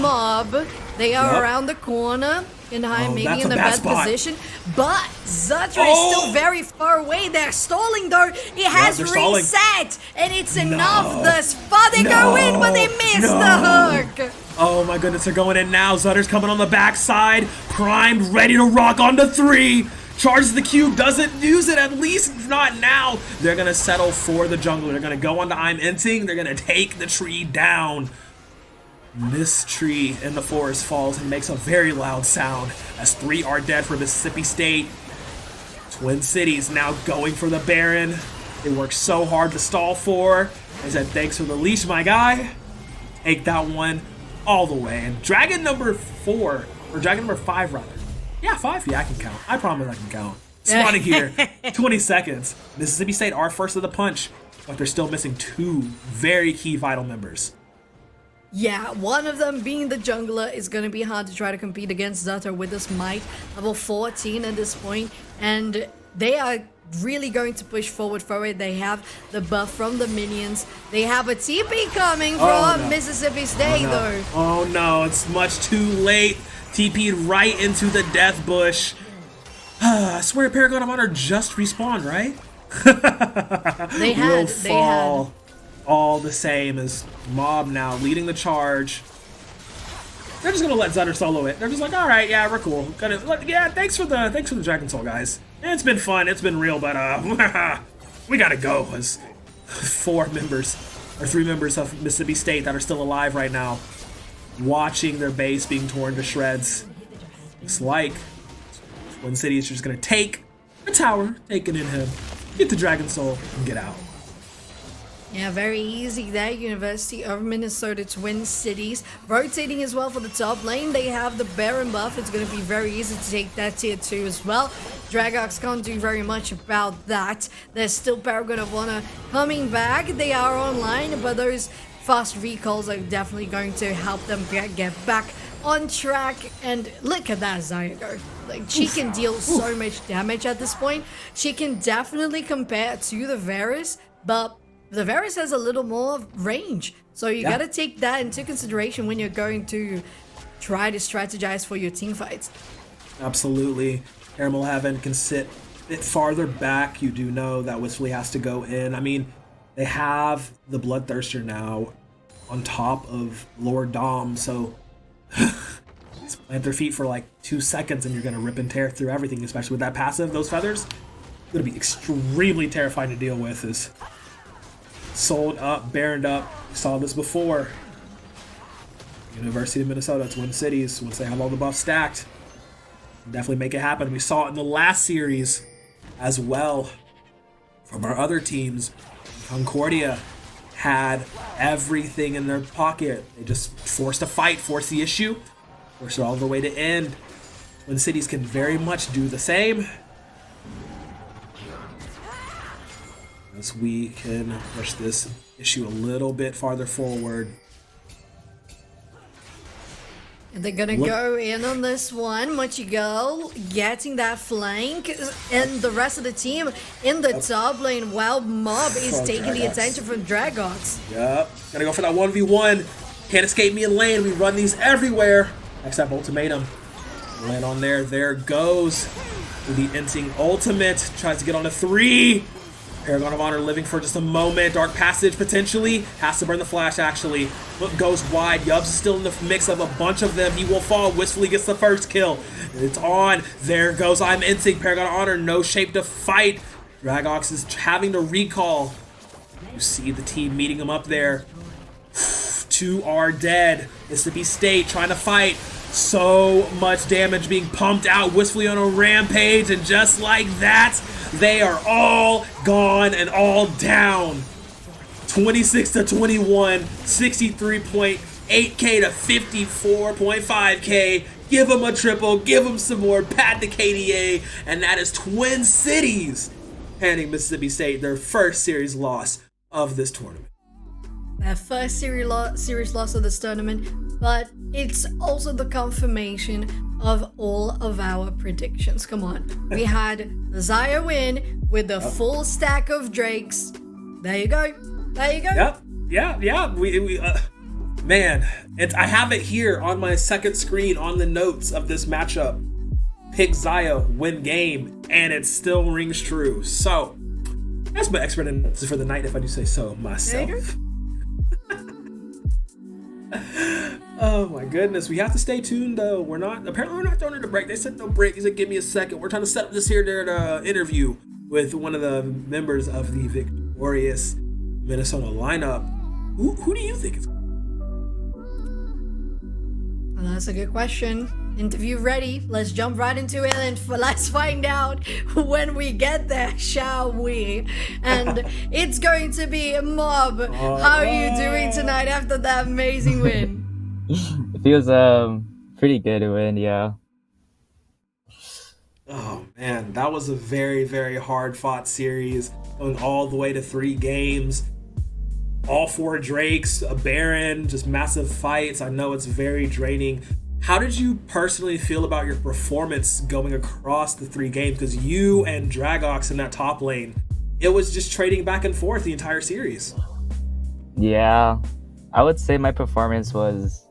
Mob. They are around the corner, and maybe in a bad position. But Zutter is still very far away. They're stalling, though. It has reset, and it's enough thus far. They go in, but they miss the hook. Oh my goodness, they're going in now. Zutter's coming on the backside, primed, ready to rock onto 3. Charges the cube, doesn't use it, at least not now. They're gonna settle for the jungler. They're gonna go onto I'm Inting. They're gonna take the tree down. This tree in the forest falls and makes a very loud sound as 3 are dead for Mississippi State. Twin Cities now going for the Baron. They worked so hard to stall for. I said, thanks for the leash, my guy. Take that one all the way. And dragon number 4, or dragon number 5 rather. Yeah, 5. Yeah, I can count. I promise I can count. Spawning here, 20 seconds. Mississippi State are first of the punch, but they're still missing 2 very key vital members. Yeah, one of them being the jungler is going to be hard to try to compete against Zutter with this might. Level 14 at this point, and they are really going to push forward for it. They have the buff from the minions. They have a TP coming from Mississippi State, though. Oh no, it's much too late. TP'd right into the death bush. I swear Paragon of Honor just respawned, right? They had. All the same as Mob now leading the charge. They're just gonna let Zutter solo it. They're just like, all right, yeah, we're cool. Thanks for the Dragon Soul, guys. It's been fun, it's been real, but we gotta go. As 3 members of Mississippi State that are still alive right now, watching their base being torn to shreds. Looks like Twin City is just gonna take the tower, take it in him, get the Dragon Soul, and get out. Yeah, very easy there. University of Minnesota Twin Cities rotating as well for the top lane. They have the Baron buff. It's going to be very easy to take that tier 2 as well. Dragox can't do very much about that. There's still Paragon of Honor coming back. They are online, but those fast recalls are definitely going to help them get back on track. And look at that Xayah go. Like, she can deal so much damage at this point. She can definitely compare to the Varus, but The Varus has a little more range. So you Yeah. gotta take that into consideration when you're going to try to strategize for your team fights. Absolutely. Caramel Heaven can sit a bit farther back. You do know that Wistfully has to go in. I mean, they have the Bloodthirster now on top of Lord Dom, so just plant their feet for like 2 seconds and you're gonna rip and tear through everything, especially with that passive, those feathers. It's gonna be extremely terrifying to deal with. Is sold up, baroned up. We saw this before. University of Minnesota, Twin Cities, once they have all the buffs stacked, definitely make it happen. We saw it in the last series as well from our other teams. Concordia had everything in their pocket. They just forced a fight, forced the issue, forced it all the way to end. Twin Cities can very much do the same. As we can push this issue a little bit farther forward. And they're gonna go in on this one. Mochigal getting that flank, and the rest of the team in the top lane while Mob is taking the Dragox. attention from Dragox. Yep, gotta go for that 1v1. Can't escape me in lane. We run these everywhere. Next up, Ultimatum. Land on there. There goes. The Instinct Ultimate. Tries to get on a 3. Paragon of Honor living for just a moment. Dark Passage potentially. Has to burn the flash actually. Look, goes wide. Yubs is still in the mix of a bunch of them. He will fall. Wistfully gets the first kill. It's on. There goes I'm Instinct. Paragon of Honor. No shape to fight. Dragox is having to recall. You see the team meeting him up there. 2 are dead. Mississippi State trying to fight. So much damage being pumped out. Wistfully on a rampage. And just like that, they are all gone and all down. 26 to 21, 63.8k to 54.5k. Give them a triple, give them some more, pad the KDA, and that is Twin Cities handing Mississippi State their first series loss of this tournament. Their first series loss of this tournament, but it's also the confirmation of all of our predictions. Come on. We had Zaya win with the full stack of Drakes. There you go. There you go. Yep. Yeah. We man, I have it here on my second screen on the notes of this matchup. Pick Zaya, win game, and it still rings true. So, that's my expert analysis for the night, if I do say so myself. Oh my goodness, we have to stay tuned though. Apparently we're not throwing it a break. They said no break. He said give me a second. We're trying to set up this here interview with one of the members of the victorious Minnesota lineup. Who do you think is? Well, that's a good question. Interview ready. Let's jump right into it and let's find out when we get there, shall we? And it's going to be Mob. How are you doing tonight after that amazing win? It feels pretty good to win, yeah. Oh man, that was a very, very hard fought series, going all the way to 3 games. All 4 Drakes, a Baron, just massive fights. I know it's very draining. How did you personally feel about your performance going across the 3 games? Because you and Dragox in that top lane, it was just trading back and forth the entire series. Yeah, I would say my performance was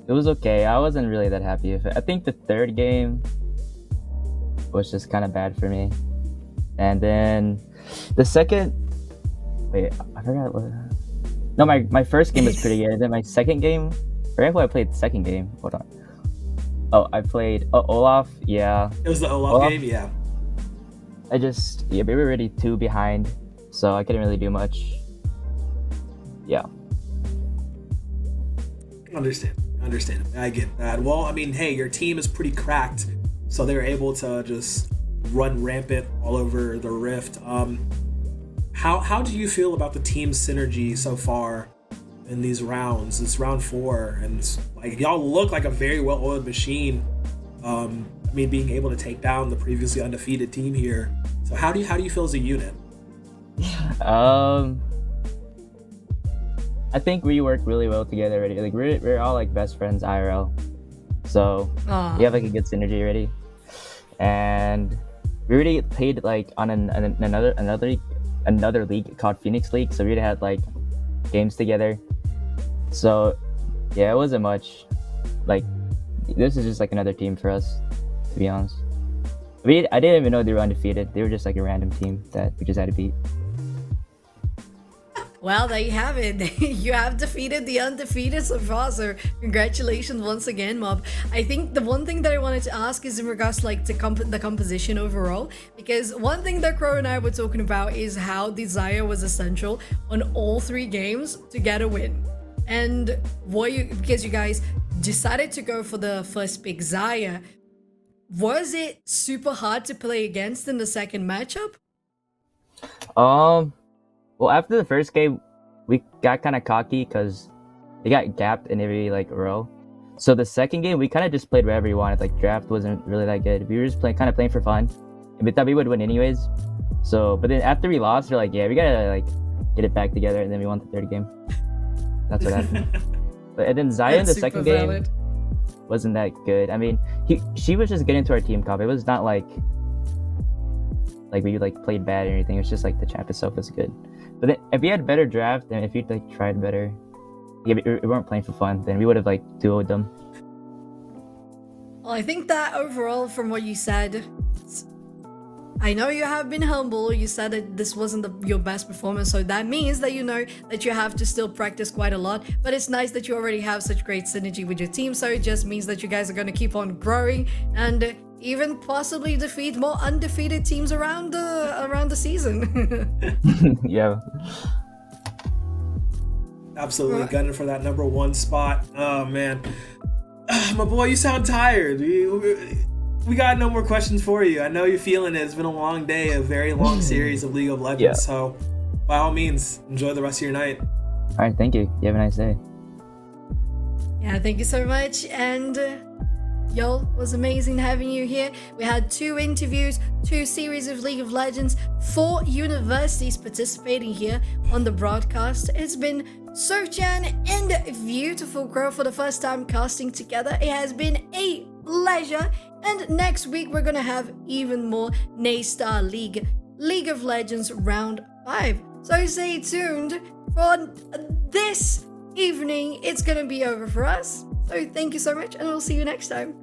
okay. I wasn't really that happy with it. I think the 3rd game was just kind of bad for me. And then the second... Wait, I forgot what... No, my first game was pretty good. And then my second game... I forgot who I played the second game. Hold on. Oh, I played Olaf. Yeah. It was the Olaf game, yeah. We were already 2 behind, so I couldn't really do much. Yeah. Understand. I get that. Well, I mean, hey, your team is pretty cracked, so they were able to just run rampant all over the Rift. How do you feel about the team synergy so far in these rounds? It's round 4, and like y'all look like a very well-oiled machine. I mean, being able to take down the previously undefeated team here. So how do you feel as a unit? I think we work really well together already. Like we're all like best friends IRL, so we have like a good synergy already. And we already played like on another another league called Phoenix League, so we had like games together. So yeah, it wasn't much. Like this is just like another team for us, to be honest. I didn't even know they were undefeated. They were just like a random team that we just had to beat. Well, there you have it. You have defeated the undefeated so far, so congratulations once again, Mob. I think the one thing that I wanted to ask is in regards to like the composition overall, because one thing that Crow and I were talking about is how Desire was essential on all 3 games to get a win. And because you guys decided to go for the first pick, Zaya, was it super hard to play against in the second matchup? Well, after the first game, we got kind of cocky because they got gapped in every like row. So the second game, we kind of just played wherever we wanted. Like draft wasn't really that good. We were just playing for fun, and we thought we would win anyways. So, but then after we lost, we're like, yeah, we gotta like get it back together, and then we won the third game. That's what happened. And then Zaya in the second game wasn't that good. I mean, she was just getting to our team comp. It was not like we like played bad or anything. It was just like the champ itself was good. But then if we had better draft and if we like tried better, yeah, we weren't playing for fun, then we would have like duoed them. Well, I think that overall, from what you said, I know you have been humble. You said that this wasn't your best performance, so that means that you know that you have to still practice quite a lot. But it's nice that you already have such great synergy with your team, so it just means that you guys are going to keep on growing and even possibly defeat more undefeated teams around the season. Yeah. Absolutely gunning for that number 1 spot. Oh man, my boy, you sound tired. We got no more questions for you. I know you're feeling it. It's been a long day, a very long series of League of Legends. Yeah. So, by all means, enjoy the rest of your night. All right, thank you. You have a nice day. Yeah, thank you so much. And y'all, it was amazing having you here. We had 2 interviews, 2 series of League of Legends, 4 universities participating here on the broadcast. It's been Sochan and beautiful Crow for the first time casting together. It has been a pleasure. And next week we're gonna have even more Naystar League of Legends Round 5. So stay tuned for this evening. It's gonna be over for us. So thank you so much, and we'll see you next time.